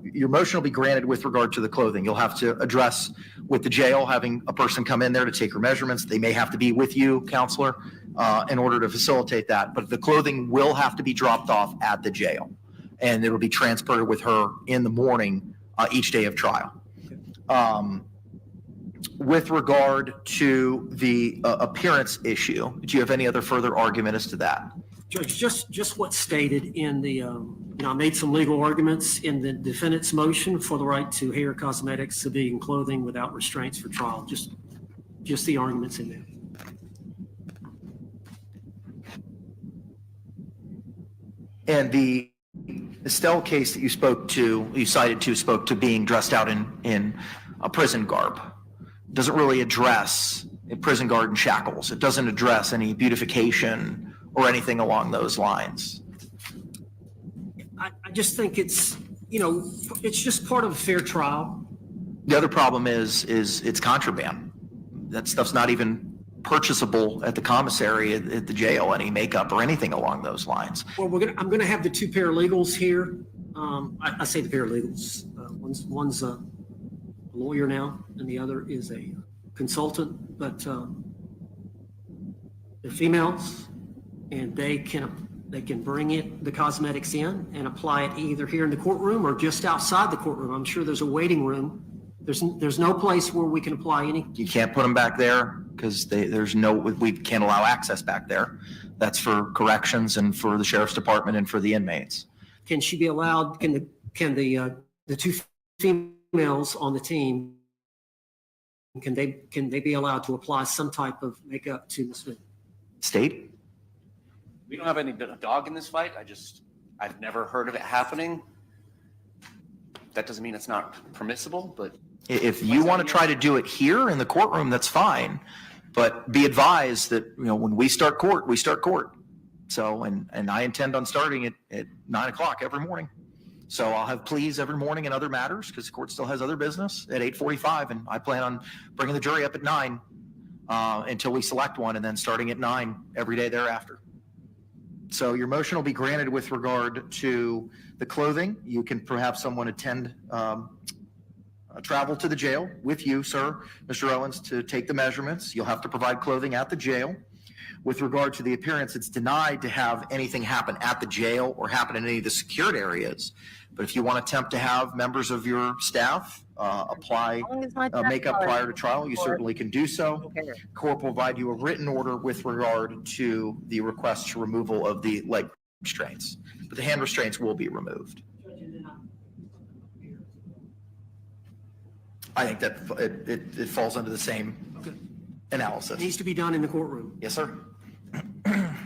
your motion will be granted with regard to the clothing. You'll have to address with the jail, having a person come in there to take her measurements. They may have to be with you, counselor, in order to facilitate that. But the clothing will have to be dropped off at the jail, and it will be transported with her in the morning each day of trial. With regard to the appearance issue, do you have any other further argument as to that? Judge, just what's stated in the, I made some legal arguments in the defendant's motion for the right to hair, cosmetics, civilian clothing without restraints for trial. Just the arguments in there. And the Estelle case that you spoke to being dressed out in a prison garb. Doesn't really address a prison guard in shackles. It doesn't address any beautification or anything along those lines. I just think it's just part of a fair trial. The other problem is it's contraband. That stuff's not even purchasable at the commissary at the jail, any makeup or anything along those lines. Well, I'm going to have the 2 paralegals here. I say the paralegals. One's a lawyer now, and the other is a consultant, but they're females, and they can bring the cosmetics in and apply it either here in the courtroom or just outside the courtroom. I'm sure there's a waiting room. There's no place where we can apply any. You can't put them back there because we can't allow access back there. That's for corrections and for the sheriff's department and for the inmates. Can she be allowed? Can the 2 females on the team, can they be allowed to apply some type of makeup to Ms. Boone? State? We don't have any dog in this fight. I've never heard of it happening. That doesn't mean it's not permissible, but If you want to try to do it here in the courtroom, that's fine. But be advised that, when we start court, we start court. So, and I intend on starting it at 9 o'clock every morning. So I'll have pleas every morning in other matters because the court still has other business at 8:45. And I plan on bringing the jury up at 9 until we select one, and then starting at 9 every day thereafter. So your motion will be granted with regard to the clothing. You can have someone attend travel to the jail with you, sir, Mr. Owens, to take the measurements. You'll have to provide clothing at the jail. With regard to the appearance, it's denied to have anything happen at the jail or happen in any of the secured areas. But if you want to attempt to have members of your staff apply As long as my dress makeup code prior to trial, you is certainly can do so. okay. Court will provide you a written order with regard to the request for removal of the leg restraints. But the hand restraints will be removed. I think that it falls under the same analysis. It needs to be done in the courtroom. Yes, sir. And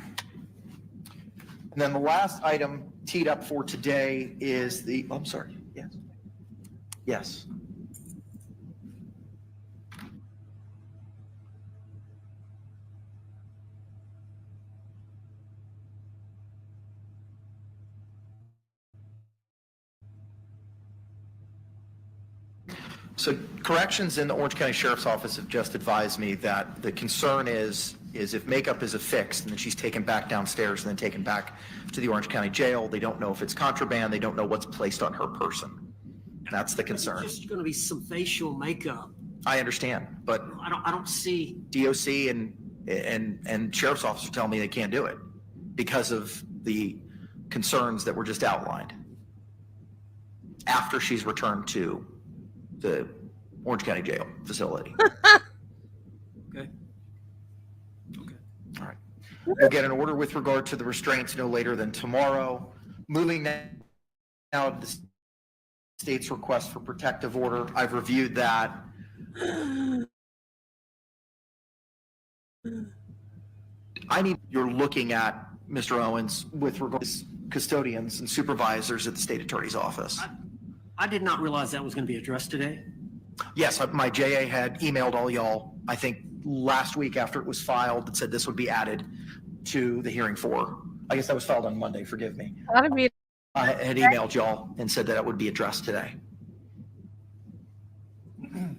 then the last item teed up for today is I'm sorry, yes. Yes. So corrections in the Orange County Sheriff's Office have just advised me that the concern is if makeup is affixed and then she's taken back downstairs and then taken back to the Orange County Jail, they don't know if it's contraband, they don't know what's placed on her person. That's the concern. There's just going to be some facial makeup. I understand, but I don't see. DOC and Sheriff's Office are telling me they can't do it because of the concerns that were just outlined after she's returned to the Orange County Jail facility. Okay. All right. We'll get an order with regard to the restraints no later than tomorrow. Moving now to the state's request for protective order. I've reviewed that. You're looking at, Mr. Owens, with regard to custodians and supervisors at the state attorney's office. I did not realize that was going to be addressed today. Yes, my JA had emailed all y'all, I think last week after it was filed, that said this would be added to the hearing for. I guess that was filed on Monday, forgive me. That'd be I had emailed y'all and said that it would be addressed today. That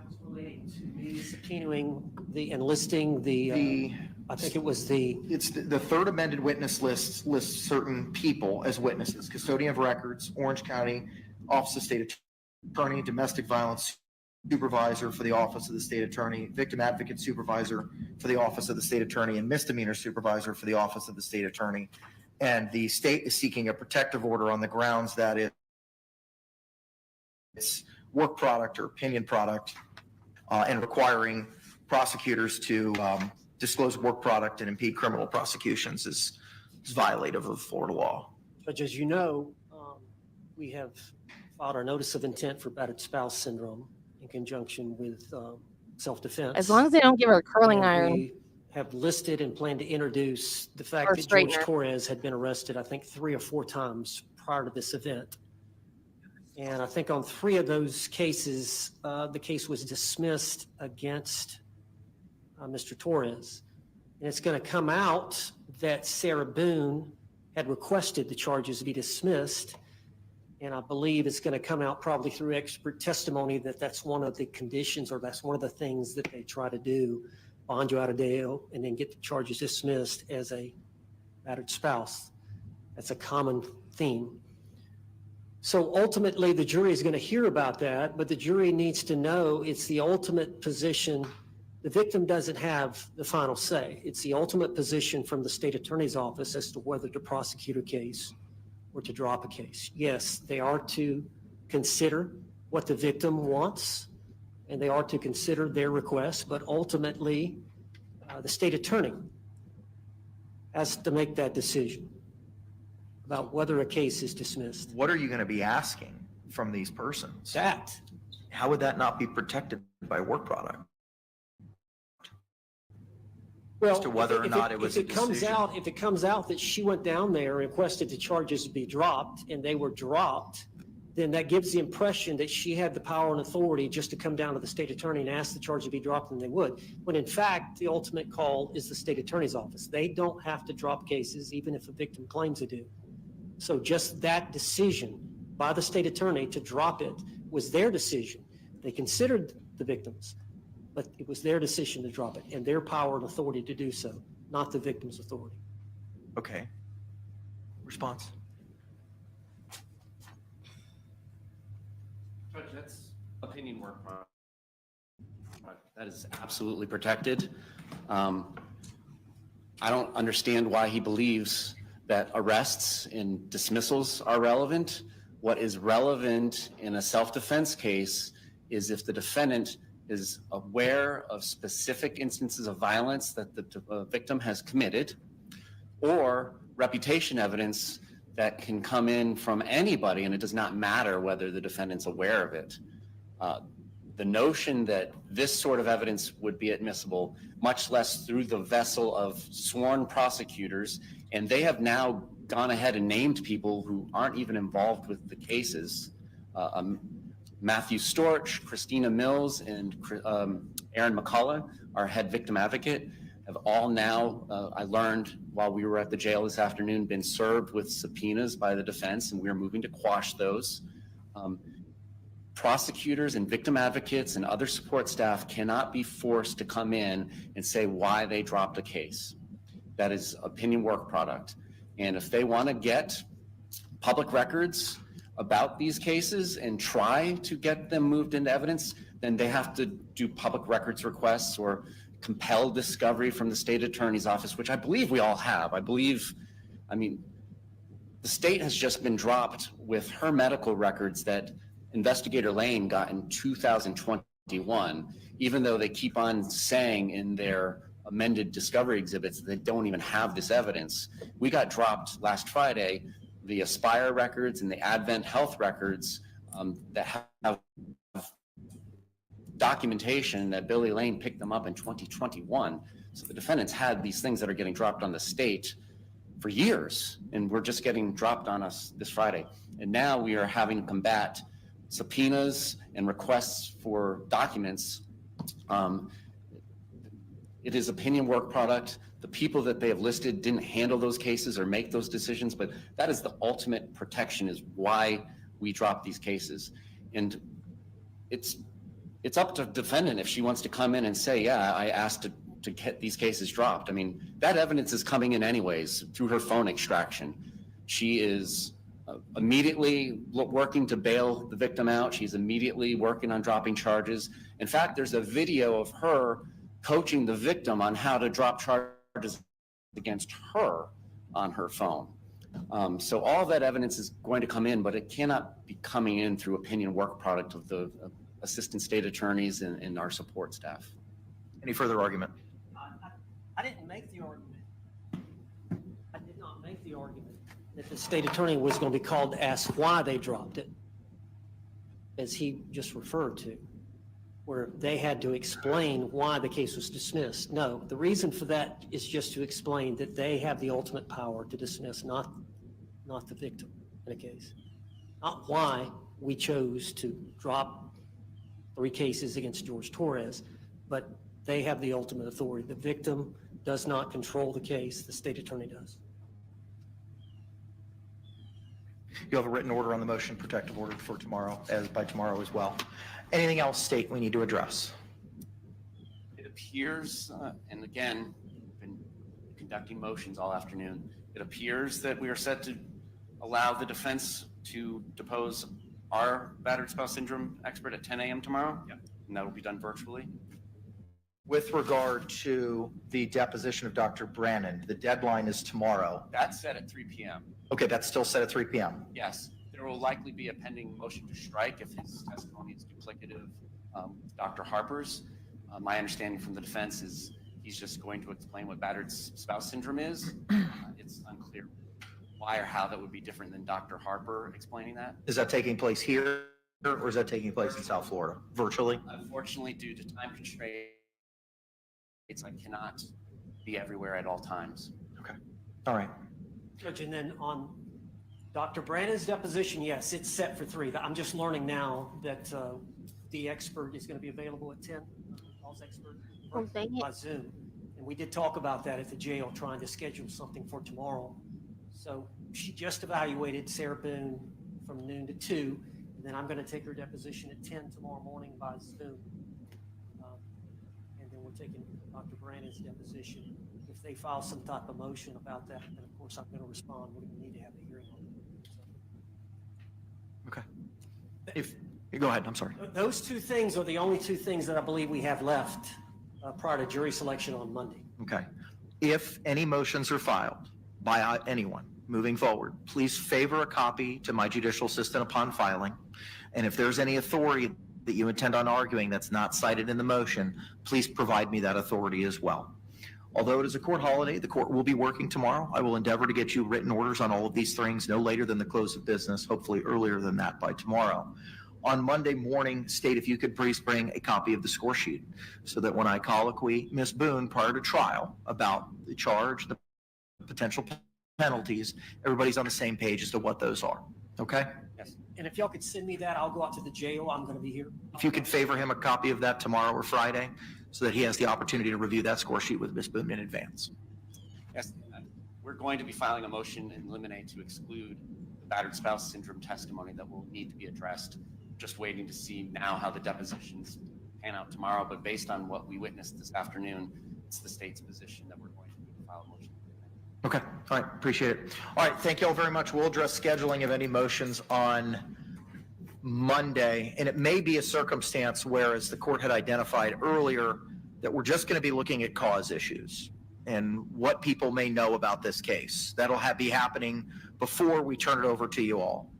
was relating to me subpoenaing the enlisting the I think it was It's the third amended witness list lists certain people as witnesses: custodian of records, Orange County Office of State Attorney, domestic violence supervisor for the Office of the State Attorney, victim advocate supervisor for the Office of the State Attorney, and misdemeanor supervisor for the Office of the State Attorney. And the state is seeking a protective order on the grounds that it's work product or opinion product, and requiring prosecutors to disclose work product and impede criminal prosecutions is violative of Florida law. Judge, as you know, we have filed our notice of intent for battered spouse syndrome in conjunction with self-defense. as long as they don't give her a curling And iron. we have listed and plan to introduce the fact Or that George straightener. Torres had been arrested, I think, 3 or 4 times prior to this event. And I think on 3 of those cases, the case was dismissed against Mr. Torres. And it's going to come out that Sarah Boone had requested the charges be dismissed. And I believe it's going to come out probably through expert testimony that that's one of the conditions, or that's one of the things that they try to do, bond you out of jail and then get the charges dismissed as a battered spouse. That's a common theme. So ultimately, the jury is going to hear about that, but the jury needs to know it's the ultimate position. The victim doesn't have the final say. It's the ultimate position from the state attorney's office as to whether to prosecute a case or to drop a case. Yes, they are to consider what the victim wants, and they are to consider their request, but ultimately, the state attorney has to make that decision about whether a case is dismissed. What are you going to be asking from these persons? That, How would that not be protected by work product? as to whether or if not it was a if it comes decision. out, if it comes out that she went down there and requested the charges be dropped and they were dropped, then that gives the impression that she had the power and authority just to come down to the state attorney and ask the charge to be dropped, and they would. When in fact, the ultimate call is the state attorney's office. They don't have to drop cases, even if a victim claims they do. So just that decision by the state attorney to drop it was their decision. They considered the victims, but it was their decision to drop it and their power and authority to do so, not the victim's authority. Okay. Response? Judge, that's opinion work product. That is absolutely protected. I don't understand why he believes that arrests and dismissals are relevant. What is relevant in a self-defense case is if the defendant is aware of specific instances of violence that the victim has committed, or reputation evidence that can come in from anybody, and it does not matter whether the defendant's aware of it. The notion that this sort of evidence would be admissible, much less through the vessel of sworn prosecutors, and they have now gone ahead and named people who aren't even involved with the cases. Matthew Storch, Christina Mills, and Aaron McCullough, our head victim advocate, have all now, I learned while we were at the jail this afternoon, been served with subpoenas by the defense, and we are moving to quash those. Prosecutors and victim advocates and other support staff cannot be forced to come in and say why they dropped a case. That is opinion work product. And if they want to get public records about these cases and try to get them moved into evidence, then they have to do public records requests or compel discovery from the state attorney's office, which I believe we all have. I mean, the state has just been dropped with her medical records that Investigator Lane got in 2021, even though they keep on saying in their amended discovery exhibits that they don't even have this evidence. We got dropped last Friday, the Aspire records and the Advent Health records that have documentation that Billy Lane picked them up in 2021. So the defendants had these things that are getting dropped on the state for years, and we're just getting dropped on us this Friday. And now we are having to combat subpoenas and requests for documents. It is opinion work product. The people that they have listed didn't handle those cases or make those decisions, but that is the ultimate protection, is why we drop these cases. And it's up to the defendant if she wants to come in and say, yeah, I asked to get these cases dropped. I mean, that evidence is coming in anyways through her phone extraction. She is immediately working to bail the victim out. She's immediately working on dropping charges. In fact, there's a video of her coaching the victim on how to drop charges against her on her phone. So all that evidence is going to come in, but it cannot be coming in through opinion work product of the assistant state attorneys and our support staff. Any further argument? I didn't make the argument. I did not make the argument that the state attorney was going to be called to ask why they dropped it, as he just referred to, where they had to explain why the case was dismissed. No, the reason for that is just to explain that they have the ultimate power to dismiss, not the victim in a case. Not why we chose to drop 3 cases against George Torres, but they have the ultimate authority. The victim does not control the case, the state attorney does. You have a written order on the motion, protective order for tomorrow, by tomorrow as well. Anything else, state, we need to address? It appears, and again, we've been conducting motions all afternoon, it appears that we are set to allow the defense to depose our battered spouse syndrome expert at 10 a.m. tomorrow. Yeah. And that will be done virtually. With regard to the deposition of Dr. Brannon, the deadline is tomorrow. That's set at 3 p.m. Okay, that's still set at 3 p.m. Yes. There will likely be a pending motion to strike if his testimony is duplicative with Dr. Harper's. My understanding from the defense is he's just going to explain what battered spouse syndrome is. It's unclear why or how that would be different than Dr. Harper explaining that. Is that taking place here, or is that taking place in South Florida, virtually? Unfortunately, due to time constraints, I cannot be everywhere at all times. All right. Judge, and then on Dr. Brannan's deposition, yes, it's set for 3. I'm just learning now that the expert is going to be available at 10. Paul's expert Oh, dang by it. Zoom. And we did talk about that at the jail, trying to schedule something for tomorrow. So she just evaluated Sarah Boone from noon to 2, and then I'm going to take her deposition at 10 tomorrow morning by Zoom. And then we're taking Dr. Brannan's deposition. If they file some type of motion about that, then of course I'm going to respond. We're going to need to have a hearing on it. Okay. If go ahead, I'm sorry. Those 2 things are the only 2 things that I believe we have left prior to jury selection on Monday. Okay. If any motions are filed by anyone moving forward, please favor a copy to my judicial assistant upon filing. And if there's any authority that you intend on arguing that's not cited in the motion, please provide me that authority as well. Although it is a court holiday, the court will be working tomorrow. I will endeavor to get you written orders on all of these things no later than the close of business, hopefully earlier than that by tomorrow. On Monday morning, State, if you could please bring a copy of the score sheet so that when I colloquy Ms. Boone prior to trial about the charge, the potential penalties, everybody's on the same page as to what those are. Okay? Yes. And if y'all could send me that, I'll go out to the jail. I'm going to be here. If you could favor him a copy of that tomorrow or Friday so that he has the opportunity to review that score sheet with Ms. Boone in advance. Yes, we're going to be filing a motion in limine to exclude the battered spouse syndrome testimony that will need to be addressed. Just waiting to see now how the depositions pan out tomorrow, but based on what we witnessed this afternoon, it's the state's position that we're going to file a motion. Okay. All right. Appreciate it. All right. Thank you all very much. We'll address scheduling of any motions on Monday. And it may be a circumstance where, as the court had identified earlier, that we're just going to be looking at cause issues and what people may know about this case. That'll be happening before we turn it over to you all,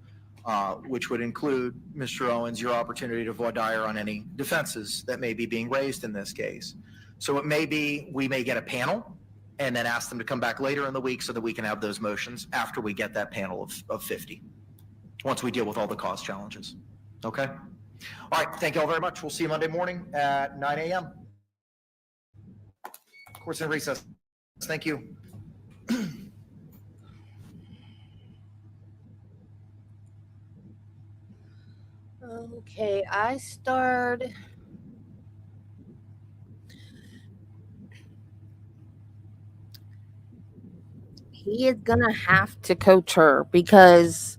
which would include, Mr. Owens, your opportunity to voir dire on any defenses that may be being raised in this case. So it may be we may get a panel and then ask them to come back later in the week so that we can have those motions after we get that panel of 50, once we deal with all the cause challenges. Okay? All right. Thank you all very much. We'll see you Monday morning at 9 a.m. Court's in recess. Thank you. Okay, I starred. He is gonna have to coach her because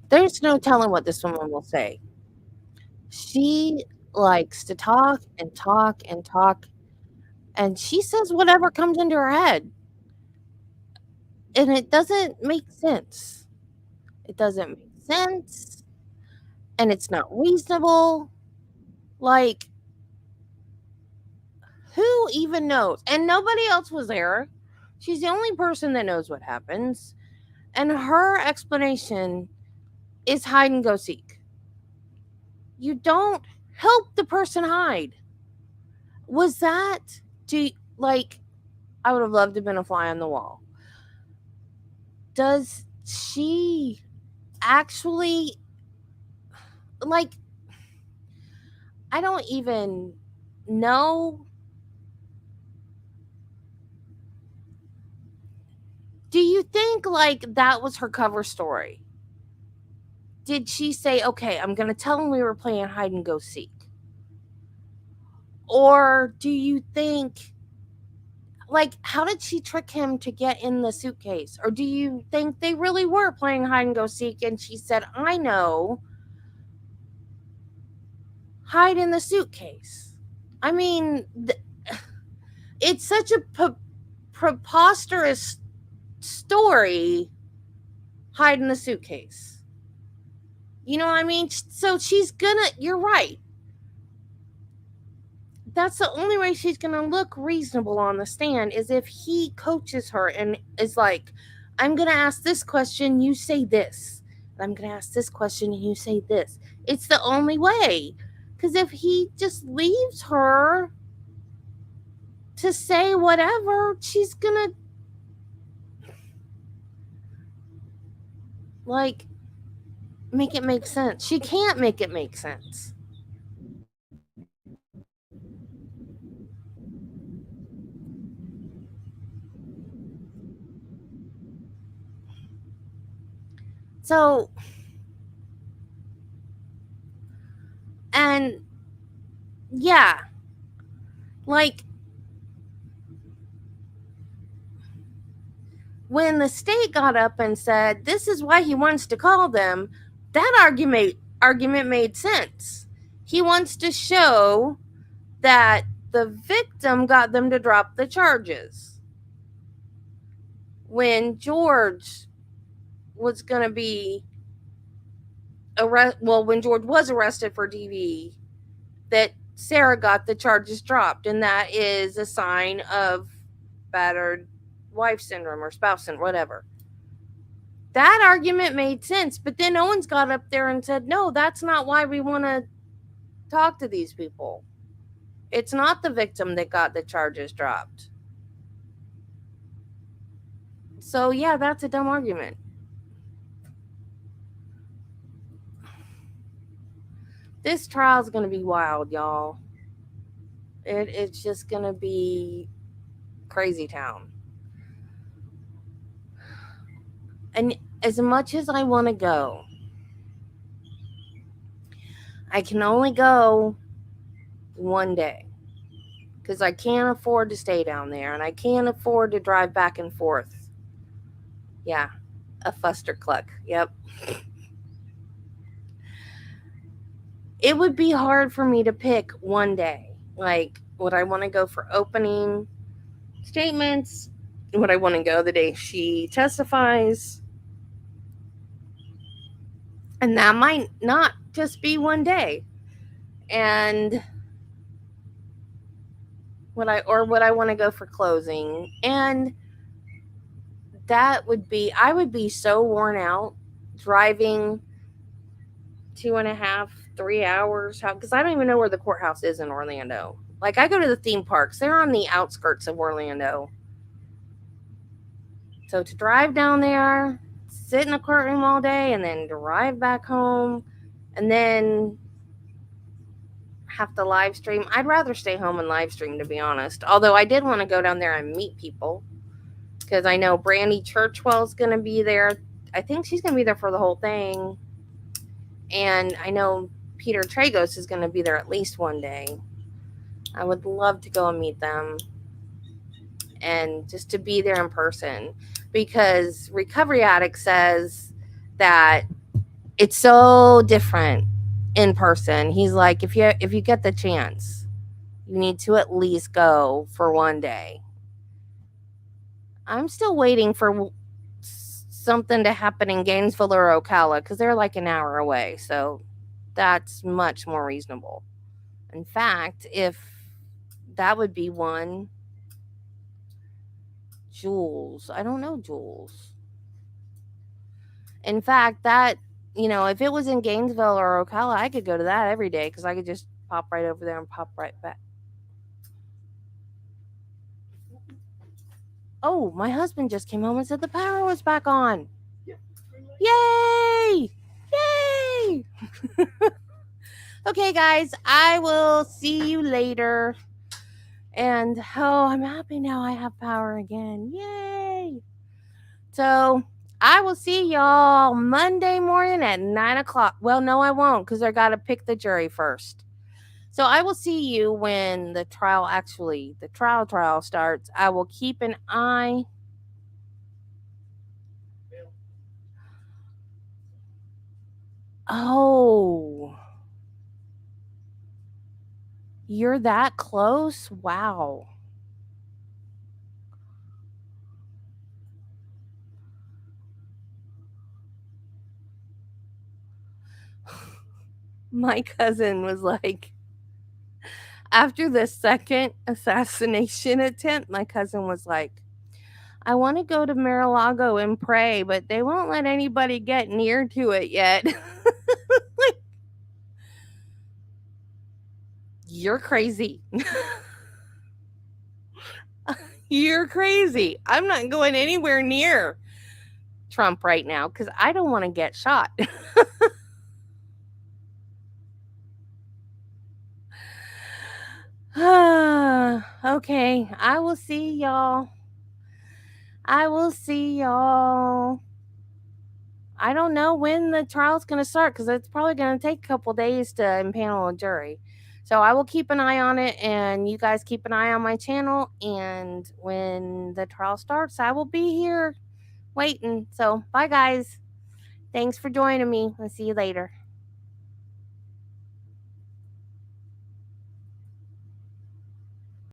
there's no telling what this woman will say. She likes to talk and talk and talk, and she says whatever comes into her head. And it doesn't make sense. It doesn't make sense. And it's not reasonable. Like, who even knows? And nobody else was there. She's the only person that knows what happens. And her explanation is hide and go seek. You don't help the person hide. Was that, I would have loved to have been a fly on the wall. Does she actually, I don't even know. Do you think that was her cover story? Did she say, okay, I'm going to tell him we were playing hide and go seek? Or do you think, how did she trick him to get in the suitcase? Or do you think they really were playing hide and go seek and she said, I know, hide in the suitcase? I mean, it's such a preposterous story, hide in the suitcase. You know what I mean? So you're right. That's the only way she's gonna look reasonable on the stand is if he coaches her and is like, I'm gonna ask this question, you say this. I'm gonna ask this question and you say this. It's the only way. Because if he just leaves her to say whatever, she's gonna make it make sense. She can't make it make sense. So, and yeah, like when the state got up and said this is why he wants to call them, that argument made sense. He wants to show that the victim got them to drop the charges. When George was going to be when George was arrested for DV, that Sarah got the charges dropped, and that is a sign of battered wife syndrome or spouse syndrome, whatever. That argument made sense, but then Owens got up there and said, no, that's not why we want to talk to these people. It's not the victim that got the charges dropped. So, yeah, that's a dumb argument. This trial is going to be wild, y'all. It's just going to be crazy town. And as much as I want to go, I can only go one day because I can't afford to stay down there and I can't afford to drive back and forth. Yeah, a fuster cluck. Yep. It would be hard for me to pick one day. Like, would I want to go for opening statements? Would I want to go the day she testifies? And that might not just be one day. And would I want to go for closing? And that would be, I would be so worn out driving 2.5, 3 hours, because I don't even know where the courthouse is in Orlando. Like, I go to the theme parks. They're on the outskirts of Orlando. So to drive down there, sit in a courtroom all day, and then drive back home, and then have to live stream. I'd rather stay home and live stream, to be honest. Although I did want to go down there and meet people, because I know Brandy Churchwell's going to be there. I think she's going to be there for the whole thing. And I know Peter Tragos is going to be there at least one day. I would love to go and meet them and just to be there in person, because Recovery Addict says that it's so different in person. He's like, if you get the chance, you need to at least go for one day. I'm still waiting for something to happen in Gainesville or Ocala, because they're like an hour away. So that's much more reasonable. In fact, if that would be one. Jules. I don't know Jules. In fact, that, if it was in Gainesville or Ocala, I could go to that every day because I could just pop right over there and pop right back. Oh, my husband just came home and said the power was back on. Yay! Yay! Okay, guys, I will see you later. And, I'm happy now I have power again. Yay! So, I will see y'all Monday morning at 9 o'clock. Well, no, I won't, because I got to pick the jury first. So I will see you when the trial starts. I will keep an eye. Oh, you're that close? Wow. My cousin was like, after the second assassination attempt, my cousin was like, I want to go to Mar-a-Lago and pray, but they won't let anybody get near to it yet. You're crazy. You're crazy. I'm not going anywhere near Trump right now because I don't want to get shot. Okay, I will see y'all. I don't know when the trial's going to start because it's probably going to take a couple days to impanel a jury. So I will keep an eye on it, and you guys keep an eye on my channel. And when the trial starts, I will be here waiting. So bye, guys. Thanks for joining me. I'll see you later.